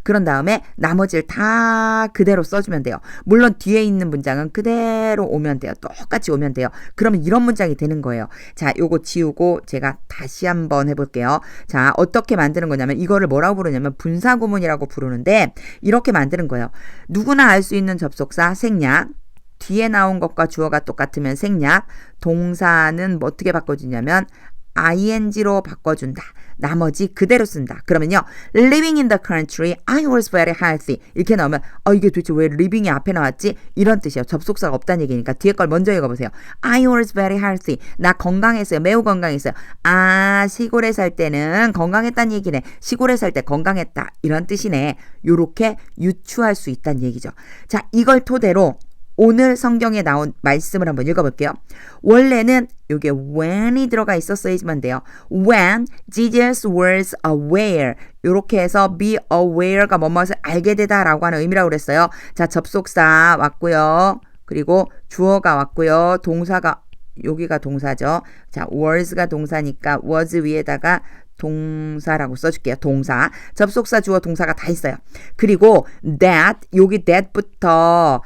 [SPEAKER 1] 그런 다음에 나머지를 다 그대로 써주면 돼요. 물론 뒤에 있는 문장은 그대로 오면 돼요. 똑같이 오면 돼요. 그러면 이런 문장이 되는 거예요. 자, 요거 지우고 제가 다시 한번 해볼게요. 자, 어떻게 만드는 거냐면 이거를 뭐라고 부르냐면 분사구문이라고 부르는데 이렇게 만드는 거예요. 누구나 알 수 있는 접속사 생략. 뒤에 나온 것과 주어가 똑같으면 생략. 동사는 뭐 어떻게 바꿔주냐면 ing로 바꿔준다. 나머지 그대로 쓴다. 그러면요. Living in the country, I was very healthy. 이렇게 나오면 이게 도대체 왜 living이 앞에 나왔지? 이런 뜻이에요. 접속사가 없다는 얘기니까 뒤에 걸 먼저 읽어보세요. I was very healthy. 나 건강했어요. 매우 건강했어요. 아, 시골에 살 때는 건강했다는 얘기네. 시골에 살 때 건강했다. 이런 뜻이네. 요렇게 유추할 수 있다는 얘기죠. 자, 이걸 토대로 오늘 성경에 나온 말씀을 한번 읽어볼게요. 원래는 이게 when이 들어가 있었어야지만 돼요. When Jesus was aware. 이렇게 해서 be aware가 뭐뭇을 알게 되다라고 하는 의미라고 그랬어요. 자, 접속사 왔고요. 그리고 주어가 왔고요. 동사가 여기가 동사죠. 자, was가 동사니까 was 위에다가 동사라고 써줄게요. 동사. 접속사, 주어, 동사가 다 있어요. 그리고 that, 여기 that부터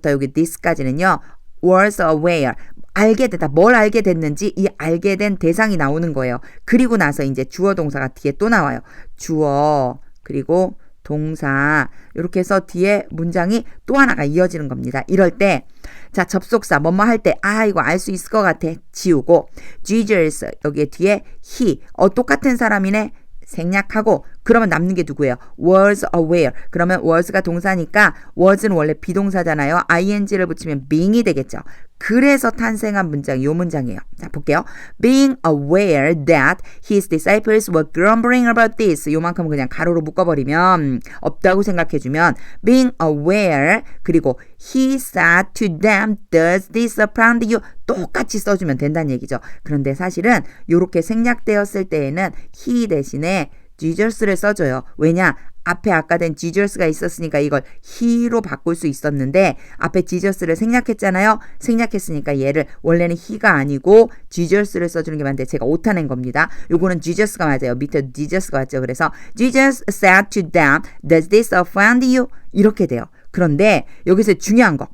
[SPEAKER 1] 여기 this까지는요. was aware. 알게 되다. 뭘 알게 됐는지 이 알게 된 대상이 나오는 거예요. 그리고 나서 이제 주어, 동사가 뒤에 또 나와요. 주어, 그리고 동사. 이렇게 해서 뒤에 문장이 또 하나가 이어지는 겁니다. 이럴 때 자, 접속사 뭐뭐 할 때 이거 알 수 있을 것 같아. 지우고 Jesus 여기에 뒤에 he 똑같은 사람이네. 생략하고 그러면 남는 게 누구예요? was aware. 그러면 was가 동사니까 was는 원래 비동사잖아요. ing를 붙이면 being이 되겠죠. 그래서 탄생한 문장이 이 문장이에요. 자, 볼게요. Being aware that his disciples were grumbling about this. 요만큼 그냥 가로로 묶어버리면 없다고 생각해주면 being aware 그리고 he said to them, does this apply to you? 똑같이 써주면 된다는 얘기죠. 그런데 사실은 이렇게 생략되었을 때에는 he 대신에 Jesus를 써줘요. 왜냐? 앞에 아까 된 Jesus가 있었으니까 이걸 he로 바꿀 수 있었는데 앞에 Jesus를 생략했잖아요. 생략했으니까 얘를 원래는 he가 아니고 Jesus를 써주는 게 맞는데 제가 오타낸 겁니다. 요거는 Jesus가 맞아요. 밑에 Jesus가 맞죠. 그래서 Jesus said to them, does this offend you? 이렇게 돼요. 그런데 여기서 중요한 거.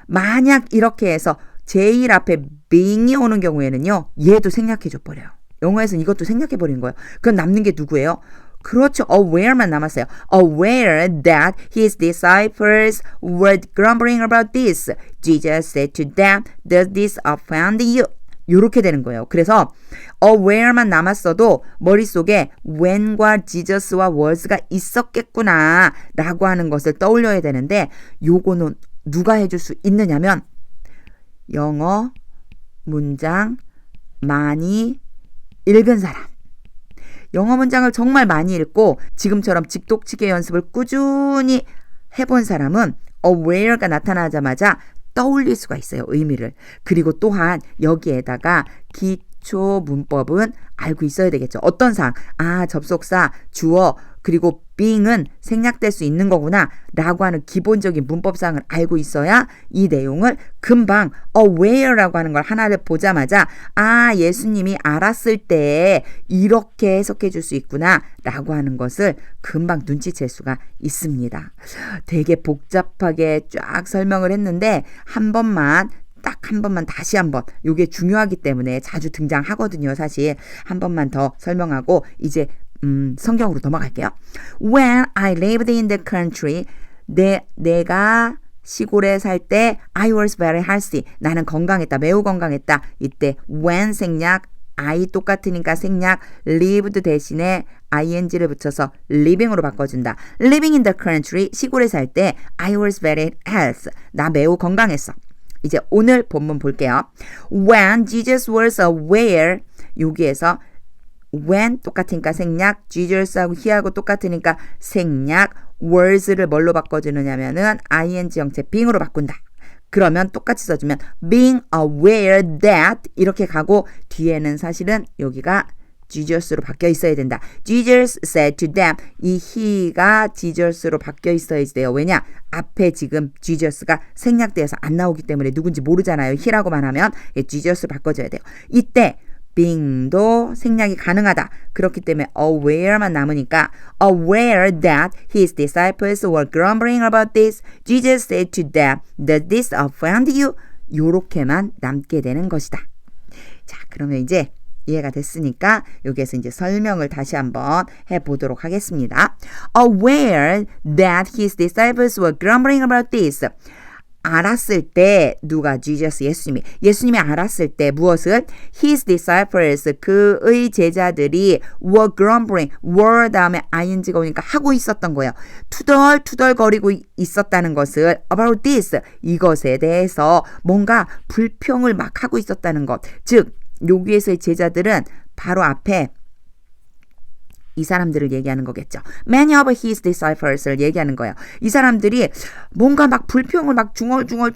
[SPEAKER 1] 만약 이렇게 해서 제일 앞에 being이 오는 경우에는요. 얘도 생략해줘 버려요. 영어에서는 이것도 생략해버린 거예요. 그럼 남는 게 누구예요? 그렇죠. aware만 남았어요. aware that his disciples were grumbling about this. Jesus said to them, does this offend you? 이렇게 되는 거예요. 그래서 aware만 남았어도 머릿속에 when과 Jesus와 was가 있었겠구나 라고 하는 것을 떠올려야 되는데 요거는 누가 해줄 수 있느냐면 영어 문장 많이 읽은 사람. 영어 문장을 정말 많이 읽고 지금처럼 직독치기 연습을 꾸준히 해본 사람은 aware가 나타나자마자 떠올릴 수가 있어요. 의미를. 그리고 또한 여기에다가 기초 문법은 알고 있어야 되겠죠. 어떤 사항? 아, 접속사, 주어, 그리고 being은 생략될 수 있는 거구나 라고 하는 기본적인 문법사항을 알고 있어야 이 내용을 금방 aware라고 하는 걸 하나를 보자마자 아, 예수님이 알았을 때 이렇게 해석해 줄 수 있구나 라고 하는 것을 금방 눈치챌 수가 있습니다. 되게 복잡하게 쫙 설명을 했는데 딱 한 번만 다시 한번 요게 중요하기 때문에 자주 등장하거든요. 사실 한 번만 더 설명하고 이제 성경으로 넘어갈게요. When I lived in the country, 내가 시골에 살 때 I was very healthy. 나는 건강했다. 매우 건강했다. 이때 when 생략, I 똑같으니까 생략, lived 대신에 ing를 붙여서 living으로 바꿔준다. Living in the country, 시골에 살 때 I was very healthy. 나 매우 건강했어. 이제 오늘 본문 볼게요. When Jesus was aware, 여기에서 when 똑같으니까 생략, Jesus하고 he하고 똑같으니까 생략, was를 뭘로 바꿔주느냐면은 ing 형태 being으로 바꾼다. 그러면 똑같이 써주면 being aware that 이렇게 가고 뒤에는 사실은 여기가 Jesus로 바뀌어 있어야 된다. Jesus said to them. 이 he가 Jesus로 바뀌어 있어야 돼요. 왜냐? 앞에 지금 Jesus가 생략되어서 안 나오기 때문에 누군지 모르잖아요. he라고만 하면 Jesus로 바꿔줘야 돼요. 이때 being도 생략이 가능하다. 그렇기 때문에 aware만 남으니까 aware that his disciples were grumbling about this. Jesus said to them, does this offend you? 요렇게만 남게 되는 것이다. 자, 그러면 이제 이해가 됐으니까 여기에서 이제 설명을 다시 한번 해보도록 하겠습니다. Aware that his disciples were grumbling about this. 알았을 때 누가 Jesus 예수님이 알았을 때 무엇을 his disciples 그의 제자들이 were grumbling were 다음에 ing가 오니까 하고 있었던 거예요. 투덜투덜거리고 있었다는 것을 about this 이것에 대해서 뭔가 불평을 막 하고 있었다는 것. 즉 여기에서의 제자들은 바로 앞에 이 사람들을 얘기하는 거겠죠. Many of his disciples를 얘기하는 거예요. 이 사람들이 뭔가 막 불평을 막 중얼중얼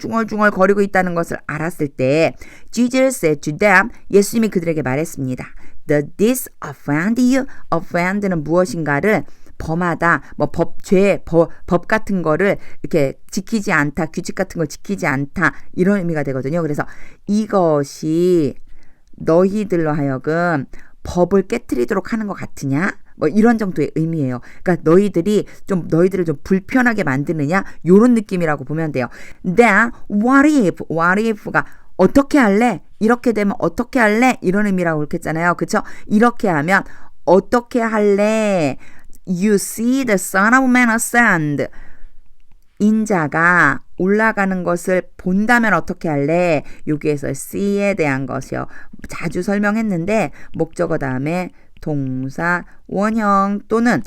[SPEAKER 1] 거리고 있다는 것을 알았을 때 Jesus said to them, 예수님이 그들에게 말했습니다. Does this offend you? offend는 무엇인가를 범하다, 뭐 법 같은 거를 이렇게 지키지 않다, 규칙 같은 걸 지키지 않다 이런 의미가 되거든요. 그래서 이것이 너희들로 하여금 법을 깨트리도록 하는 것 같으냐? 뭐 이런 정도의 의미예요. 그러니까 너희들을 좀 불편하게 만드느냐? 이런 느낌이라고 보면 돼요. Then what if가 어떻게 할래? 이렇게 되면 어떻게 할래? 이런 의미라고 그렇게 했잖아요. 그렇죠? 이렇게 하면 어떻게 할래? You see the Son of Man ascend. 인자가 올라가는 것을 본다면 어떻게 할래? 여기에서 see에 대한 것이요. 자주 설명했는데 목적어 다음에 동사, 원형 또는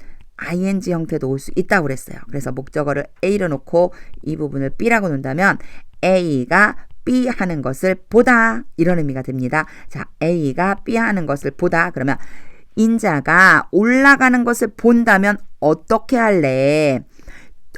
[SPEAKER 1] ing 형태도 올 수 있다고 그랬어요. 그래서 목적어를 A로 놓고 이 부분을 B라고 놓는다면 A가 B 하는 것을 보다 이런 의미가 됩니다. 자, A가 B 하는 것을 보다 그러면 인자가 올라가는 것을 본다면 어떻게 할래?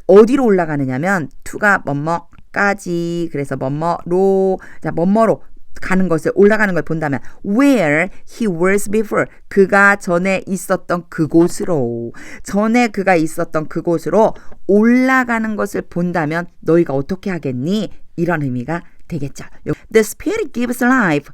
[SPEAKER 1] 어디로 올라가느냐면 to가 뭐뭐까지 그래서 뭐뭐로 자 뭐뭐로 가는 것을 올라가는 걸 본다면 where he was before 그가 전에 있었던 그곳으로 전에 그가 있었던 그곳으로 올라가는 것을 본다면 너희가 어떻게 하겠니? 이런 의미가 되겠죠. The Spirit gives life.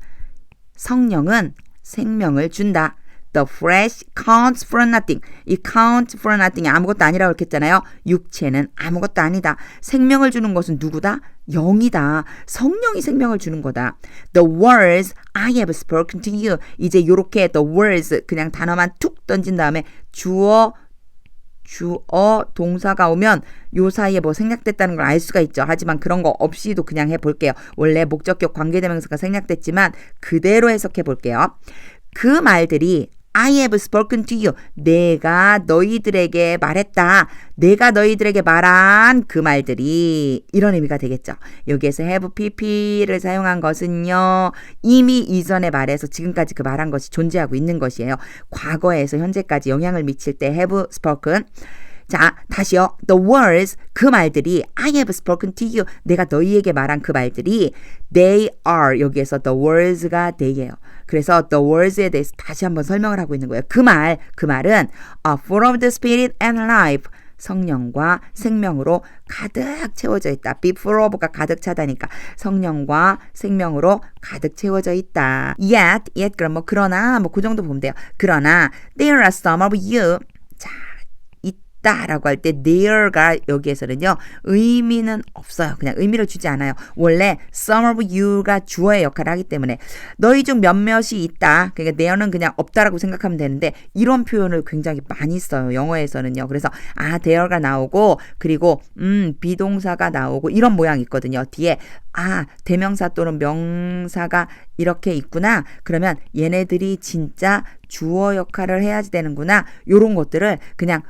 [SPEAKER 1] 성령은 생명을 준다. The flesh counts for nothing. 이 count for nothing이 아무것도 아니라고 했잖아요. 육체는 아무것도 아니다. 생명을 주는 것은 누구다? 영이다. 성령이 생명을 주는 거다. The words I have spoken to you. 이제 요렇게 the words 그냥 단어만 툭 던진 다음에 주어 동사가 오면 요 사이에 뭐 생략됐다는 걸 알 수가 있죠. 하지만 그런 거 없이도 그냥 해볼게요. 원래 목적격 관계대명사가 생략됐지만 그대로 해석해 볼게요. 그 말들이 I have spoken to you. 내가 너희들에게 말했다. 내가 너희들에게 말한 그 말들이 이런 의미가 되겠죠. 여기에서 have pp를 사용한 것은요. 이미 이전의 말에서 지금까지 그 말한 것이 존재하고 있는 것이에요. 과거에서 현재까지 영향을 미칠 때 have spoken. 자, 다시요. The words, 그 말들이 I have spoken to you. 내가 너희에게 말한 그 말들이 they are. 여기에서 the words가 they예요. 그래서 the words에 대해서 다시 한번 설명을 하고 있는 거예요. 그 말은 full of the spirit and life. 성령과 생명으로 가득 채워져 있다. be full of가 가득 차다니까 성령과 생명으로 가득 채워져 있다. Yet 그럼 뭐 그러나 뭐 그 정도 보면 돼요. 그러나 there are some of you. 자, 라고 할 때 there가 여기에서는요 의미는 없어요. 그냥 의미를 주지 않아요. 원래 some of you가 주어의 역할을 하기 때문에 너희 중 몇몇이 있다. 그러니까 there는 그냥 없다라고 생각하면 되는데 이런 표현을 굉장히 많이 써요. 영어에서는요. 그래서 there가 나오고 그리고 비동사가 나오고 이런 모양이 있거든요. 뒤에 대명사 또는 명사가 이렇게 있구나. 그러면 얘네들이 진짜 주어 역할을 해야지 되는구나. 요런 것들을 그냥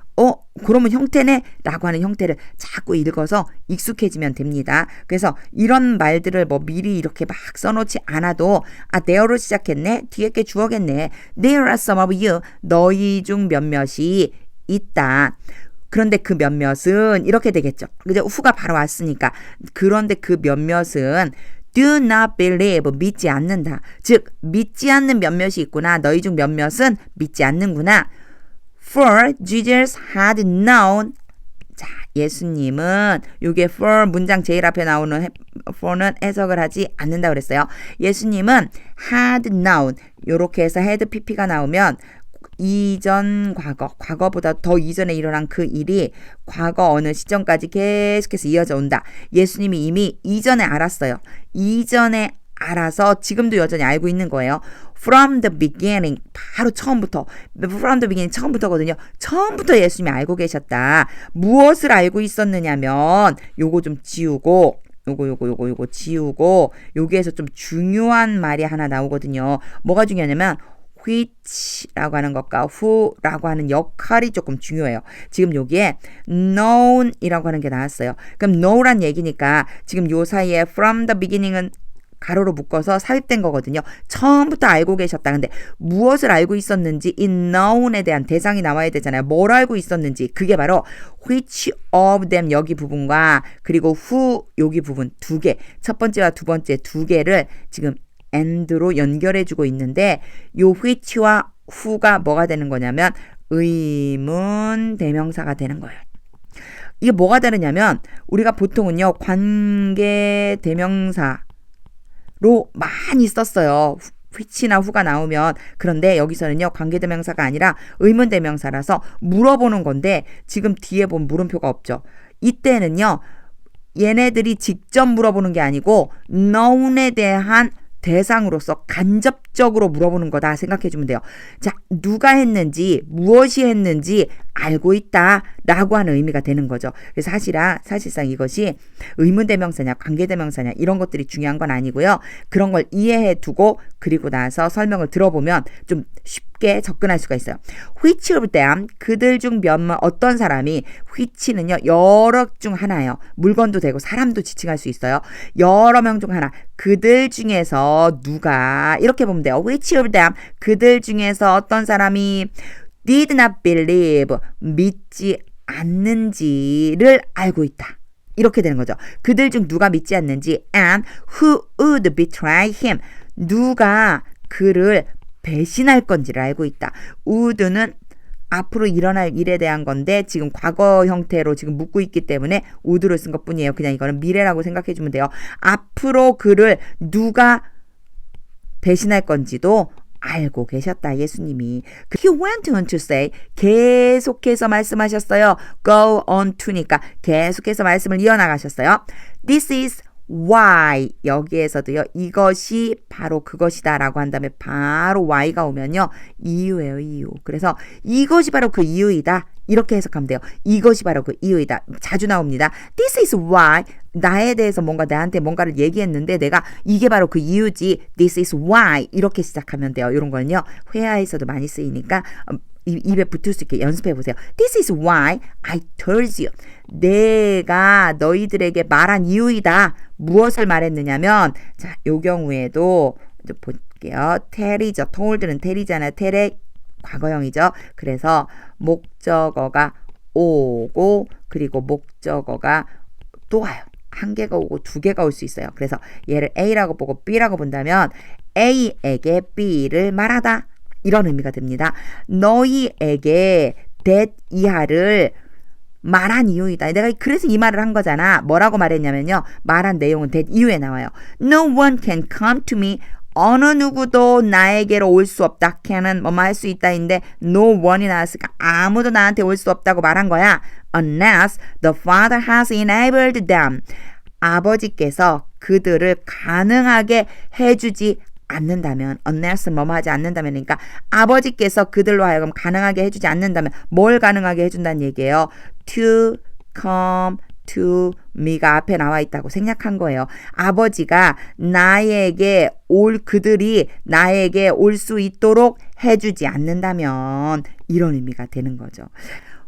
[SPEAKER 1] 그러면 형태네 라고 하는 형태를 자꾸 읽어서 익숙해지면 됩니다. 그래서 이런 말들을 뭐 미리 이렇게 막 써놓지 않아도 there로 시작했네. 뒤에 게 주어겠네. There are some of you. 너희 중 몇몇이 있다. 그런데 그 몇몇은 이렇게 되겠죠. 이제 후가 바로 왔으니까. 그런데 그 몇몇은 do not believe, 믿지 않는다. 즉 믿지 않는 몇몇이 있구나. 너희 중 몇몇은 믿지 않는구나. For Jesus had known. 자, 예수님은 요게 for 문장 제일 앞에 나오는 for는 해석을 하지 않는다 그랬어요. 예수님은 had known. 요렇게 해서 had pp가 나오면 이전 과거보다 더 이전에 일어난 그 일이 과거 어느 시점까지 계속해서 이어져 온다. 예수님이 이미 이전에 알았어요. 이전에 알아서 지금도 여전히 알고 있는 거예요. From the beginning, 바로 처음부터. From the beginning, 처음부터거든요. 처음부터 예수님이 알고 계셨다. 무엇을 알고 있었느냐면 요거 좀 지우고 요거 지우고 여기에서 좀 중요한 말이 하나 나오거든요. 뭐가 중요하냐면 which라고 하는 것과 who라고 하는 역할이 조금 중요해요. 지금 여기에 known이라고 하는 게 나왔어요. 그럼 know란 얘기니까 지금 요 사이에 from the beginning은 가로로 묶어서 삽입된 거거든요. 처음부터 알고 계셨다. 근데 무엇을 알고 있었는지 이 known에 대한 대상이 나와야 되잖아요. 뭘 알고 있었는지 그게 바로 which of them 여기 부분과 그리고 who 여기 부분 두 개. 첫 번째와 두 번째 두 개를 지금 and로 연결해주고 있는데 요 which와 who가 뭐가 되는 거냐면 의문 대명사가 되는 거예요. 이게 뭐가 다르냐면 우리가 보통은요 관계 대명사로 많이 썼어요. which나 who가 나오면. 그런데 여기서는요 관계대명사가 아니라 의문대명사라서 물어보는 건데 지금 뒤에 보면 물음표가 없죠. 이때는요 얘네들이 직접 물어보는 게 아니고 known에 대한 대상으로서 간접적 목적으로 물어보는 거다 생각해 주면 돼요. 자, 누가 했는지, 무엇이 했는지 알고 있다 라고 하는 의미가 되는 거죠. 그래서 사실상 이것이 의문대명사냐 관계대명사냐 이런 것들이 중요한 건 아니고요. 그런 걸 이해해 두고 그리고 나서 설명을 들어보면 좀 쉽게 접근할 수가 있어요. Which of them, 그들 중 어떤 사람이, which는요 여러 중 하나예요. 물건도 되고 사람도 지칭할 수 있어요. 여러 명 중 하나, 그들 중에서 누가, 이렇게 보면 돼요. Which of them, 그들 중에서 어떤 사람이 did not believe, 믿지 않는지를 알고 있다. 이렇게 되는 거죠. 그들 중 누가 믿지 않는지, and who would betray him, 누가 그를 배신할 건지를 알고 있다. would는 앞으로 일어날 일에 대한 건데 지금 과거 형태로 지금 묻고 있기 때문에 would를 쓴 것뿐이에요. 그냥 이거는 미래라고 생각해 주면 돼요. 앞으로 그를 누가 배신할 건지도 알고 계셨다, 예수님이. He went on to say, 계속해서 말씀하셨어요. Go on to니까 계속해서 말씀을 이어나가셨어요. This is why, 여기에서도요, 이것이 바로 그것이다 라고 한 다음에 바로 why가 오면요, 이유예요, 이유. 그래서 이것이 바로 그 이유이다, 이렇게 해석하면 돼요. 이것이 바로 그 이유이다. 자주 나옵니다. This is why, 나에 대해서 나한테 뭔가를 얘기했는데 내가 이게 바로 그 이유지. This is why, 이렇게 시작하면 돼요. 이런 거는요, 회화에서도 많이 쓰이니까 입에 붙을 수 있게 연습해 보세요. This is why I told you. 내가 너희들에게 말한 이유이다. 무엇을 말했느냐면, 자, 요 경우에도 이제 볼게요. tell이죠. told는 tell이잖아요. tell의 과거형이죠. 그래서 목적어가 오고 그리고 목적어가 또 와요. 한 개가 오고 두 개가 올 수 있어요. 그래서 얘를 A라고 보고 B라고 본다면 A에게 B를 말하다, 이런 의미가 됩니다. 너희에게 that 이하를 말한 이유이다. 내가 그래서 이 말을 한 거잖아. 뭐라고 말했냐면요, 말한 내용은 that 이유에 나와요. No one can come to me, 어느 누구도 나에게로 올 수 없다. can은 뭐뭐 할 수 있다인데 no one이 나왔으니까 아무도 나한테 올 수 없다고 말한 거야. Unless the Father has enabled them, 아버지께서 그들을 가능하게 해주지 않는다면, unless 뭐뭐 하지 않는다면, 그러니까 아버지께서 그들로 하여금 가능하게 해주지 않는다면 뭘 가능하게 해준다는 얘기예요? To come to me가 앞에 나와 있다고 생략한 거예요. 아버지가 그들이 나에게 올 수 있도록 해주지 않는다면, 이런 의미가 되는 거죠.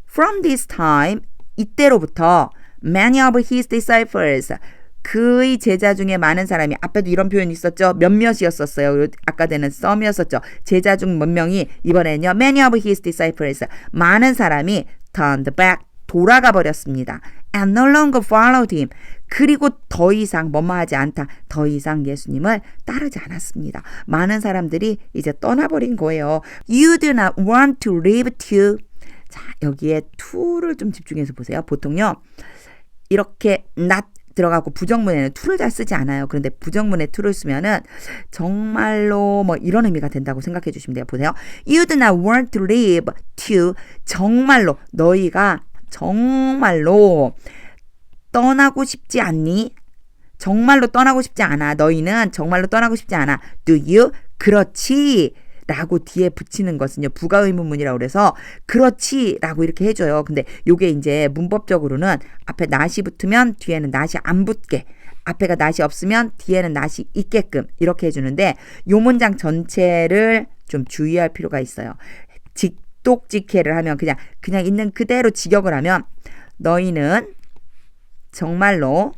[SPEAKER 1] From this time, 이때로부터 many of his disciples, 그의 제자 중에 많은 사람이, 앞에도 이런 표현이 있었죠. 몇몇이었었어요. 아까는 some이었었죠. 제자 중 몇 명이, 이번에는요, many of his disciples, 많은 사람이 turned back, 돌아가 버렸습니다. And no longer followed him. 그리고 더 이상 뭐뭐하지 않다. 더 이상 예수님을 따르지 않았습니다. 많은 사람들이 이제 떠나버린 거예요. You do not want to live to. 자, 여기에 to를 좀 집중해서 보세요. 보통요, 이렇게 not 들어가고 부정문에는 to를 잘 쓰지 않아요. 그런데 부정문에 to를 쓰면은 정말로 뭐 이런 의미가 된다고 생각해 주시면 돼요. 보세요. You do not want to live to. 정말로, 너희가 정말로 떠나고 싶지 않니? 정말로 떠나고 싶지 않아. 너희는 정말로 떠나고 싶지 않아. Do you? 그렇지. 라고 뒤에 붙이는 것은요, 부가의문문이라고 그래서 그렇지 라고 이렇게 해줘요. 근데 요게 이제 문법적으로는 앞에 not이 붙으면 뒤에는 not이 안 붙게, 앞에가 not이 없으면 뒤에는 not이 있게끔 이렇게 해주는데, 요 문장 전체를 좀 주의할 필요가 있어요. 직독직해를 하면 그냥 있는 그대로 직역을 하면, 너희는 정말로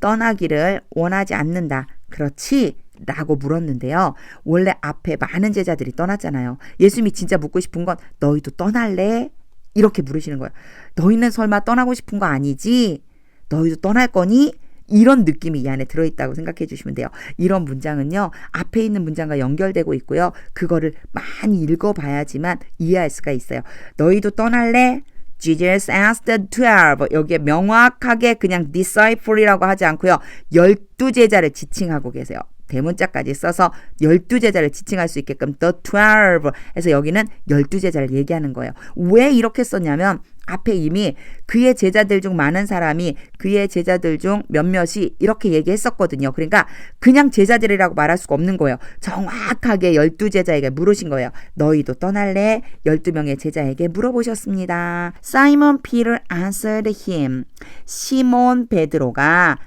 [SPEAKER 1] 떠나기를 원하지 않는다. 그렇지? 라고 물었는데요. 원래 앞에 많은 제자들이 떠났잖아요. 예수님이 진짜 묻고 싶은 건 너희도 떠날래? 이렇게 물으시는 거예요. 너희는 설마 떠나고 싶은 거 아니지? 너희도 떠날 거니? 이런 느낌이 이 안에 들어있다고 생각해 주시면 돼요. 이런 문장은요, 앞에 있는 문장과 연결되고 있고요. 그거를 많이 읽어봐야지만 이해할 수가 있어요. 너희도 떠날래? Jesus asked the 12. 여기에 명확하게 그냥 disciple이라고 하지 않고요, 12제자를 지칭하고 계세요. 대문자까지 써서 12제자를 지칭할 수 있게끔 the 12 해서 여기는 12제자를 얘기하는 거예요. 왜 이렇게 썼냐면 앞에 이미 그의 제자들 중 많은 사람이 그의 제자들 중 몇몇이 이렇게 얘기했었거든요. 그러니까 그냥 제자들이라고 말할 수가 없는 거예요. 정확하게 12제자에게 물으신 거예요. 너희도 떠날래? 12명의 제자에게 물어보셨습니다. Simon Peter answered him. 시몬 베드로가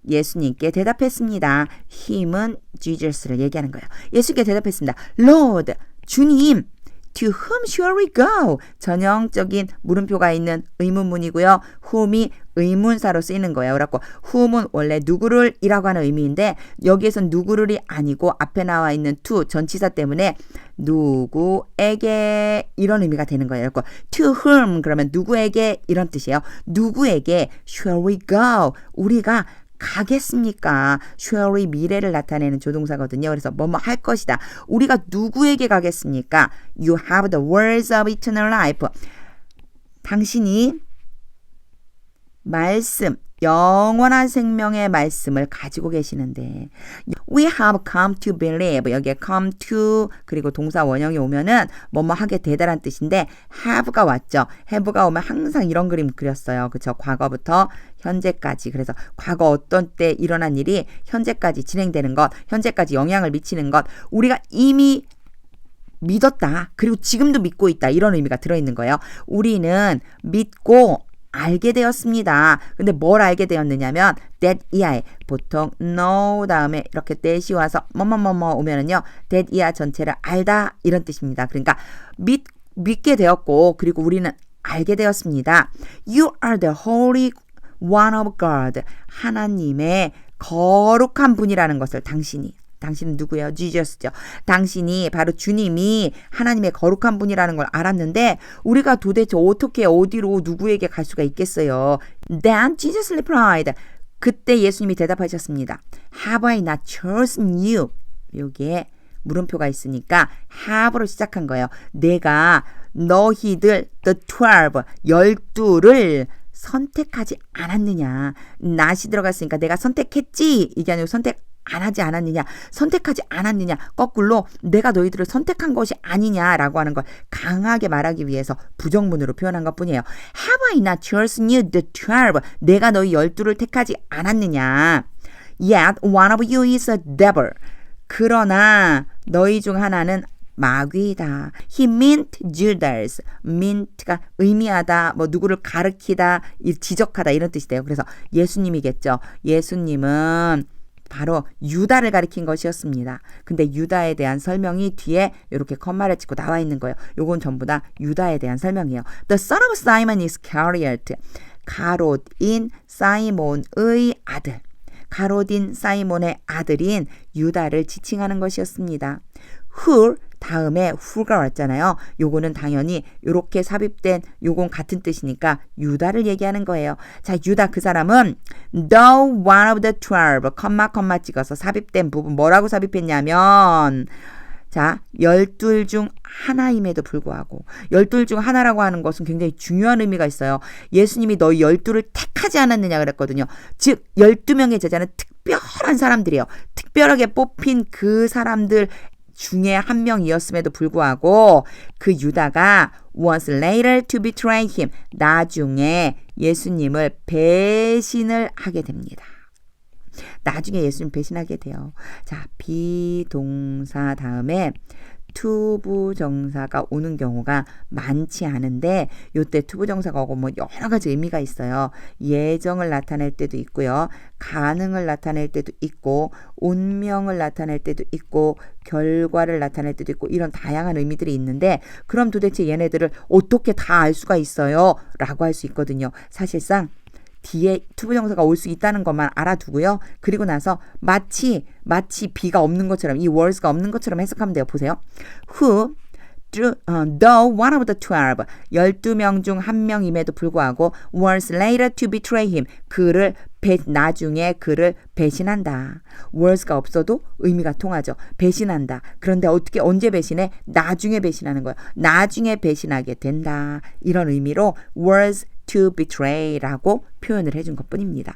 [SPEAKER 1] 예수님께 대답했습니다. 힘은 Jesus를 얘기하는 거예요. 예수께 대답했습니다. Lord, 주님, to whom shall we go? 전형적인 물음표가 있는 의문문이고요. whom이 의문사로 쓰이는 거예요. 그래갖고 whom은 원래 누구를 이라고 하는 의미인데 여기에선 누구를이 아니고 앞에 나와 있는 to 전치사 때문에 누구에게 이런 의미가 되는 거예요. 그래갖고 to whom 그러면 누구에게 이런 뜻이에요. 누구에게 shall we go? 우리가 가겠습니까? shall이 미래를 나타내는 조동사거든요. 그래서 뭐뭐 할 것이다. 우리가 누구에게 가겠습니까? You have the words of eternal life. 당신이 말씀, 영원한 생명의 말씀을 가지고 계시는데 We have come to believe. 여기에 come to 그리고 동사 원형이 오면은 뭐뭐 하게 되다란 뜻인데 have가 왔죠. have가 오면 항상 이런 그림 그렸어요. 그렇죠? 과거부터 현재까지. 그래서 과거 어떤 때 일어난 일이 현재까지 진행되는 것, 현재까지 영향을 미치는 것, 우리가 이미 믿었다. 그리고 지금도 믿고 있다. 이런 의미가 들어있는 거예요. 우리는 믿고 알게 되었습니다. 근데 뭘 알게 되었느냐면 that year 보통 know 다음에 이렇게 that이 와서 뭐뭐뭐뭐 오면은요 that year 전체를 알다 이런 뜻입니다. 그러니까 믿게 되었고 그리고 우리는 알게 되었습니다. You are the holy one of God. 하나님의 거룩한 분이라는 것을 당신은 누구예요? 지저스죠. 당신이 바로 주님이 하나님의 거룩한 분이라는 걸 알았는데 우리가 도대체 어떻게 어디로 누구에게 갈 수가 있겠어요? Then Jesus replied. 그때 예수님이 대답하셨습니다. Have I not chosen you? 여기에 물음표가 있으니까 have로 시작한 거예요. 내가 너희들 the 12를 선택하지 않았느냐. not이 들어갔으니까 내가 선택했지. 이게 아니고 선택 안 하지 않았느냐, 선택하지 않았느냐, 거꾸로 내가 너희들을 선택한 것이 아니냐라고 하는 걸 강하게 말하기 위해서 부정문으로 표현한 것뿐이에요. Have I not chosen you, the 12? 내가 너희 12를 택하지 않았느냐. Yet one of you is a devil. 그러나 너희 중 하나는 마귀다. He meant Judas. meant가 의미하다, 뭐 누구를 가리키다, 지적하다 이런 뜻이 돼요. 그래서 예수님이겠죠. 예수님은 바로 유다를 가리킨 것이었습니다. 근데 유다에 대한 설명이 뒤에 이렇게 컴마를 찍고 나와 있는 거예요. 요건 전부 다 유다에 대한 설명이에요. The son of Simon Iscariot. 가롯인 사이몬의 아들. 가롯인 사이몬의 아들인 유다를 지칭하는 것이었습니다. Who 다음에 who가 왔잖아요. 요거는 당연히 요렇게 삽입된 요건 같은 뜻이니까 유다를 얘기하는 거예요. 자, 유다 그 사람은 the one of the 12 컴마 찍어서 삽입된 부분 뭐라고 삽입했냐면 자, 12 중 하나임에도 불구하고 12 중 하나라고 하는 것은 굉장히 중요한 의미가 있어요. 예수님이 너희 12를 택하지 않았느냐 그랬거든요. 즉 12명의 제자는 특별한 사람들이에요. 특별하게 뽑힌 그 사람들 중에 한 명이었음에도 불구하고 그 유다가 was later to betray him. 나중에 예수님을 배신을 하게 됩니다. 나중에 예수님 배신하게 돼요. 자, 비동사 다음에 투부정사가 오는 경우가 많지 않은데 요때 투부정사가 오고 뭐 여러 가지 의미가 있어요. 예정을 나타낼 때도 있고요. 가능을 나타낼 때도 있고 운명을 나타낼 때도 있고 결과를 나타낼 때도 있고 이런 다양한 의미들이 있는데 그럼 도대체 얘네들을 어떻게 다 알 수가 있어요? 라고 할 수 있거든요. 사실상 뒤에 투부정사가 올 수 있다는 것만 알아두고요. 그리고 나서 마치 B가 없는 것처럼 이 words가 없는 것처럼 해석하면 돼요. 보세요. Who, the one of the 12, 12명 중 한 명임에도 불구하고 was later to betray him. 나중에 그를 배신한다. words가 없어도 의미가 통하죠. 배신한다. 그런데 언제 배신해? 나중에 배신하는 거예요. 나중에 배신하게 된다. 이런 의미로 was to betray라고 표현을 해준 것뿐입니다.